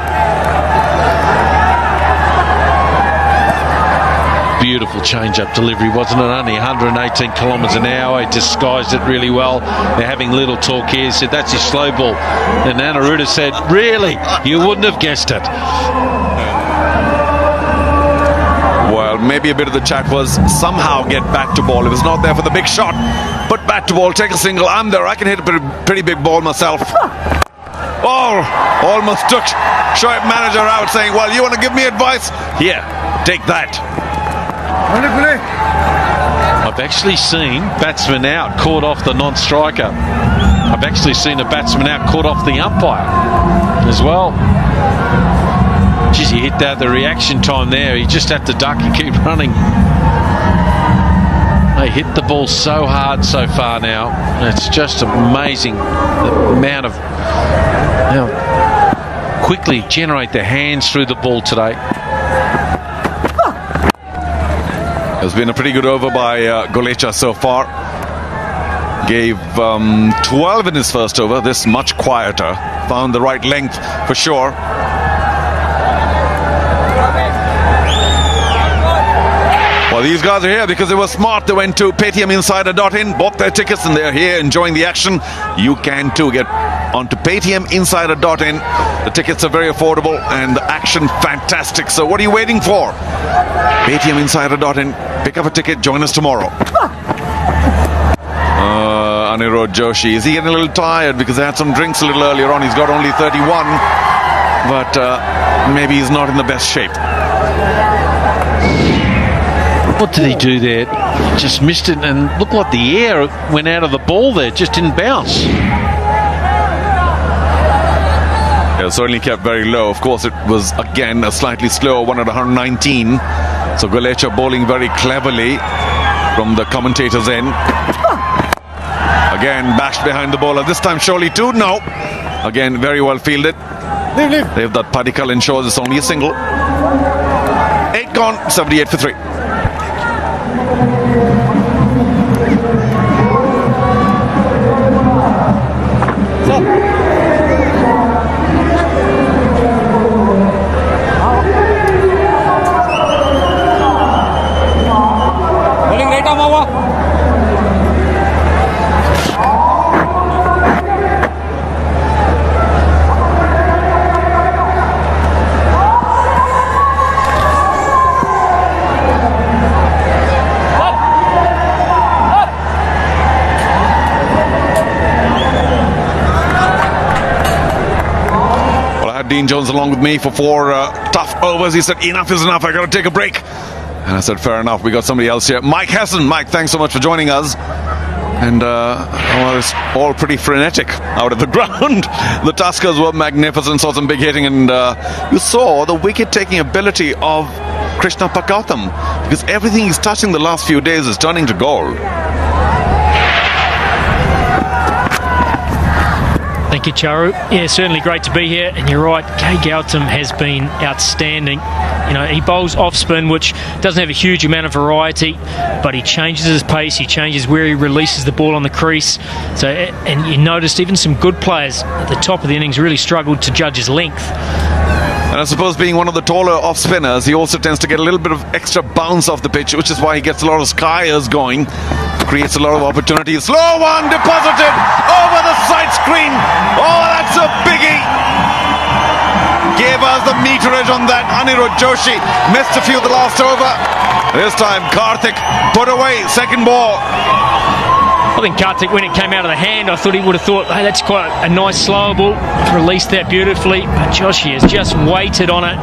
Beautiful change-up delivery, wasn't it? Only 118 kilometres an hour. He disguised it really well. They're having little talk here. He said, that's his slow ball. And Anaruda said, really? You wouldn't have guessed it. Well, maybe a bit of the chat was somehow get bat to ball. It was not there for the big shot. But bat to ball, take a single. I'm there. I can hit a pretty big ball myself. Oh, almost took Shoaib manager out saying, well, you want to give me advice? Here, take that. I've actually seen batsmen out caught off the non-striker. I've actually seen a batsman out caught off the umpire as well. Geez, he hit that, the reaction time there. He just had to duck and keep running. They hit the ball so hard so far now. It's just amazing the amount of how quickly generate their hands through the ball today. It's been a pretty good over by Golecha so far. Gave 12 in his first over. This much quieter. Found the right length for sure. Well, these guys are here because they were smart. They went to paytminsider.in, bought their tickets, and they're here enjoying the action. You can too. Get onto paytminsider.in. The tickets are very affordable and the action fantastic. So what are you waiting for? paytminsider.in. Pick up a ticket. Join us tomorrow. Anirudh Joshi. Is he getting a little tired because they had some drinks a little earlier on? He's got only 31. But maybe he's not in the best shape. What did he do there? He just missed it, and looked like the air went out of the ball there. Just didn't bounce. Yeah, certainly kept very low. Of course, it was again a slightly slower one at 119. So Golecha bowling very cleverly from the commentators' end. Again, bashed behind the bowler. This time surely too. No. Again, very well fielded. They have that Padikal ensures it's only a single. 8 gone, 78 for 3. Dean Jones along with me for 4 tough overs. He said enough is enough, I gotta take a break, and I said fair enough. We got somebody else here, Mike Hesson. Mike, thanks so much for joining us. And well, it's all pretty frenetic out at the ground. The Tuskers were magnificent, saw some big hitting, and you saw the wicket taking ability of Krishna Gautam, because everything he's touching the last few days is turning to gold. Thank you, Charu. Yeah, certainly great to be here. And you're right, K. Gautam has been outstanding. You know, he bowls off spin, which doesn't have a huge amount of variety, but he changes his pace, he changes where he releases the ball on the crease. So, and you noticed even some good players at the top of the innings really struggled to judge his length. And I suppose being one of the taller off spinners, he also tends to get a little bit of extra bounce off the pitch, which is why he gets a lot of skiers going. Creates a lot of opportunities. Slow one deposited over the side screen. Oh, that's a biggie. gave us the meterage on that. Anirudh Joshi missed a few the last over. This time Karthik put away second ball. I think Karthik, when it came out of the hand, I thought he would have thought, hey, that's quite a nice slower ball. Released that beautifully. But Joshi has just waited on it.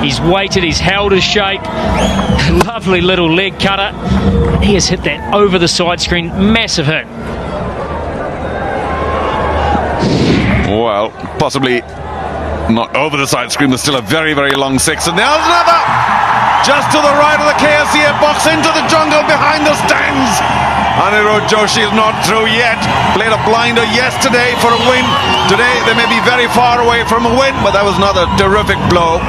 He's waited, he's held his shape. Lovely little leg cutter. He has hit that over the side screen. Massive hit. Well, possibly not over the side screen, but still a very, very long six. And there's another! Just to the right of the KSCA box, into the jungle behind the stands. Anirudh Joshi is not through yet. Played a blinder yesterday for a win. Today they may be very far away from a win, but that was another terrific blow.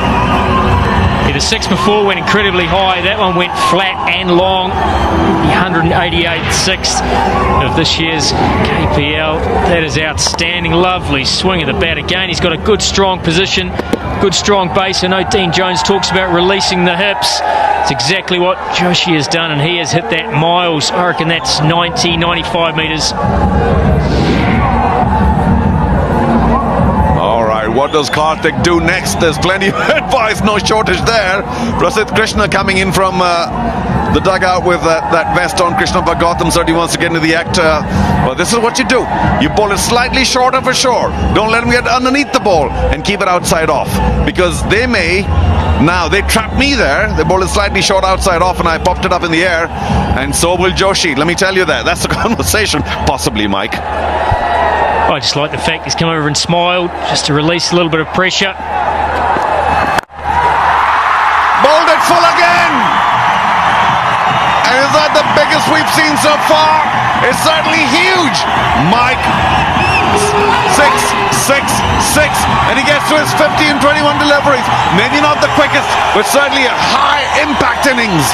Yeah, the six before went incredibly high. That one went flat and long. The 188th sixth of this year's KPL. That is outstanding. Lovely swing of the bat again. He's got a good strong position, good strong base. I know Dean Jones talks about releasing the hips. It's exactly what Joshi has done, and he has hit that miles. I reckon that's 90, 95 metres. What does Karthik do next? There's plenty of advice, no shortage there. Prasidh Krishna coming in from the dugout with that vest on. Krishna Bhagautam certainly wants to get into the act. But this is what you do. You bowl it slightly shorter for sure. Don't let him get underneath the ball and keep it outside off. Because they may... Now, they trapped me there. They bowled it slightly short outside off and I popped it up in the air. And so will Joshi. Let me tell you that. That's the conversation. Possibly, Mike. I just like the fact he's come over and smiled just to release a little bit of pressure. Bowled it full again! And is that the biggest we've seen so far? It's certainly huge! Mike, 6, 6, 6, and he gets to his 50 and 21 deliveries. Maybe not the quickest, but certainly a high impact innings.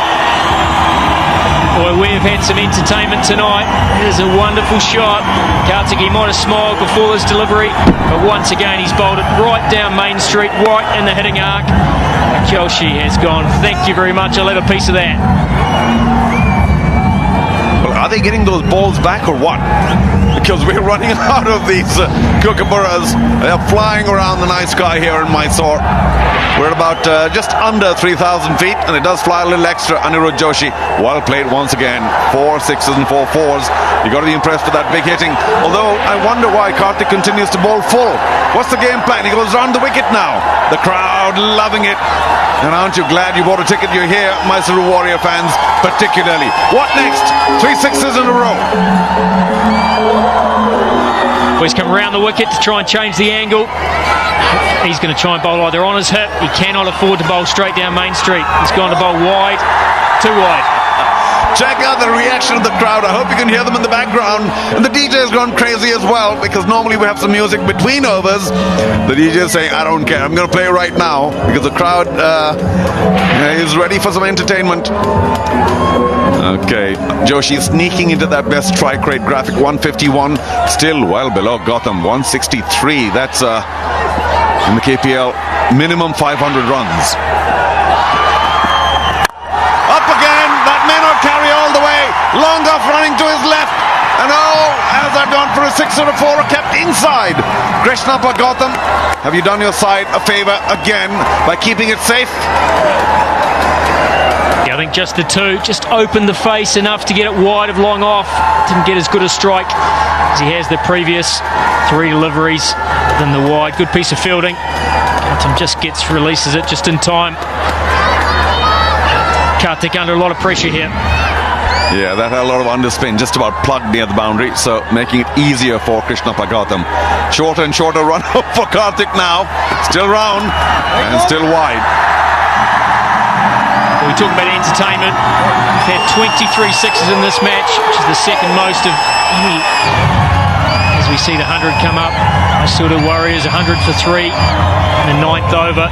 Boy, we have had some entertainment tonight. It is a wonderful shot. Karthik, he might have smiled before this delivery, but once again he's bowled it right down Main Street, right in the hitting arc. Joshi has gone, thank you very much, I'll have a piece of that. Well, are they getting those balls back or what? Because we're running out of these kookaburras. They're flying around the night sky here in Mysore. We're at about just under 3,000 feet, and it does fly a little extra. Anirudh Joshi, well played once again. 4 6s and 4 4s. You got to be impressed with that big hitting. Although I wonder why Karthik continues to bowl full. What's the game plan? He goes round the wicket now. The crowd loving it. And aren't you glad you bought a ticket? You're here, Mysuru Warrior fans, particularly. What next? 3 6s in a row. Well, he's come around the wicket to try and change the angle. He's going to try and bowl either on his hip. He cannot afford to bowl straight down Main Street. He's gone to bowl wide, too wide. Check out the reaction of the crowd. I hope you can hear them in the background. And the DJ has gone crazy as well, because normally we have some music between overs. The DJ is saying, I don't care, I'm going to play right now, because the crowd is ready for some entertainment. Okay, Joshi sneaking into that best strike rate graphic, 151, still well below Gotham, 163. That's in the KPL, minimum 500 runs. Up again, that may not carry all the way. Long off running to his left. And oh, has that gone for a 6 or a 4 or kept inside? Krishna Bhagautam, have you done your side a favor again by keeping it safe? Yeah, I think just the two, just opened the face enough to get it wide of long off. Didn't get as good a strike as he has the previous 3 deliveries than the wide. Good piece of fielding. Gautam just releases it just in time. Karthik under a lot of pressure here. Yeah, that had a lot of underspin, just about plugged near the boundary, so making it easier for Krishna Bhagautam. Shorter and shorter run for Karthik now. Still round and still wide. We talk about entertainment. We've had 23 sixes in this match, which is the second most of any. As we see the 100 come up, Mysuru Warriors 100 for 3 in the 9th over.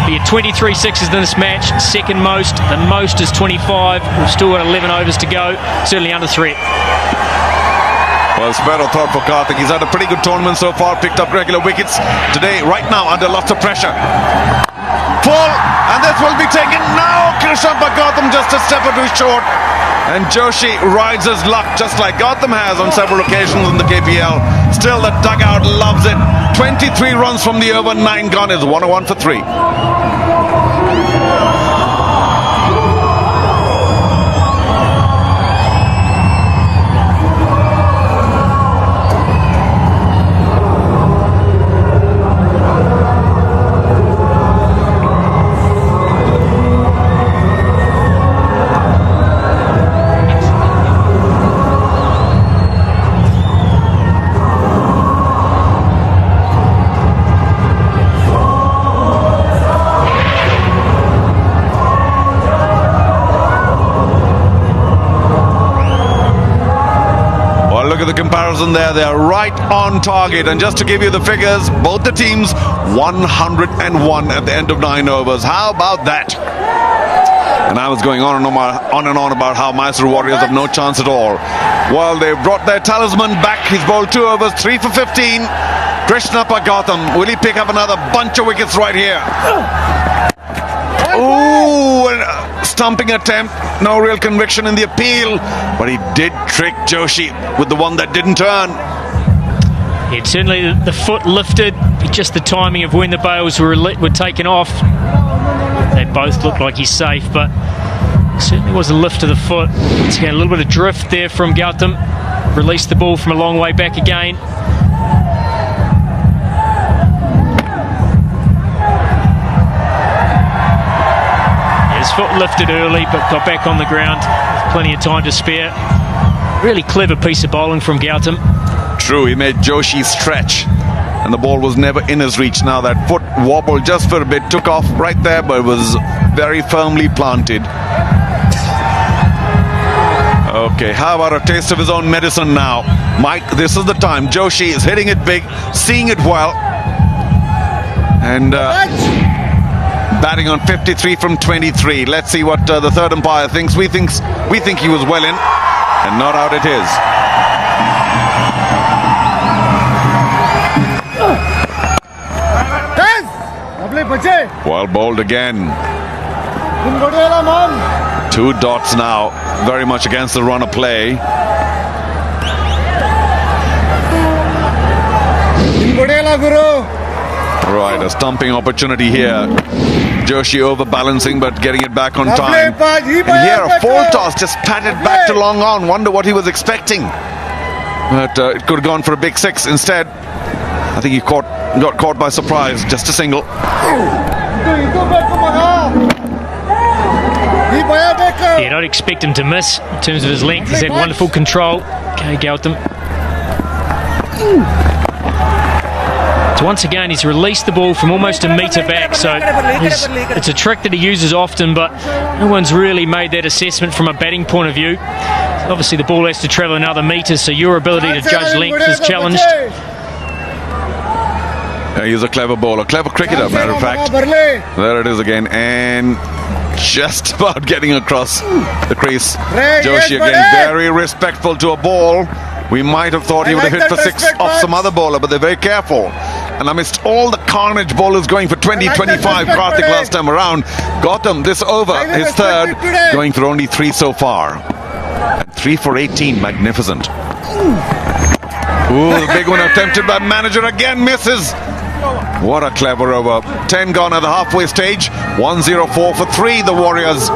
We had 23 sixes in this match, second most. The most is 25. We've still got 11 overs to go. Certainly under threat. Well, spread of thought for Karthik. He's had a pretty good tournament so far, picked up regular wickets. Today, right now, under lots of pressure. Full, and this will be taken now. Krishna Bhagautam just a step or two short. And Joshi rides his luck just like Gautam has on several occasions in the KPL. Still, the dugout loves it. 23 runs from the over, 9 gone. Is 101 for 3. Look at the comparison there. They are right on target. And just to give you the figures, both the teams 101 at the end of 9 overs. How about that? And I was going on and on about how Mysore Warriors have no chance at all. Well, they've brought their talisman back. He's bowled 2 overs, 3 for 15. Krishnappa Gautam, will he pick up another bunch of wickets right here? Ooh, a stumping attempt. No real conviction in the appeal, but he did trick Joshi with the one that didn't turn. Yeah, certainly the foot lifted, just the timing of when the bails were taken off. They both looked like he's safe, but certainly was a lift to the foot. It's a little bit of drift there from Gautam. Released the ball from a long way back again. His foot lifted early, but got back on the ground with plenty of time to spare. Really clever piece of bowling from Gautam. True, he made Joshi stretch, and the ball was never in his reach. Now that foot wobbled just for a bit, took off right there, but it was very firmly planted. Okay, how about a taste of his own medicine now? Mike, this is the time. Joshi is hitting it big, seeing it well, and batting on 53 from 23. Let's see what the third umpire thinks. We think he was well in, and not out it is. Well bowled again. 2 dots now, very much against the run of play. Right, a stumping opportunity here. Joshi overbalancing but getting it back on time. And here a full toss, just patted back to long on. Wonder what he was expecting. But it could have gone for a big 6 instead. I think he got caught by surprise. Just a single. Yeah, don't expect him to miss in terms of his length. He's had wonderful control. Okay, Gautam. So once again, he's released the ball from almost a metre back. So it's a trick that he uses often, but no one's really made that assessment from a batting point of view. Obviously, the ball has to travel another metre, so your ability to judge length is challenged. He's a clever bowler, clever cricketer, matter of fact. There it is again, and just about getting across the crease. Joshi again, very respectful to a ball. We might have thought he would have hit for 6 off some other bowler, but they're very careful. And amidst all the carnage bowlers going for 20, 25, Karthik last time around, Gautam this over, his third, going for only 3 so far. And 3 for 18, magnificent. Ooh, the big one attempted by manager again, misses. What a clever over. 10 gone at the halfway stage. 104 for 3, the Warriors.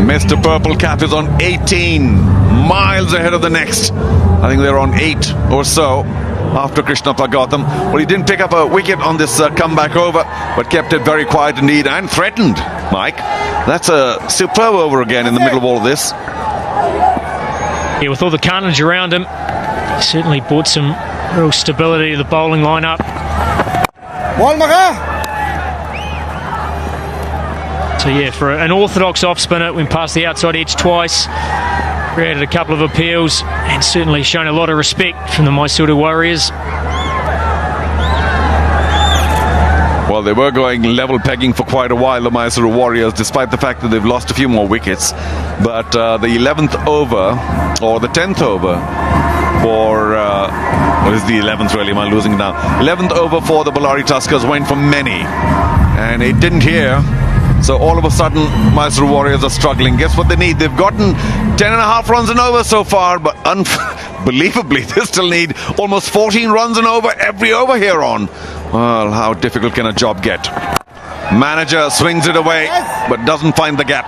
Mr. Purple Cap is on 18, miles ahead of the next. I think they're on 8 or so after Krishnappa Gautam. Well, he didn't pick up a wicket on this comeback over, but kept it very quiet indeed and threatened, Mike. That's a superb over again in the middle of all of this. Yeah, with all the carnage around him, he certainly brought some real stability to the bowling lineup. So yeah, for an orthodox off spinner, went past the outside edge twice. created a couple of appeals and certainly shown a lot of respect from the Mysuru Warriors. Well, they were going level pegging for quite a while, the Mysuru Warriors, despite the fact that they've lost a few more wickets. But the 11th over, or the 10th over for, what is the 11th really, am I losing it now? 11th over for the Bellary Tuskers went for many, and it didn't here. So all of a sudden, Mysuru Warriors are struggling. Guess what they need? They've gotten 10.5 runs and over so far, but unbelievably, they still need almost 14 runs and over every over here on. Well, how difficult can a job get? Manager swings it away, but doesn't find the gap.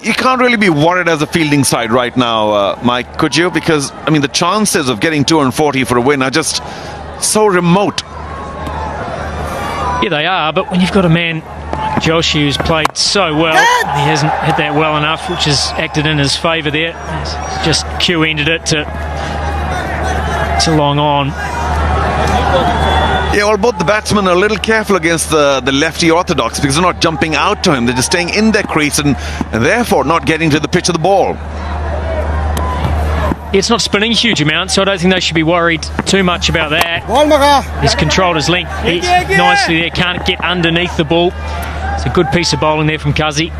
You can't really be worried as a fielding side right now, Mike, could you? Because, I mean, the chances of getting 240 for a win are just so remote. Yeah, they are, but when you've got a man like Josh who's played so well, he hasn't hit that well enough, which has acted in his favour there. He's just Q-ended it to long on. Yeah, well, both the batsmen are a little careful against the lefty orthodox because they're not jumping out to him. They're just staying in their crease and therefore not getting to the pitch of the ball. It's not spinning a huge amount, so I don't think they should be worried too much about that. He's controlled his length nicely there, can't get underneath the ball. It's a good piece of bowling there from Kazi.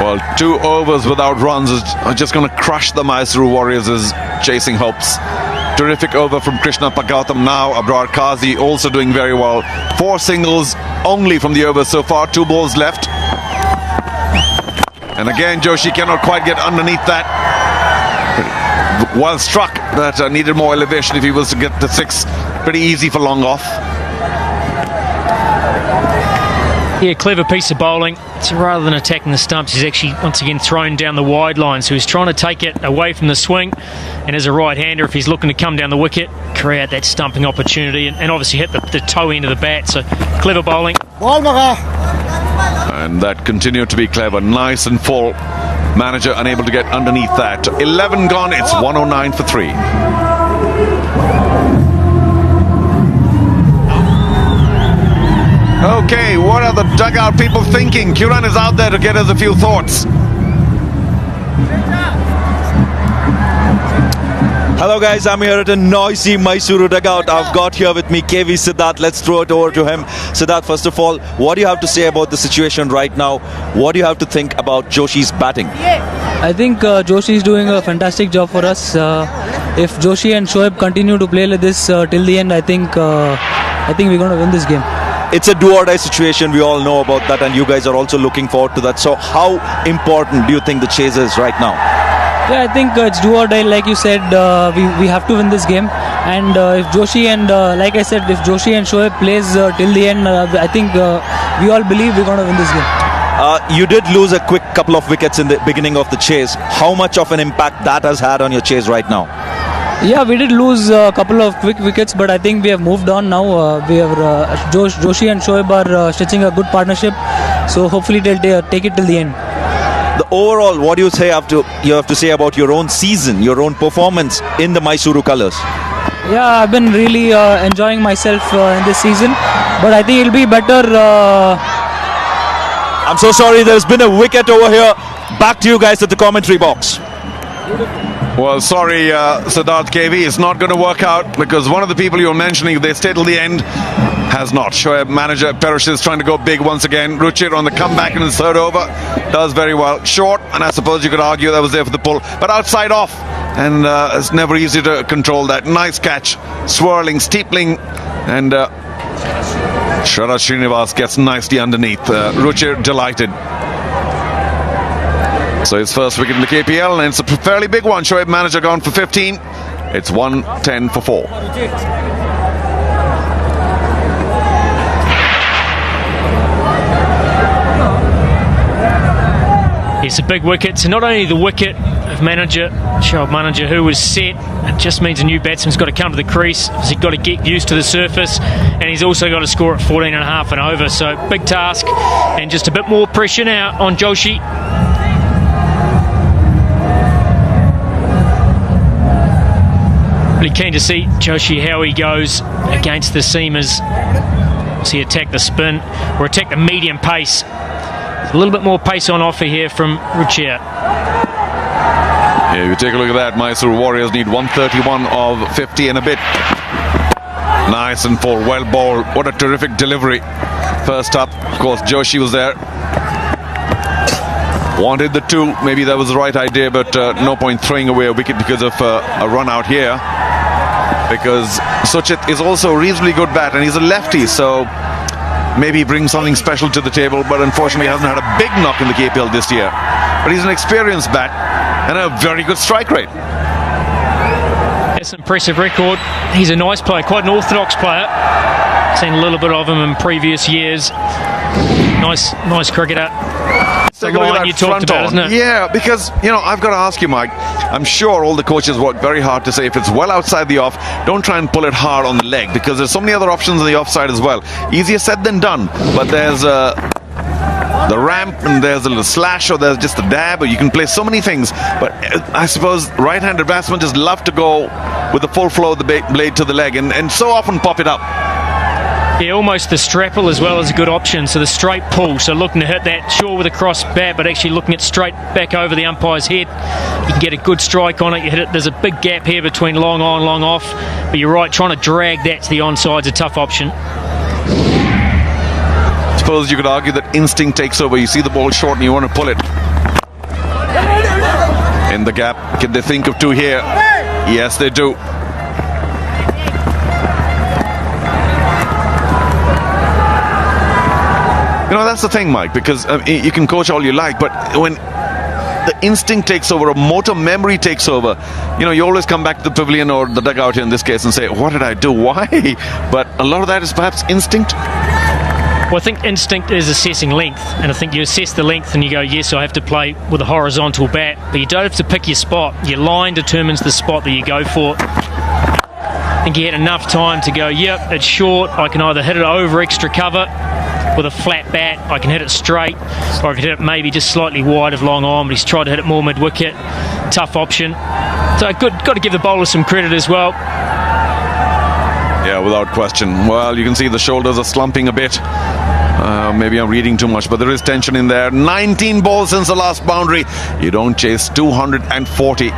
Well, 2 overs without runs are just going to crush the Mysuru Warriors' chasing hopes. Terrific over from Krishna Pagautam now. Abrar Kazi also doing very well. 4 singles only from the overs so far. 2 balls left. And again, Joshi cannot quite get underneath that. Well struck. That needed more elevation if he was to get the 6. Pretty easy for long off. Yeah, clever piece of bowling. So rather than attacking the stumps, he's actually once again thrown down the wide line. So he's trying to take it away from the swing. And as a right-hander, if he's looking to come down the wicket, create that stumping opportunity and obviously hit the toe end of the bat. So clever bowling. And that continued to be clever. Nice and full. Manager unable to get underneath that. 11 gone. It's 109 for 3. Okay, what are the dugout people thinking? Kiran is out there to get us a few thoughts. Hello guys, I'm here at a noisy Mysuru dugout. I've got here with me KV Siddharth. Let's throw it over to him. Siddharth, first of all, what do you have to say about the situation right now? What do you have to think about Joshi's batting? I think Joshi is doing a fantastic job for us. If Joshi and Shoaib continue to play like this till the end, I think we're going to win this game. It's a do-or-die situation. We all know about that, and you guys are also looking forward to that. So how important do you think the chase is right now? Yeah, I think it's do or die. Like you said, we have to win this game. And if Joshi and, like I said, if Joshi and Shoaib plays till the end, I think we all believe we're going to win this game. You did lose a quick couple of wickets in the beginning of the chase. How much of an impact that has had on your chase right now? Yeah, we did lose a couple of quick wickets, but I think we have moved on now. We have Joshi and Shoaib are stitching a good partnership, so hopefully they'll take it till the end. The overall, what do you have to say about your own season, your own performance in the Mysuru colours? Yeah, I've been really enjoying myself in this season, but I think it'll be better. I'm so sorry, there's been a wicket over here. Back to you guys at the commentary box. Well, sorry, Siddharth KV, it's not going to work out because one of the people you were mentioning, if they stay till the end, has not. Shoaib manager Perush is trying to go big once again. Ruchir on the comeback in his 3rd over does very well. Short, and I suppose you could argue that was there for the pull, but outside off, and it's never easy to control that. Nice catch, swirling, steepling, and Sharat Srinivas gets nicely underneath. Ruchir delighted. So his first wicket in the KPL, and it's a fairly big one. Shoaib manager gone for 15. It's 110 for 4. It's a big wicket. So not only the wicket of Shoaib manager who was set, it just means a new batsman's got to come to the crease. He's got to get used to the surface, and he's also got to score at 14.5 and over. So big task, and just a bit more pressure now on Joshi. Really keen to see Joshi how he goes against the seamers. Does he attack the spin or attack the medium pace? A little bit more pace on offer here from Ruchir. Yeah, you take a look at that. Mysore Warriors need 131 of 50 and a bit. Nice and full, well bowled. What a terrific delivery. First up, of course, Joshi was there. Wanted the two. Maybe that was the right idea, but no point throwing away a wicket because of a run out here. Because Suchit is also a reasonably good bat, and he's a lefty, so maybe he brings something special to the table, but unfortunately hasn't had a big knock in the KPL this year. But he's an experienced bat and a very good strike rate. That's an impressive record. He's a nice player, quite an orthodox player. Seen a little bit of him in previous years. Nice cricketer. Take a look at that you talked front about, on. isn't it? Yeah, because, you know, I've got to ask you, Mike, I'm sure all the coaches work very hard to say if it's well outside the off, don't try and pull it hard on the leg, because there's so many other options on the offside as well. Easier said than done, but there's the ramp, and there's a little slash, or there's just a dab, or you can play so many things. But I suppose right-handed batsmen just love to go with the full flow of the blade to the leg, and so often pop it up. Yeah, almost the strapple as well is a good option. So the straight pull, so looking to hit that, sure, with a cross bat, but actually looking at straight back over the umpire's head. You can get a good strike on it. You hit it. There's a big gap here between long on, long off. But you're right, trying to drag that to the onside is a tough option. I suppose you could argue that instinct takes over. You see the ball short and you want to pull it. In the gap, can they think of two here? Yes, they do. You know, that's the thing, Mike, because you can coach all you like, but when the instinct takes over, a motor memory takes over, you know, you always come back to the pavilion or the dugout here in this case and say, what did I do? Why? But a lot of that is perhaps instinct. Well, I think instinct is assessing length, and I think you assess the length and you go, yes, I have to play with a horizontal bat, but you don't have to pick your spot. Your line determines the spot that you go for. I think he had enough time to go, yep, it's short, I can either hit it over extra cover with a flat bat, I can hit it straight, or I can hit it maybe just slightly wide of long on, but he's tried to hit it more mid-wicket. Tough option. So got to give the bowler some credit as well. Yeah, without question. Well, you can see the shoulders are slumping a bit. Maybe I'm reading too much, but there is tension in there. 19 balls since the last boundary. You don't chase 240.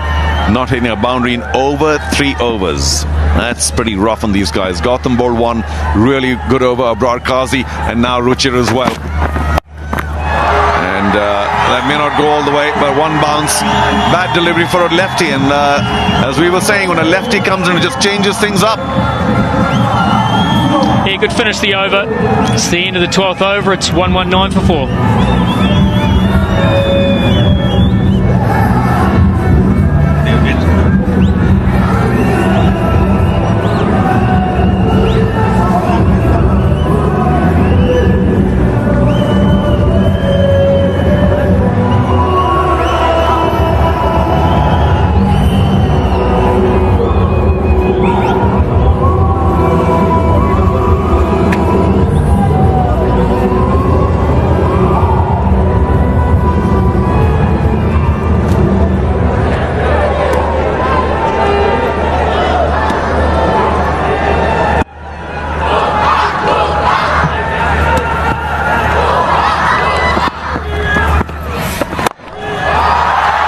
Not hitting a boundary in over 3 overs. That's pretty rough on these guys. Gautam bowled one really good over, Abrar Qazi, and now Ruchir as well. And that may not go all the way, but one bounce. Bad delivery for a lefty, and as we were saying, when a lefty comes in, it just changes things up. Yeah, good finish the over. It's the end of the 12th over. It's 119 for 4.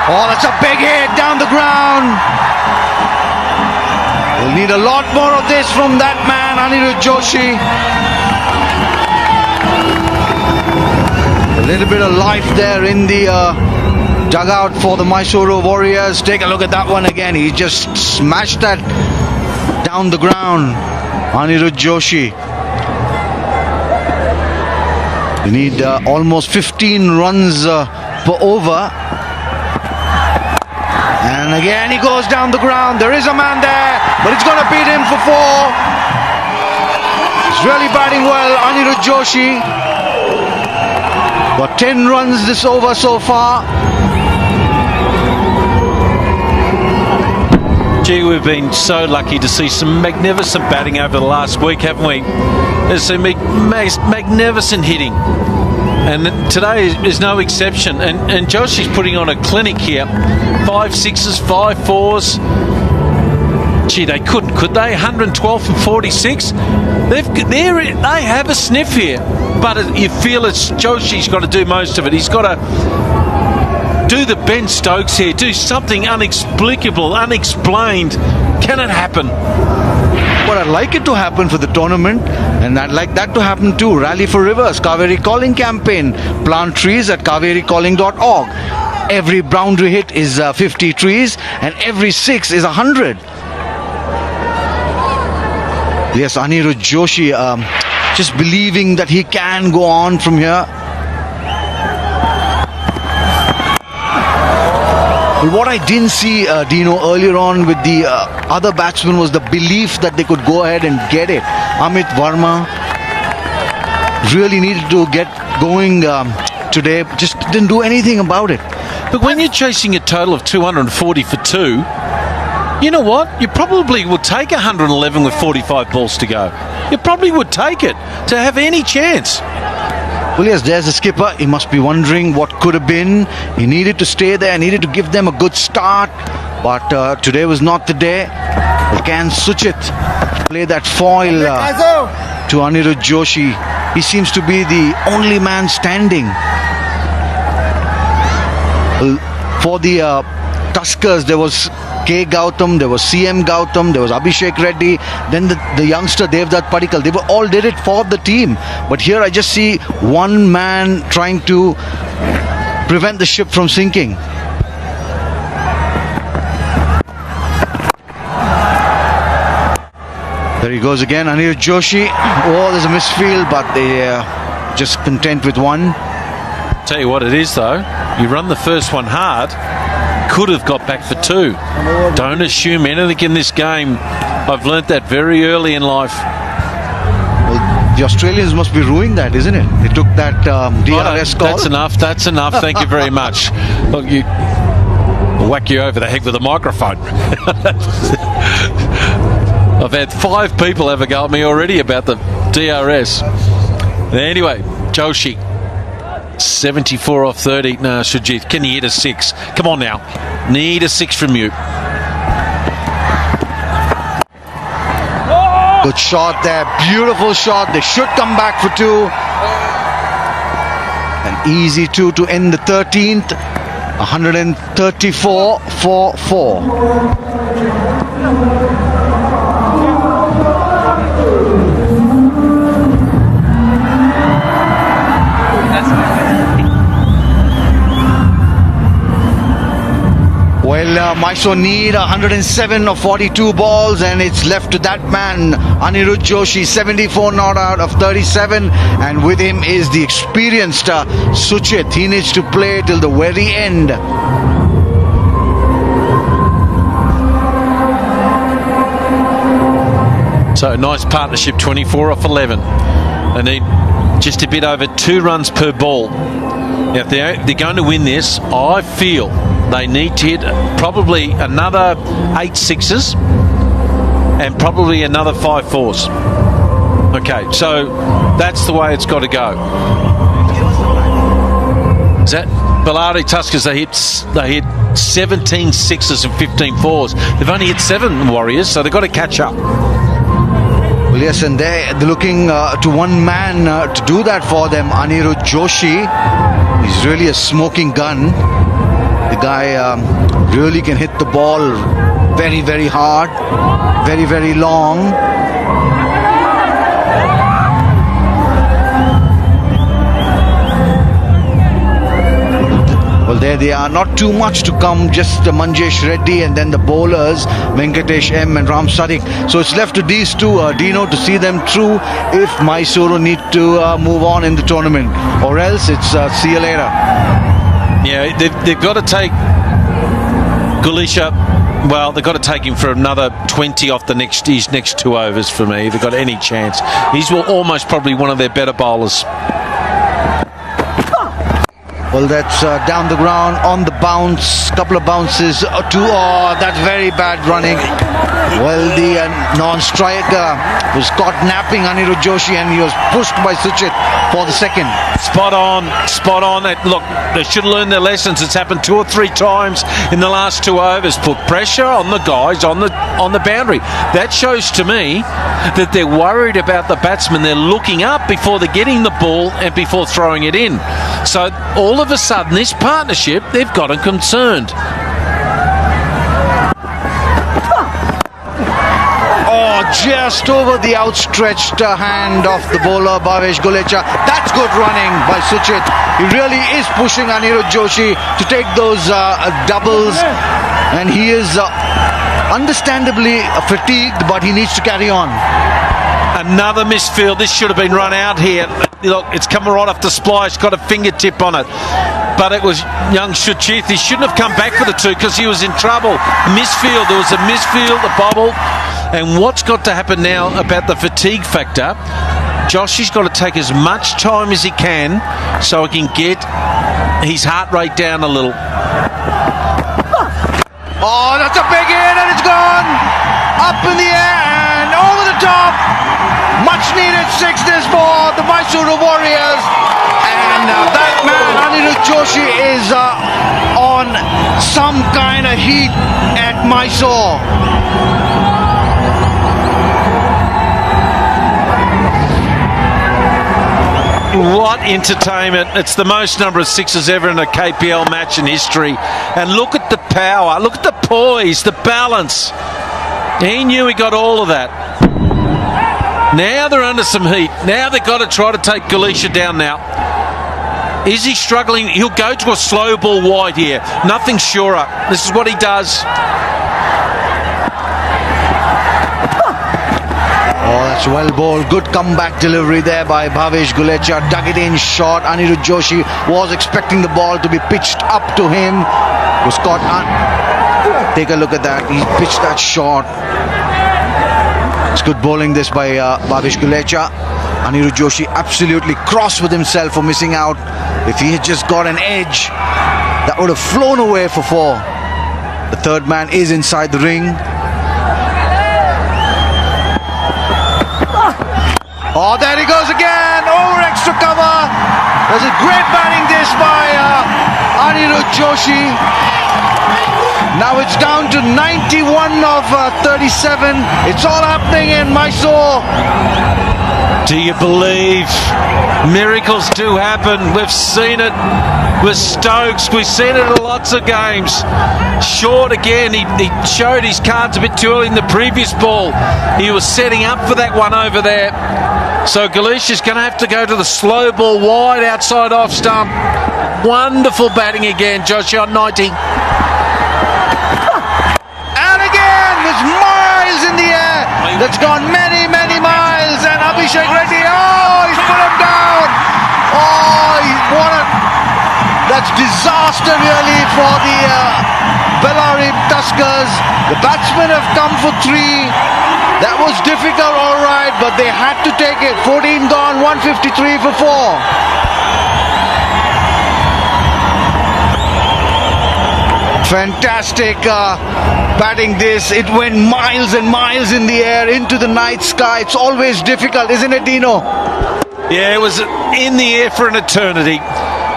Oh, that's a big hit down the ground. We'll need a lot more of this from that man, Anirudh Joshi. A little bit of life there in the dugout for the Mysore Warriors. Take a look at that one again. He just smashed that down the ground. Anirudh Joshi. We need almost 15 runs per over. And again he goes down the ground. There is a man there, but it's going to beat him for 4. He's really batting well, Anirudh Joshi. Got 10 runs this over so far. Gee, we've been so lucky to see some magnificent batting over the last week, haven't we? There's some magnificent hitting. And today is no exception. And Josh is putting on a clinic here. 5 6s, 5 4s. Gee, they couldn't, could they? 112 from 46. They have a sniff here, but you feel it's Joshi's got to do most of it. He's got to do the Ben Stokes here, do something inexplicable, unexplained. Can it happen? But I'd like it to happen for the tournament, and I'd like that to happen too. Rally for Rivers, Kaveri Calling campaign. Plant trees at kavericalling.org. Every boundary hit is 50 trees, and every 6 is 100. Yes, Anirudh Joshi just believing that he can go on from here. But what I didn't see, Dino, earlier on with the other batsmen was the belief that they could go ahead and get it. Amit Verma really needed to get going today, just didn't do anything about it. But when you're chasing a total of 240 for 2, you know what? You probably would take 111 with 45 balls to go. You probably would take it to have any chance. Well, yes, there's the skipper. He must be wondering what could have been. He needed to stay there, needed to give them a good start. But today was not the day. Can Suchit play that foil to Anirudh Joshi? He seems to be the only man standing. For the Tuskers, there was K. Gautam, there was CM Gautam, there was Abhishek Reddy, then the youngster Devdutt Padikkal. They all did it for the team. But here I just see one man trying to prevent the ship from sinking. There he goes again, Anirudh Joshi. Oh, there's a misfield, but they just content with one. Tell you what it is though, you run the first one hard, could have got back for 2. Don't assume anything in this game. I've learnt that very early in life. Well, the Australians must be ruining that, isn't it? They took that DRS call. That's enough. Thank you very much. Look, I'll whack you over the head with a microphone. I've had 5 people have a go at me already about the DRS. Anyway, Joshi. 74 off 30. No, Shujit, can you hit a 6? Come on now. Need a 6 from you. Good shot there. Beautiful shot. They should come back for 2. An easy 2 to end the 13th. 134 for 4. Well, Mysore need 107 of 42 balls, and it's left to that man, Anirudh Joshi, 74 not out of 37, and with him is the experienced Suchit. He needs to play till the very end. So nice partnership, 24 off 11. They need just a bit over 2 runs per ball. Now, if they're going to win this, I feel they need to hit probably another 8 sixes and probably another 5 fours. Okay, so that's the way it's got to go. Is that Bellari Tuskers? They hit 17 sixes and 15 fours. They've only hit 7 Warriors, so they've got to catch up. Well, yes, and they're looking to one man to do that for them, Anirudh Joshi. He's really a smoking gun. The guy really can hit the ball very, very hard, very, very long. Well, there they are. Not too much to come, just Manjesh Reddy and then the bowlers, Venkatesh M and Ram Sadiq. So it's left to these two, Dino, to see them through if Mysuru need to move on in the tournament. Or else it's see you later. Yeah, they've got to take Gulisha. Well, they've got to take him for another 20 off his next 2 overs for me. If they've got any chance. He's almost probably one of their better bowlers. Well, that's down the ground on the bounce. Couple of bounces. That's very bad running. Well, the non-striker was caught napping Anirudh Joshi and he was pushed by Suchit for the second. Spot on. Look, they should learn their lessons. It's happened 2 or 3 times in the last 2 overs. Put pressure on the guys on the boundary. That shows to me that they're worried about the batsmen. They're looking up before they're getting the ball and before throwing it in. So all of a sudden, this partnership, they've got them concerned. Just over the outstretched hand of the bowler Bhavesh Gulecha. That's good running by Suchit. He really is pushing Anirudh Joshi to take those doubles, and he is understandably fatigued, but he needs to carry on. Another misfield. This should have been run out here. Look, it's coming right off the splice, got a fingertip on it. But it was young Suchit. He shouldn't have come back for the 2 because he was in trouble. Misfield. There was a misfield, a bobble. And what's got to happen now about the fatigue factor, Joshi's got to take as much time as he can so he can get his heart rate down a little. Oh, that's a big hit and it's gone! Up in the air and over the top! Much needed sixness for the Mysuru Warriors. And that man, Anirudh Joshi, is on some kind of heat at Mysore. What entertainment. It's the most number of sixes ever in a KPL match in history. And look at the power, look at the poise, the balance. He knew he got all of that. Now they're under some heat. Now they've got to try to take Gulecha down now. Is he struggling? He'll go to a slow ball wide here. Nothing surer. This is what he does. That's well bowled. Good comeback delivery there by Bhavesh Gulecha. Dug it in short. Anirudh Joshi was expecting the ball to be pitched up to him. Was caught. Take a look at that. He pitched that short. It's good bowling this by Bhavesh Gulecha. Anirudh Joshi absolutely cross with himself for missing out. If he had just got an edge, that would have flown away for 4. The third man is inside the ring. Oh, there he goes again, over extra cover. There's a great batting this by Anirudh Joshi. Now it's down to 91 of 37. It's all happening in Mysore. Do you believe miracles do happen? We've seen it with Stokes. We've seen it in lots of games. Short again. He showed his cards a bit too early in the previous ball. He was setting up for that one over there. So Gulecha's going to have to go to the slow ball wide outside off stump. Wonderful batting again, Joshi on 90. And again, there's miles in the air. That's gone many, many miles. And Abhishek Reddy, he's put him down. That's disaster really for the Bellary Tuskers. The batsmen have come for 3. That was difficult, all right, but they had to take it. 14 gone, 153 for 4. Fantastic batting this. It went miles and miles in the air into the night sky. It's always difficult, isn't it, Dino? Yeah, it was in the air for an eternity.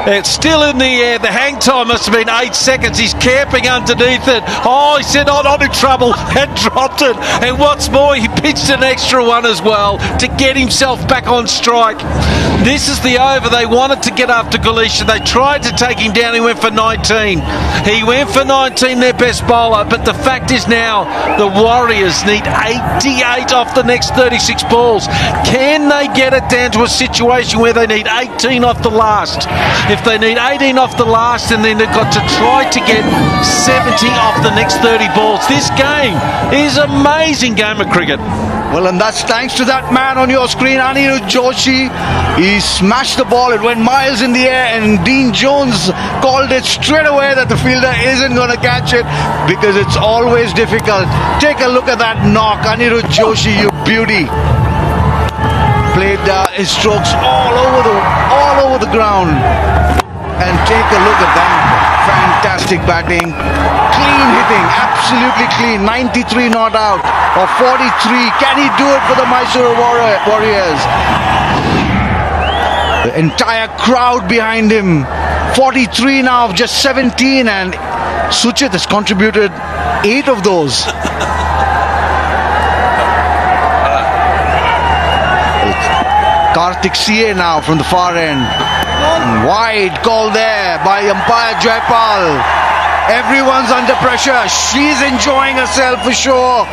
It's still in the air. The hang time must have been 8 seconds. He's camping underneath it. He said, I'm in trouble, and dropped it. And what's more, he pitched an extra one as well to get himself back on strike. This is the over they wanted to get after Gulecha. They tried to take him down. He went for 19. He went for 19, their best bowler. But the fact is now the Warriors need 88 off the next 36 balls. Can they get it down to a situation where they need 18 off the last? If they need 18 off the last, and then they've got to try to get 70 off the next 30 balls. This game is an amazing game of cricket. Well, and that's thanks to that man on your screen, Anirudh Joshi. He smashed the ball. It went miles in the air, and Dean Jones called it straight away that the fielder isn't going to catch it because it's always difficult. Take a look at that knock. Anirudh Joshi, you beauty. Played his strokes all over the ground. And take a Look at that. Fantastic batting. Clean hitting. Absolutely clean. 93 not out. Or 43. Can he do it for the Mysore Warriors? The entire crowd behind him. 43 now of just 17, and Suchit has contributed 8 of those. Karthik CA now from the far end. Wide call there by umpire Jaipal. Everyone's under pressure. She's enjoying herself for sure.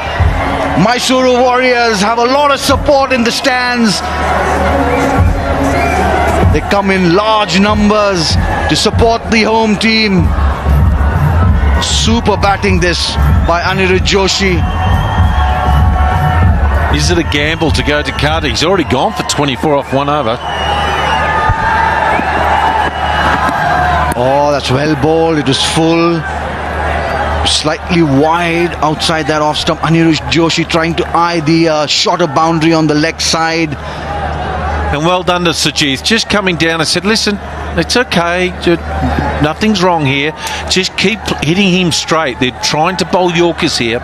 Mysore Warriors have a lot of support in the stands. They come in large numbers to support the home team. Super batting this by Anirudh Joshi. Is it a gamble to go to Karthik? He's already gone for 24 off 1 over. Oh, that's well bowled. It was full. Slightly wide outside that off stump. Anirudh Joshi trying to eye the shorter boundary on the leg side. And well done to Sujith. Just coming down and said, listen, it's okay. Nothing's wrong here. Just keep hitting him straight. They're trying to bowl Yorkers here.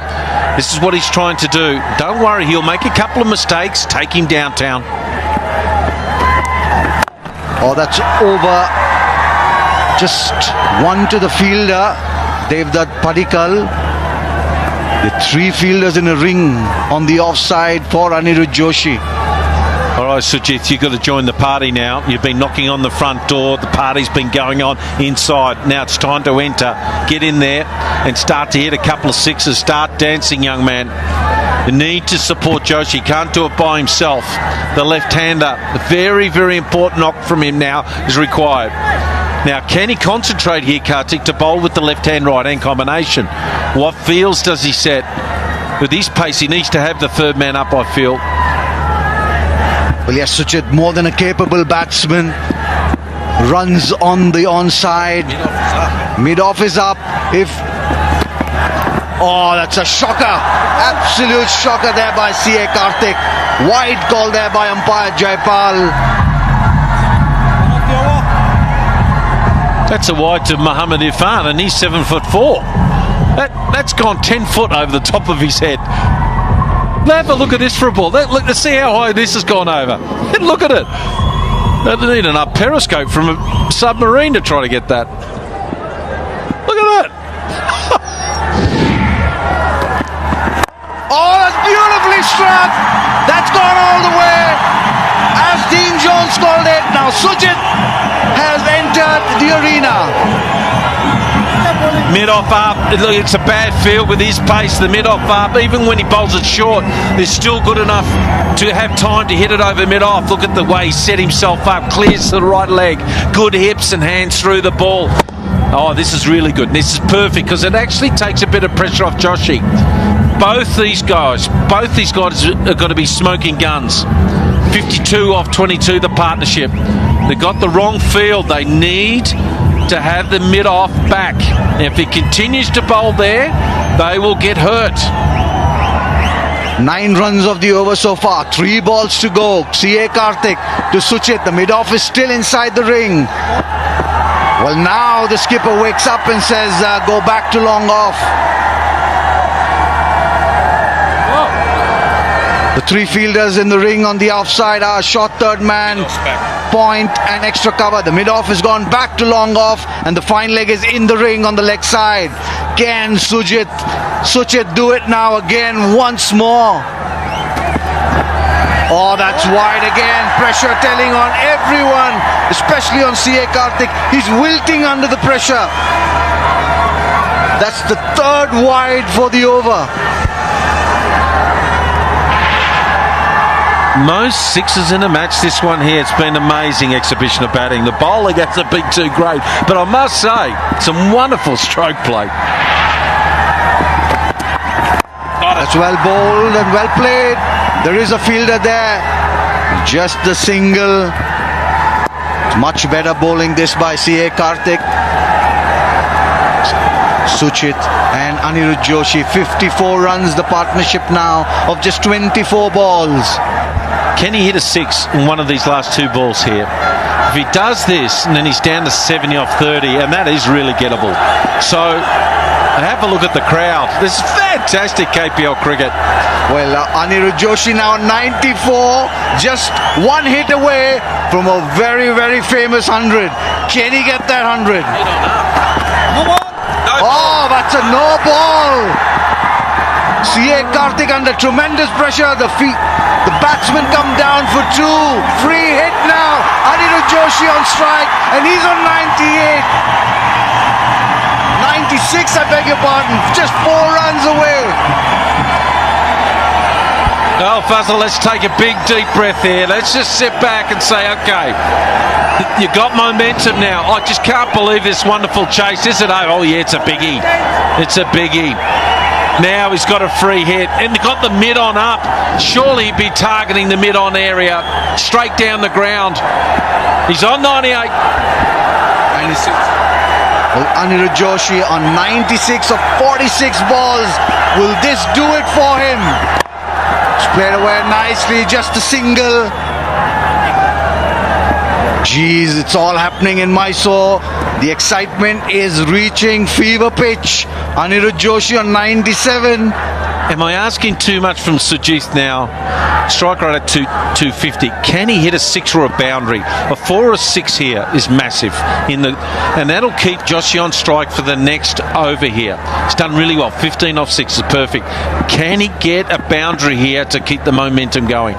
This is what he's trying to do. Don't worry, he'll make a couple of mistakes. Take him downtown. Oh, that's over. Just one to the fielder, Devdutt Padikkal. The 3 fielders in a ring on the offside for Anirudh Joshi. All right, Sujith, you've got to join the party now. You've been knocking on the front door. The party's been going on inside. Now it's time to enter. Get in there and start to hit a couple of sixes. Start dancing, young man. You need to support Joshi. Can't do it by himself. The left-hander, a very, very important knock from him now is required. Now, can he concentrate here, Karthik, to bowl with the left-hand, right-hand combination? What fields does he set? With his pace, he needs to have the third man up, I feel. Well, yes, Suchit, more than a capable batsman. Runs on the onside. Mid-off is up. Oh, that's a shocker. Absolute shocker there by CA Karthik. Wide call there by umpire Jaipal. That's a wide to Muhammad Irfan, and he's 7'4". That's gone 10 foot over the top of his head. Have a look at this for a ball. Let's see how high this has gone over. Look at it. They need an up periscope from a submarine to try to get that. Look at that. Oh, that's beautifully struck. That's gone all the way. As Dean Jones called it, now Suchit has entered the arena. Mid-off up. Look, it's a bad field with his pace. The mid-off up, even when he bowls it short, they're still good enough to have time to hit it over mid-off. Look at the way he set himself up. Clears to the right leg. Good hips and hands through the ball. Oh, this is really good. This is perfect because it actually takes a bit of pressure off Joshi. Both these guys are going to be smoking guns. 52 off 22, the partnership. They got the wrong field. They need to have the mid-off back. If he continues to bowl there, they will get hurt. 9 runs of the over so far. 3 balls to go. CA Karthik to Suchit. The mid-off is still inside the ring. Well, now the skipper wakes up and says, go back to long off. The 3 fielders in the ring on the offside are short third man, point and extra cover. The mid-off has gone back to long off and the fine leg is in the ring on the leg side. Can Suchit do it now again once more? Oh, that's wide again. Pressure telling on everyone, especially on CA Karthik. He's wilting under the pressure. That's the 3rd wide for the over. Most sixes in a match this one here. It's been an amazing exhibition of batting. The bowling hasn't been too great, but I must say, some wonderful stroke play. That's well bowled and well played. There is a fielder there. Just the single. Much better bowling this by CA Karthik. Suchit and Anirudh Joshi. 54 runs the partnership now of just 24 balls. Can he hit a 6 in one of these last 2 balls here? If he does this, and then he's down to 70 off 30, and that is really gettable. So have a look at the crowd. This is fantastic KPL cricket. Well, Anirudh Joshi now 94, just one hit away from a very, very famous 100. Can he get that 100? Oh, that's a no ball. C.A. Karthik under tremendous pressure. The batsmen come down for two. Free hit now. Anirudh Joshi on strike, and he's on 98. 96, I beg your pardon. Just 4 runs away. Well, Fazal, let's take a big, deep breath here. Let's just sit back and say, okay, you got momentum now. I just can't believe this wonderful chase. Is it? Oh, yeah, it's a biggie. It's a biggie. Now he's got a free hit and got the mid-on up. Surely he'd be targeting the mid-on area, straight down the ground. He's on 98. 96. Well, Anirudh Joshi on 96 of 46 balls. Will this do it for him? It's played away nicely, just a single. Geez, it's all happening in Mysore. The excitement is reaching fever pitch. Anirudh Joshi on 97. Am I asking too much from Sujith now? Strike rate at 250. Can he hit a 6 or a boundary? A 4 or a 6 here is massive. And that'll keep Joshi on strike for the next over here. He's done really well. 15 off 6 is perfect. Can he get a boundary here to keep the momentum going?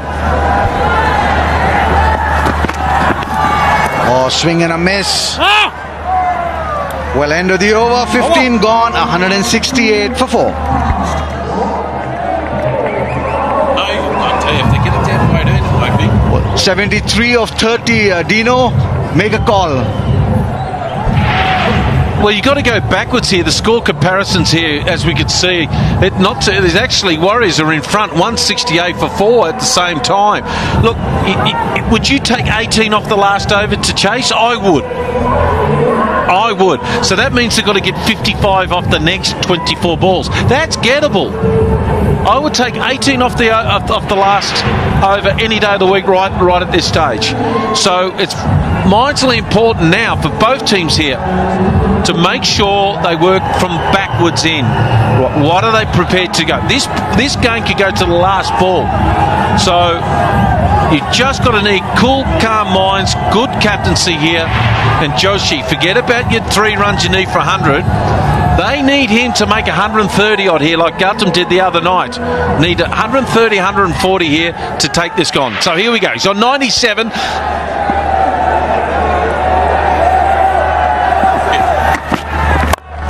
Oh, swing and a miss. Well, end of the over, 15 gone, 168 for 4. 73 of 30, Dino, make a call. Well, you've got to go backwards here. The score comparisons here, as we could see, there's actually Warriors are in front, 168 for 4 at the same time. Look, would you take 18 off the last over to chase? I would. So that means they've got to get 55 off the next 24 balls. That's gettable. I would take 18 off the last over any day of the week right at this stage. So it's vitally important now for both teams here to make sure they work from backwards in. What are they prepared to go? This game could go to the last ball. So you just got to need cool, calm minds, good captaincy here. And Joshi, forget about your 3 runs you need for 100. They need him to make 130 odd here like Gautam did the other night. Need 130, 140 here to take this gone. So here we go. He's on 97.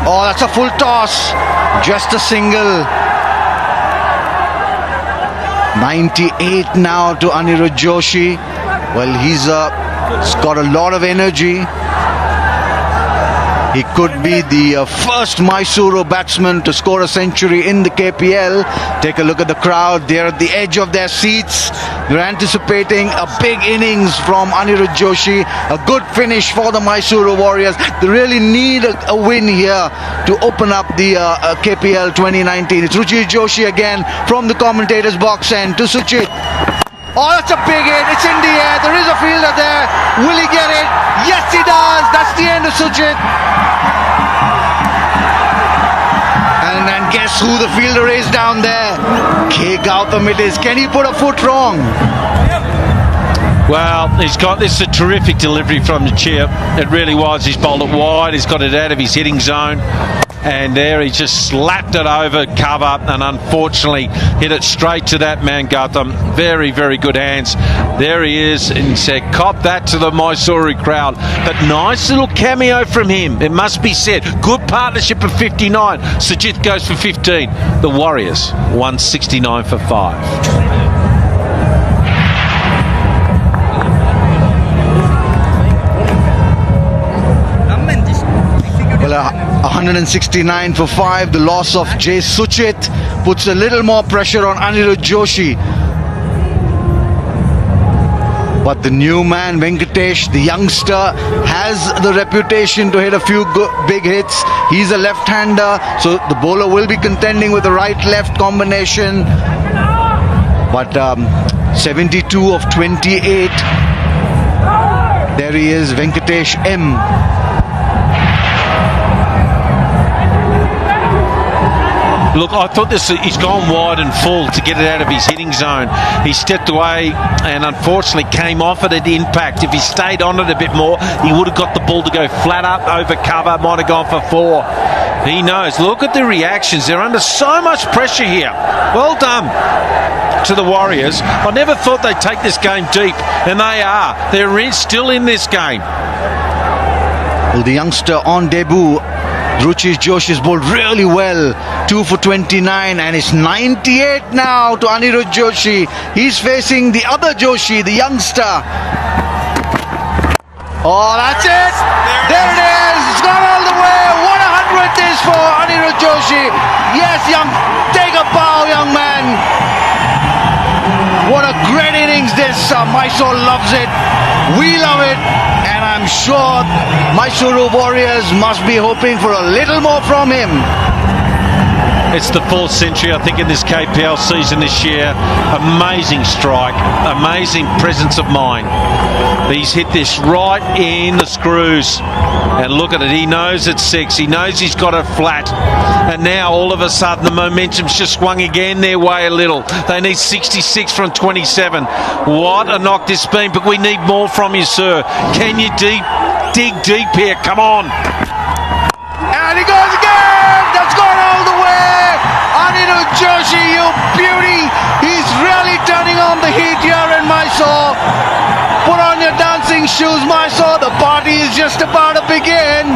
Oh, that's a full toss. Just a single. 98 now to Anirudh Joshi. Well, he's got a lot of energy. He could be the first Mysuru batsman to score a century in the KPL. Take a look at the crowd. They're at the edge of their seats. They're anticipating a big innings from Anirudh Joshi. A good finish for the Mysuru Warriors. They really need a win here to open up the KPL 2019. It's Ruchir Joshi again from the commentator's box end to Suchit. Oh, that's a big hit. It's in the air. There is a fielder there. Will he get it? Yes, he does. That's the end of Suchit. And then guess who the fielder is down there? K. Gautam it is. Can he put a foot wrong? Well, he's got this a terrific delivery from the chip. It really was. He's bowled it wide. He's got it out of his hitting zone. And there he just slapped it over cover and unfortunately hit it straight to that man Gautam. Very, very good hands. There he is and said, cop that to the Mysuru crowd. But nice little cameo from him, it must be said. Good partnership of 59. Sujith goes for 15. The Warriors, 169 for 5. Well, 169 for 5. The loss of Jay Suchit puts a little more pressure on Anirudh Joshi. But the new man, Venkatesh, the youngster, has the reputation to hit a few big hits. He's a left-hander, so the bowler will be contending with the right-left combination. But 72 of 28. There he is, Venkatesh M. Look, I thought he's gone wide and full to get it out of his hitting zone. He stepped away and unfortunately came off it at impact. If he stayed on it a bit more, he would have got the ball to go flat up over cover, might have gone for 4. He knows. Look at the reactions. They're under so much pressure here. Well done to the Warriors. I never thought they'd take this game deep, and they are. They're still in this game. Well, the youngster on debut, Ruchir Joshi, has bowled really well. 2 for 29, and it's 98 now to Anirudh Joshi. He's facing the other Joshi, the youngster. Oh, that's it! There it is! It's gone all the way! What a 100 this for Anirudh Joshi! Yes, take a bow, young man! What a great innings this! Mysore loves it. We love it. And I'm sure Mysuru Warriors must be hoping for a little more from him. It's the 4th century, I think, in this KPL season this year. Amazing strike, amazing presence of mind. He's hit this right in the screws. And look at it, he knows it's 6. He knows he's got it flat. And now, all of a sudden, the momentum's just swung again their way a little. They need 66 from 27. What a knock this has been, but we need more from you, sir. Can you dig deep here? Come on. And he goes again! That's gone all the way! Anirudh Joshi, you beauty! He's really turning on the heat here in Mysore. Put on your dancing shoes, Mysore. The party is just about to begin.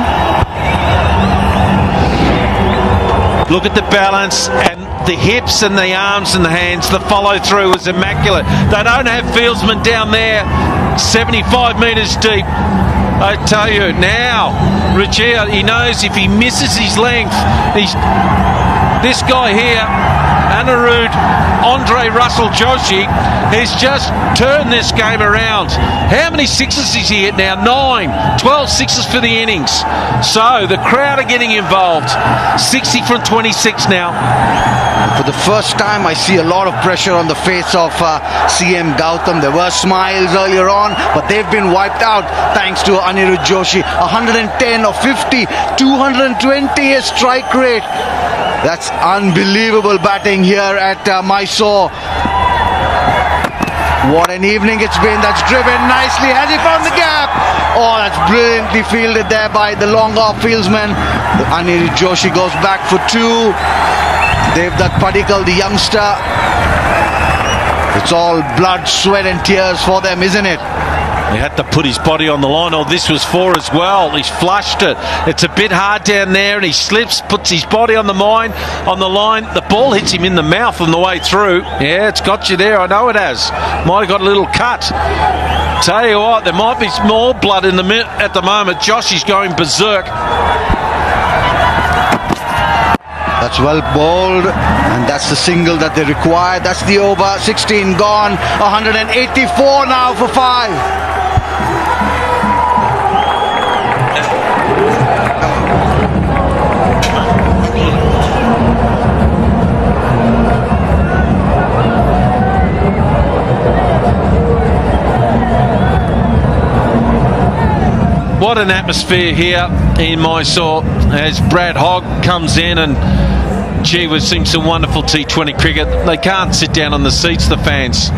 Look at the balance and the hips and the arms and the hands. The follow through is immaculate. They don't have fieldsmen down there 75 metres deep. I tell you now, Ruchir, he knows if he misses his length, this guy here, Anirudh Andre Russell Joshi, has just turned this game around. How many sixes is he hit now? 9, 12 sixes for the innings. So the crowd are getting involved. 60 from 26 now. For the first time, I see a lot of pressure on the face of CM Gautam. There were smiles earlier on, but they've been wiped out thanks to Anirudh Joshi. 110 or 50, 220 is strike rate. That's unbelievable batting here at Mysore. What an evening it's been. That's driven nicely. Has he found the gap? Oh, that's brilliantly fielded there by the long off fieldsman. Anirudh Joshi goes back for 2. Devdutt Padikkal, the youngster. It's all blood, sweat and tears for them, isn't it? He had to put his body on the line. Oh, this was 4 as well. He's flushed it. It's a bit hard down there, and he slips, puts his body on the line. The ball hits him in the mouth on the way through. Yeah, it's got you there. I know it has. Might have got a little cut. Tell you what, there might be more blood in at the moment. Josh is going berserk. That's well bowled, and that's the single that they require. That's the over. 16 gone. 184 now for 5. What an atmosphere here in Mysore as Brad Hogg comes in, and gee, we've seen some wonderful T20 cricket. They can't sit down on the seats, the fans.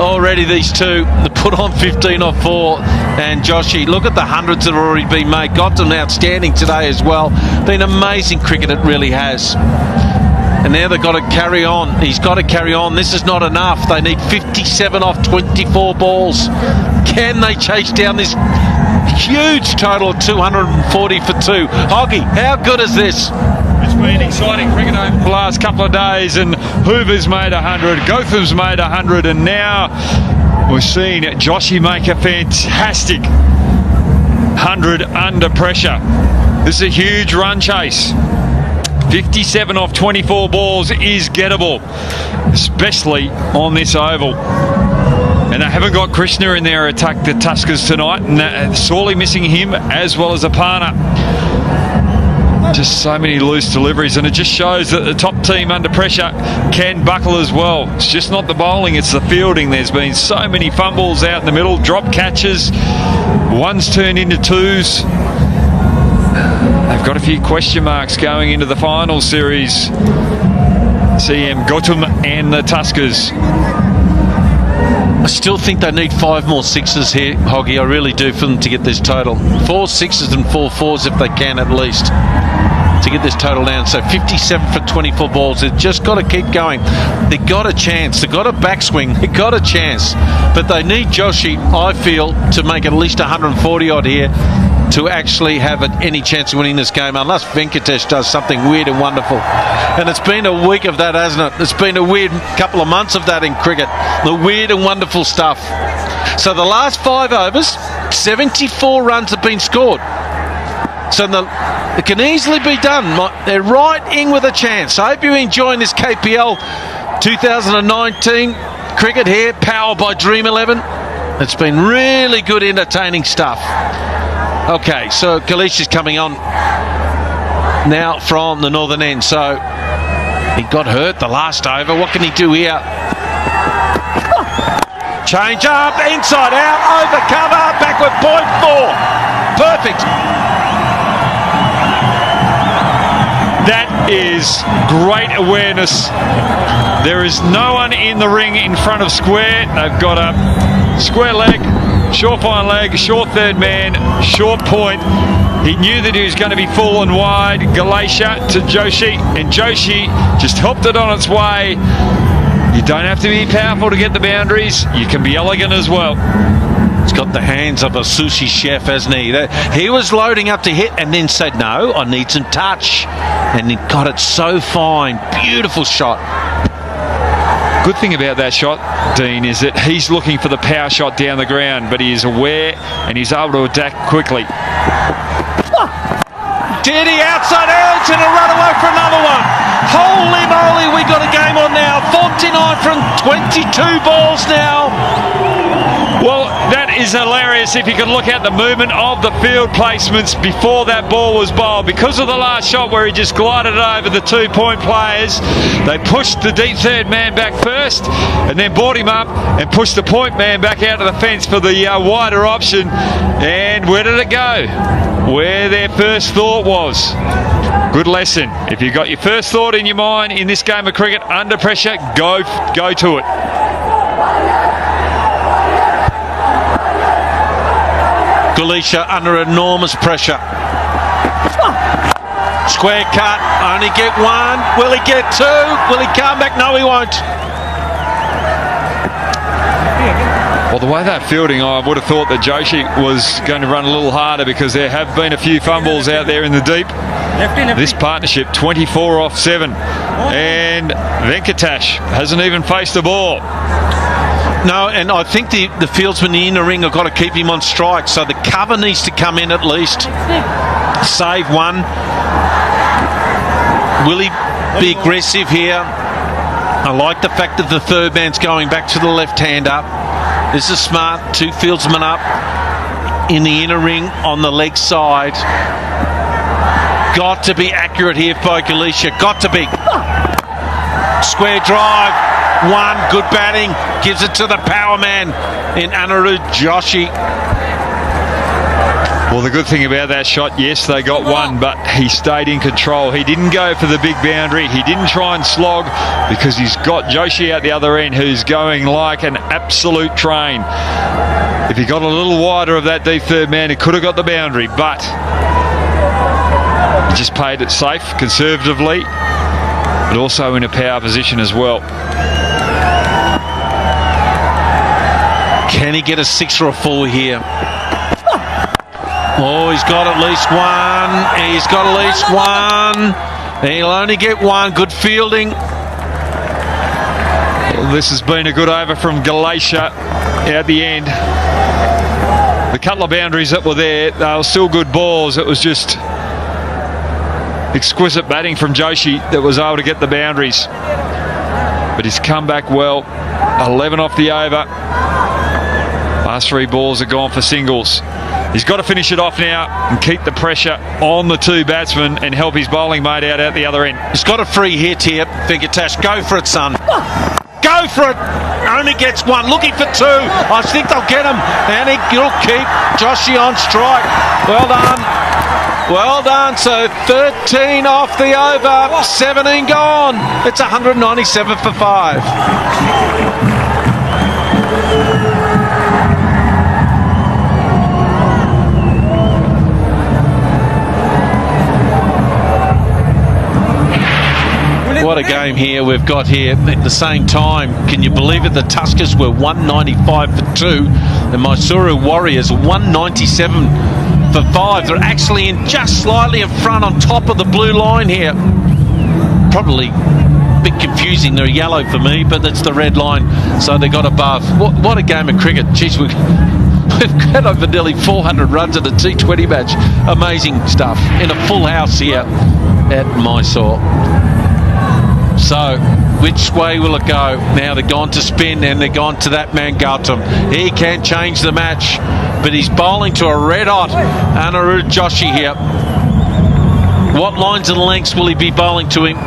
Already these two, they put on 15 or 4, and Joshi, look at the hundreds that have already been made. Got them outstanding today as well. Been amazing cricket, it really has. And now they've got to carry on. He's got to carry on. This is not enough. They need 57 off 24 balls. Can they chase down this huge total of 240 for 2? Hoggy, how good is this? It's been exciting cricket over the last couple of days, and Hoover's made 100, Gotham's made 100, and now we're seeing Joshi make a fantastic 100 under pressure. This is a huge run chase. 57 off 24 balls is gettable, especially on this oval. And they haven't got Krishna in their attack, the Tuskers, tonight, and sorely missing him as well as Apana. Just so many loose deliveries, and it just shows that the top team under pressure can buckle as well. It's just not the bowling, it's the fielding. There's been so many fumbles out in the middle, drop catches, ones turned into twos. They've got a few question marks going into the final series. CM Gautam and the Tuskers. I still think they need 5 more sixes here, Hoggy. I really do, for them to get this total. 4 sixes and 4 fours if they can, at least, to get this total down. So 57 for 24 balls. They've just got to keep going. They've got a chance. They've got a backswing. They've got a chance. But they need Joshi, I feel, to make at least 140 odd here to actually have any chance of winning this game, unless Venkatesh does something weird and wonderful. And it's been a week of that, hasn't it? It's been a weird couple of months of that in cricket. The weird and wonderful stuff. So the last 5 overs, 74 runs have been scored. So it can easily be done. They're right in with a chance. I hope you're enjoying this KPL 2019 cricket here, powered by Dream 11. It's been really good, entertaining stuff. Okay, so Kalish is coming on now from the northern end. So he got hurt the last over. What can he do here? Change up, inside out, over cover, backward point 4. Perfect. That is great awareness. There is no one in the ring in front of square. They've got a square leg, short fine leg, short third man, short point. He knew that he was going to be full and wide. Galasha to Joshi, and Joshi just helped it on its way. You don't have to be powerful to get the boundaries. You can be elegant as well. He's got the hands of a sushi chef, hasn't he? He was loading up to hit and then said, no, I need some touch. And he got it so fine. Beautiful shot. Good thing about that shot, Dean, is that he's looking for the power shot down the ground, but he is aware and he's able to adapt quickly. Diddy outside edge and a run away for another one. Holy moly, we got a game on now. 49 from 22 balls now. Well, that is hilarious if you can look at the movement of the field placements before that ball was bowled. Because of the last shot where he just glided over the 2-point players, they pushed the deep third man back first and then brought him up and pushed the point man back out of the fence for the wider option. And where did it go? Where their first thought was. Good lesson. If you've got your first thought in your mind in this game of cricket, under pressure, go to it. Galasha under enormous pressure. Square cut, only get 1. Will he get 2? Will he come back? No, he won't. Well, the way that fielding, I would have thought that Joshi was going to run a little harder because there have been a few fumbles out there in the deep. This partnership, 24 off 7. And Venkatesh hasn't even faced a ball. No, and I think the fieldsmen in the inner ring have got to keep him on strike. So the cover needs to come in at least. Save 1. Will he be aggressive here? I like the fact that the third man's going back to the left-hander. This is smart. 2 fieldsmen up in the inner ring on the leg side. Got to be accurate here by Galasha. Got to be. Square drive. 1, good batting, gives it to the power man in Anirudh Joshi. Well, the good thing about that shot, yes, they got 1, but he stayed in control. He didn't go for the big boundary. He didn't try and slog because he's got Joshi out the other end who's going like an absolute train. If he got a little wider of that deep third man, he could have got the boundary, but he just played it safe, conservatively, but also in a power position as well. Can he get a 6 or a 4 here? Oh, he's got at least 1. He's got at least 1. He'll only get 1. Good fielding. Well, this has been a good over from Galasha at the end. The couple of boundaries that were there, they were still good balls. It was just exquisite batting from Joshi that was able to get the boundaries. But he's come back well. 11 off the over. Last 3 balls are gone for singles. He's got to finish it off now and keep the pressure on the two batsmen and help his bowling mate out the other end. He's got a free hit here, Venkatesh. Go for it, son. Go for it. Only gets one. Looking for two. I think they'll get him. And he'll keep Joshi on strike. Well done. Well done. So 13 off the over. 17 gone. It's 197 for 5. What a game here we've got here at the same time. Can you believe it? The Tuskers were 195 for 2. The Mysuru Warriors 197 for 5. They're actually in just slightly in front on top of the blue line here. Probably a bit confusing. They're yellow for me, but it's the red line. So they got above. What a game of cricket. Jeez, we've got over nearly 400 runs in a T20 match. Amazing stuff. In a full house here at Mysore. So, which way will it go? Now they're gone to spin and they're gone to that man Gautam. He can change the match, but he's bowling to a red-hot Anirudh Joshi here. What lines and lengths will he be bowling to him?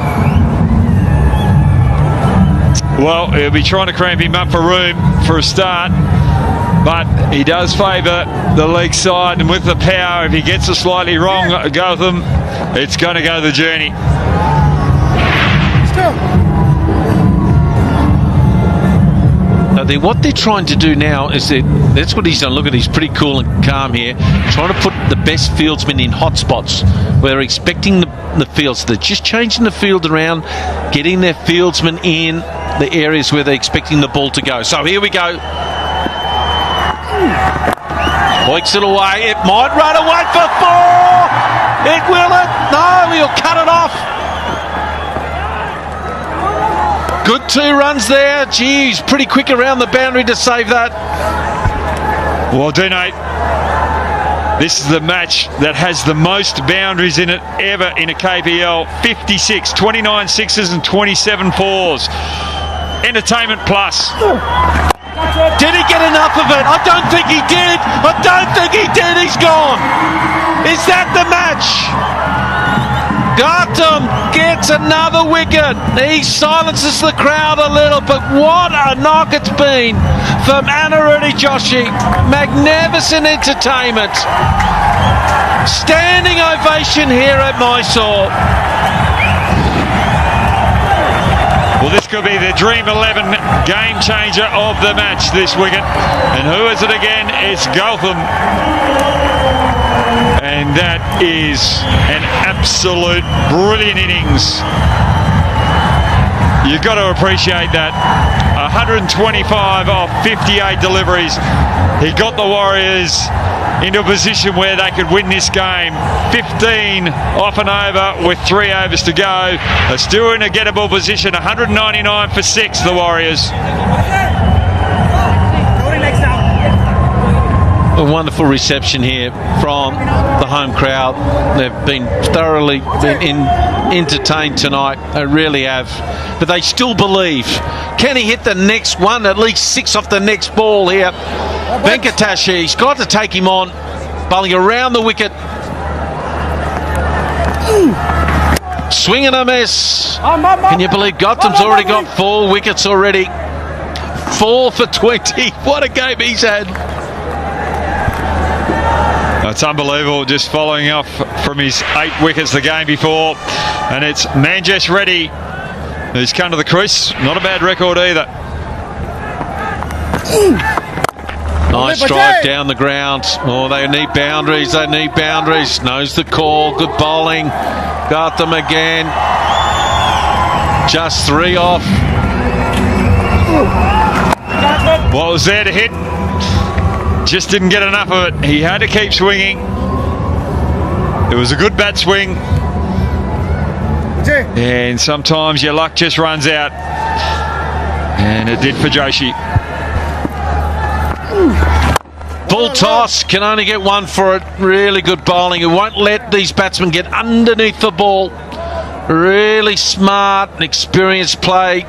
Well, he'll be trying to cramp him up for room for a start, but he does favour the leg side, and with the power, if he gets it slightly wrong, Gautam, it's going to go the journey. What they're trying to do now is that's what he's done. Look at, he's pretty cool and calm here. Trying to put the best fieldsmen in hot spots where they're expecting the fields. They're just changing the field around, getting their fieldsmen in the areas where they're expecting the ball to go. So here we go. Hoiks it away. It might run away for 4. It will it? No, he'll cut it off. Good 2 runs there. Geez, pretty quick around the boundary to save that. Well, Nate, this is the match that has the most boundaries in it ever in a KPL. 56, 29 sixes and 27 fours. Entertainment plus. Did he get enough of it? I don't think he did. I don't think he did. He's gone. Is that the match? Gautam gets another wicket. He silences the crowd a little, but what a knock it's been from Anirudh Joshi. Magnificent entertainment. Standing ovation here at Mysore. Well, this could be the Dream 11 game changer of the match, this wicket. And who is it again? It's Gautam. And that is an absolute brilliant innings. You've got to appreciate that. 125 off 58 deliveries. He got the Warriors into a position where they could win this game. 15 off and over with 3 overs to go. They're still in a gettable position. 199 for 6, the Warriors. A wonderful reception here from the home crowd. They've been thoroughly entertained tonight. They really have. But they still believe. Can he hit the next one? At least 6 off the next ball here. Venkatesh, he's got to take him on. Bowling around the wicket. Swing and a miss. Can you believe Gautam's already got 4 wickets already? 4 for 20. What a game he's had. It's unbelievable, just following off from his 8 wickets the game before. And it's Manjesh Reddy who's come to the crease. Not a bad record either. Nice drive down the ground. Oh, they need boundaries. They need boundaries. Knows the call. Good bowling. Got them again. Just 3 off. What was there to hit? Just didn't get enough of it. He had to keep swinging. It was a good bat swing. And sometimes your luck just runs out. And it did for Joshi. Full toss. Can only get 1 for it. Really good bowling. It won't let these batsmen get underneath the ball. Really smart and experienced play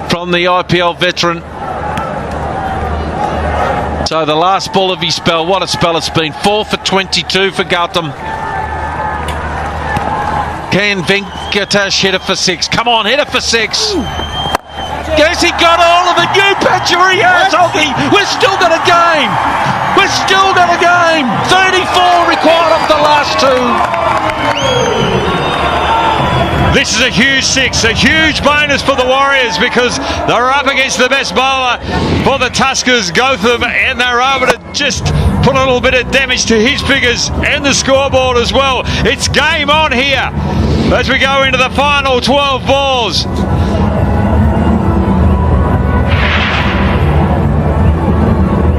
from the IPL veteran. So the last ball of his spell, what a spell it's been. 4 for 22 for Gautam. Can Venkatesh hit it for 6? Come on, hit it for 6. Yes, he got all of it. You betcha he has, Oggy. We're still got a game. We're still got a game. 34 required off the last 2. This is a huge 6, a huge bonus for the Warriors because they're up against the best bowler for the Tuskers, Gautam, and they're able to just put a little bit of damage to his figures and the scoreboard as well. It's game on here as we go into the final 12 balls.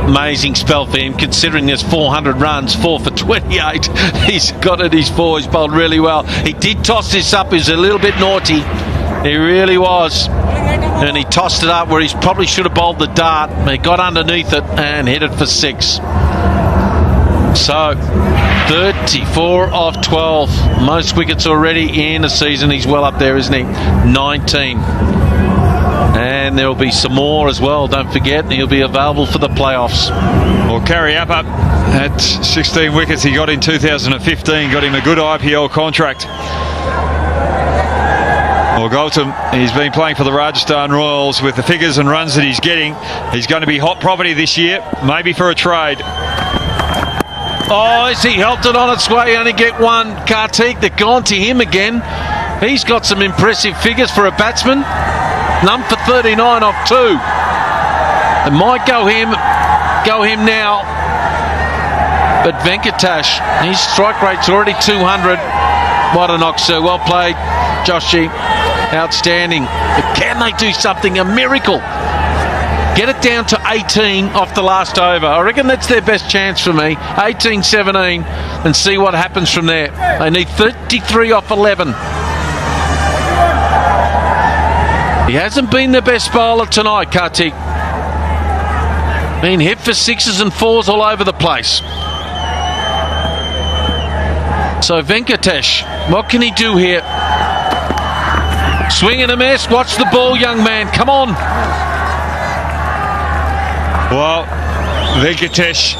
Amazing spell for him, considering there's 400 runs, 4 for 28. He's got it, he's bowled really well. He did toss this up, he was a little bit naughty. He really was. And he tossed it up where he probably should have bowled the dart. He got underneath it and hit it for 6. So, 34 of 12. Most wickets already in a season. He's well up there, isn't he? 19. And there will be some more as well, don't forget. He'll be available for the playoffs. Well, Kariyappa had 16 wickets he got in 2015, got him a good IPL contract. Well, Gautam, he's been playing for the Rajasthan Royals. With the figures and runs that he's getting, he's going to be hot property this year, maybe for a trade. Oh, as he helped it on its way, only get one. Kartik, they're gone to him again. He's got some impressive figures for a batsman. None for 39 off 2. It might go him now. But Venkatesh, his strike rate's already 200. What a knock, sir. Well played, Joshi. Outstanding. But can they do something? A miracle. Get it down to 18 off the last over. I reckon that's their best chance for me. 18-17 and see what happens from there. They need 33 off 11. He hasn't been the best bowler tonight, Kartik. Been hit for 6s and 4s all over the place. So Venkatesh, what can he do here? Swing and a miss. Watch the ball, young man. Come on. Well, Venkatesh,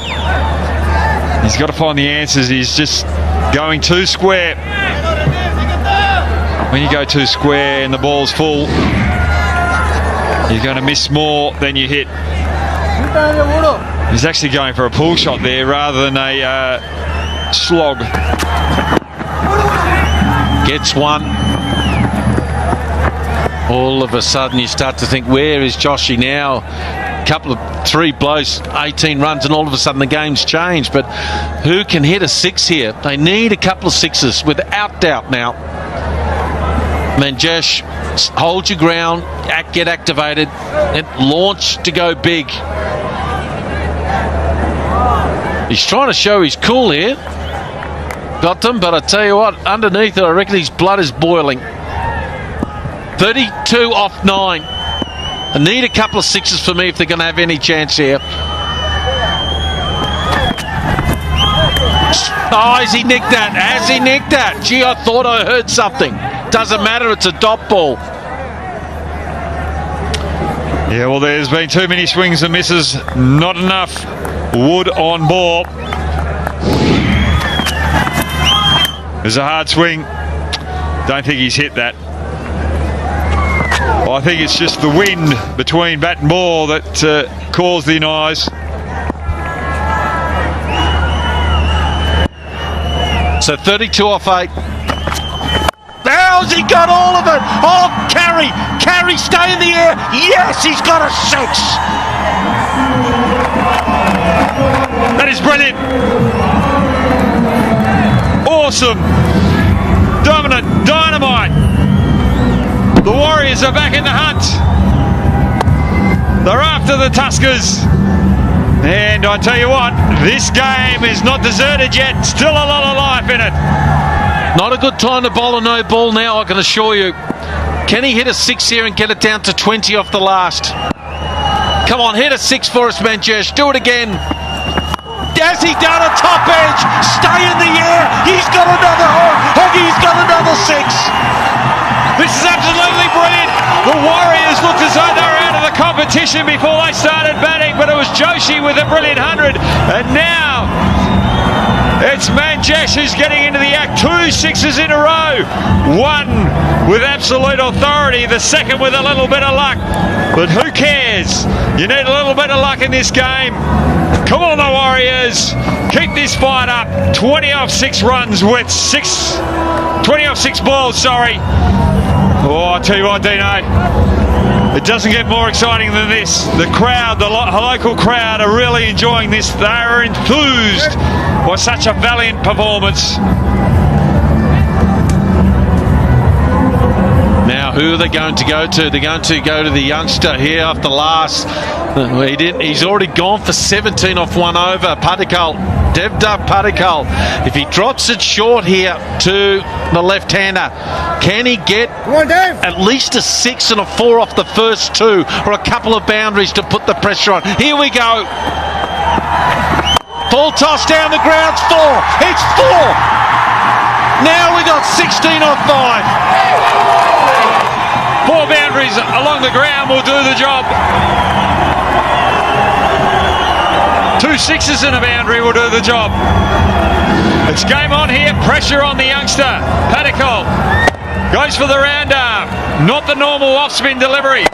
he's got to find the answers. He's just going too square. When you go too square and the ball's full, you're going to miss more than you hit. He's actually going for a pull shot there rather than a slog. Gets one. All of a sudden you start to think, where is Joshi now? Couple of 3 blows, 18 runs, and all of a sudden the game's changed. But who can hit a 6 here? They need a couple of 6s without doubt now. Manjesh, hold your ground, get activated, and launch to go big. He's trying to show he's cool here. Got them, but I tell you what, underneath it, I reckon his blood is boiling. 32 off 9. I need a couple of 6s for me if they're going to have any chance here. Oh, has he nicked that? Has he nicked that? Gee, I thought I heard something. Doesn't matter, it's a dot ball. Yeah, well, there's been too many swings and misses. Not enough wood on ball. There's a hard swing. Don't think he's hit that. I think it's just the wind between bat and ball that caused the noise. So 32 off 8. How's he got all of it? Oh, Carey! Carey, stay in the air! Yes, he's got a 6! That is brilliant! Awesome! Dominant! Dynamite! The Warriors are back in the hunt. They're after the Tuskers. And I tell you what, this game is not deserted yet. Still a lot of life in it. Not a good time to bowl a no ball now, I can assure you. Can he hit a 6 here and get it down to 20 off the last? Come on, hit a 6 for us, Manjesh. Do it again. Has he done a top edge? Stay in the air. He's got another Hoggy's got another 6. This is absolutely brilliant. The Warriors looked as though they were out of the competition before they started batting, but it was Joshi with a brilliant 100. And now it's Manjesh who's getting into the act. 2 sixes in a row. One with absolute authority, the second with a little bit of luck. But who cares? You need a little bit of luck in this game. Come on, the Warriors. Keep this fight up. 20 off 6 runs with 20 off 6 balls, sorry. Oh, I tell you what, Dino. It doesn't get more exciting than this. The crowd, the local crowd are really enjoying this. They are enthused by such a valiant performance. Now, who are they going to go to? They're going to go to the youngster here after last. He didn't. He's already gone for 17 off 1 over. Padikal, Devdutt Padikal. If he drops it short here to the left-hander, can he get at least a 6 and a 4 off the first 2, or a couple of boundaries to put the pressure on? Here we go. Full toss down the ground. It's 4. It's 4. Now we got 16 off 5. 4 boundaries along the ground will do the job. 2 sixes in a boundary will do the job. It's game on here. Pressure on the youngster. Padikal goes for the round arm. Not the normal off-spin delivery.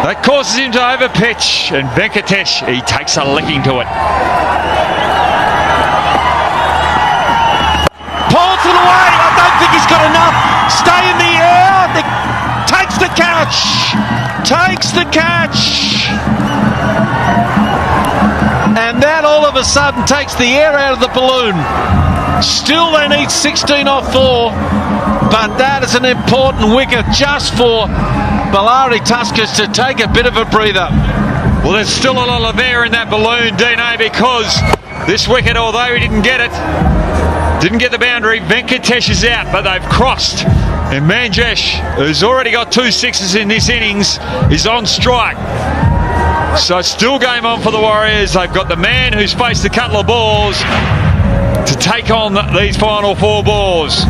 That causes him to overpitch. And Venkatesh, he takes a licking to it. Pulls it away. I don't think he's got enough. Stay in the air. Takes the catch. Takes the catch. And that all of a sudden takes the air out of the balloon. Still they need 16 off 4. But that is an important wicket just for Bellari Tuskers to take a bit of a breather. Well, there's still a lot of air in that balloon, Dino, because this wicket, although he didn't get it, didn't get the boundary, Venkatesh is out, but they've crossed. And Manjesh, who's already got 2 sixes in this innings, is on strike. So it's still game on for the Warriors. They've got the man who's faced a couple of balls to take on these final 4 balls.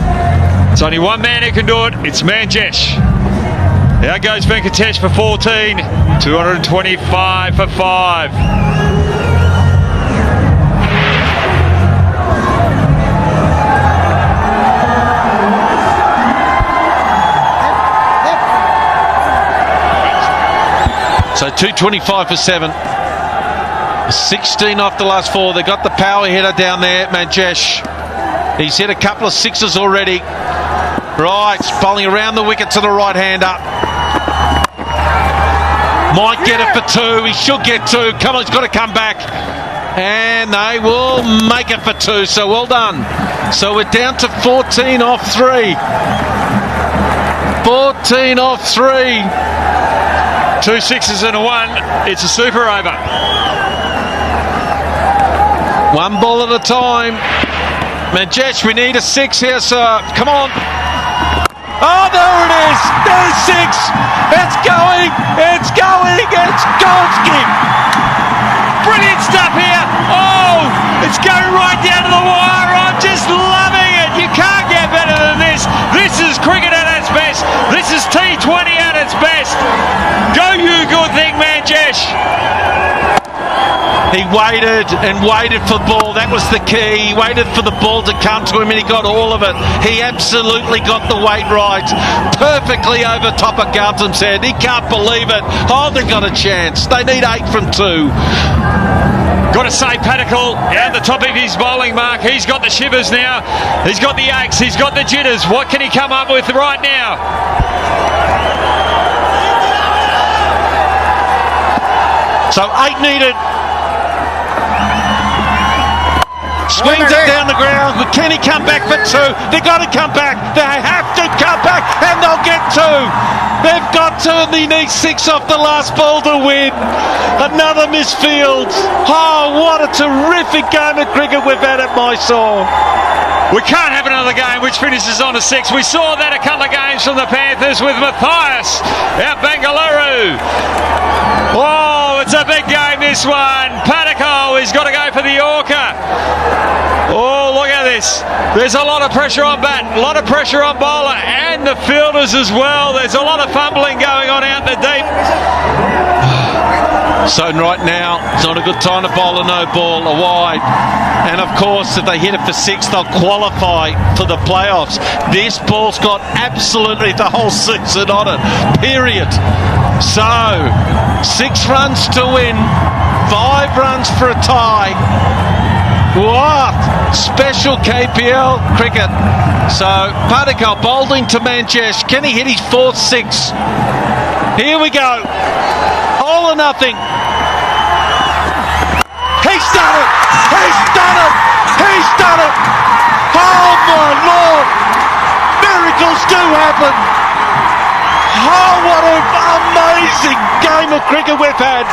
It's only one man who can do it. It's Manjesh. Out goes Venkatesh for 14. 225 for 5. So 225 for 7. 16 off the last 4. They got the power hitter down there, Manjesh. He's hit a couple of 6s already. Right, bowling around the wicket to the right-hander. Might get it for 2. He should get 2. Come on, he's got to come back. And they will make it for 2. So well done. So we're down to 14 off 3. 14 off 3. 2 sixes and a 1. It's a super over. 1 ball at a time. Manjesh, we need a 6 here, sir. Come on. Oh, there it is. There's 6. It's going. It's going. It's Gonski. Brilliant stuff here. Oh, it's going right down to the wire. I'm just loving it. You can't get better than this. This is cricket at its best. This is T20 at its best. Go you good thing, Manjesh. He waited and waited for the ball. That was the key. He waited for the ball to come to him and he got all of it. He absolutely got the weight right. Perfectly over top of Gautam's head. He can't believe it. Oh, they got a chance. They need 8 from 2. Got to say, Padikal at the top of his bowling mark. He's got the shivers now. He's got the aches. He's got the jitters. What can he come up with right now? So 8 needed. Swings it down the ground, but can he come back for 2? They've got to come back. They have to come back, and they'll get 2. They've got to, and he needs 6 off the last ball to win. Another misfield. Oh, what a terrific game of cricket we've had at Mysore. We can't have another game which finishes on a 6. We saw that a couple of games from the Panthers with Matthias out Bengaluru. Oh, it's a big game, this one. Padikal has got to go for the Yorker. Oh, look at this. There's a lot of pressure on bat, a lot of pressure on bowler and the fielders as well. There's a lot of fumbling going on out in the deep. So right now, it's not a good time to bowl a no ball, a wide. And of course, if they hit it for 6, they'll qualify for the playoffs. This ball's got absolutely the whole season on it, period. So, 6 runs to win, 5 runs for a tie. What special KPL cricket. So, Padikkal bowling to Manjesh. Can he hit his 4th 6? Here we go. All or nothing. He's done it! He's done it! He's done it! Oh my Lord! Miracles do happen! Oh, what an amazing game of cricket we've had!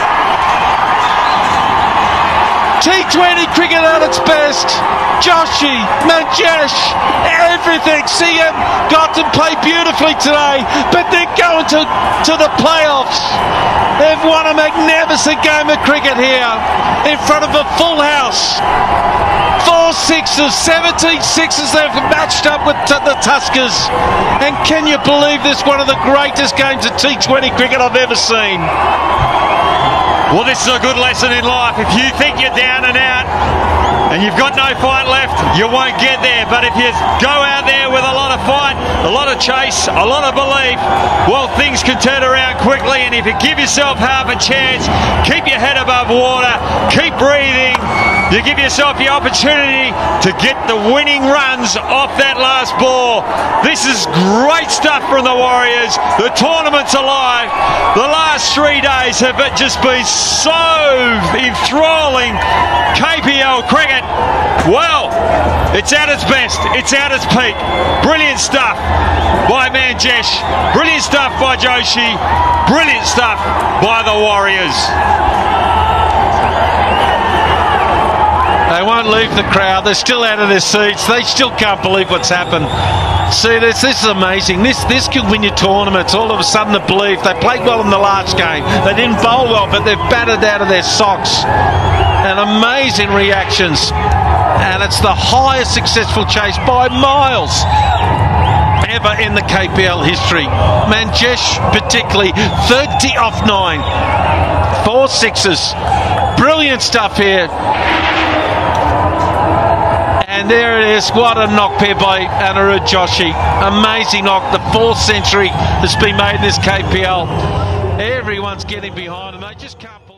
T20 cricket at its best. Joshi, Manjesh, everything. CM got to play beautifully today, but they're going to the playoffs. They've won a magnificent game of cricket here in front of a full house. 4 sixes, 17 sixes they've matched up with the Tuskers. And can you believe this? One of the greatest games of T20 cricket I've ever seen. Well, this is a good lesson in life. If you think you're down and out and you've got no fight left, you won't get there. But if you go out there with a lot of fight, a lot of chase, a lot of belief, well, things can turn around quickly. And if you give yourself half a chance, keep your head above water, keep breathing, you give yourself the opportunity to get the winning runs off that last ball. This is great stuff from the Warriors. The tournament's alive. The last 3 days have just been so enthralling. KPL cricket, well, it's at its best. It's at its peak. Brilliant stuff by Manjesh. Brilliant stuff by Joshi. Brilliant stuff by the Warriors. They won't leave the crowd. They're still out of their seats. They still can't believe what's happened. See, this is amazing. This could win you tournaments. All of a sudden, the belief. They played well in the last game. They didn't bowl well, but they've battered out of their socks. And amazing reactions. And it's the highest successful chase by miles ever in the KPL history. Manjesh particularly, 30 off 9. 4 sixes. Brilliant stuff here. And there it is. What a knock here by Anirudh Joshi. Amazing knock. The 4th century has been made in this KPL. Everyone's getting behind him. They just can't believe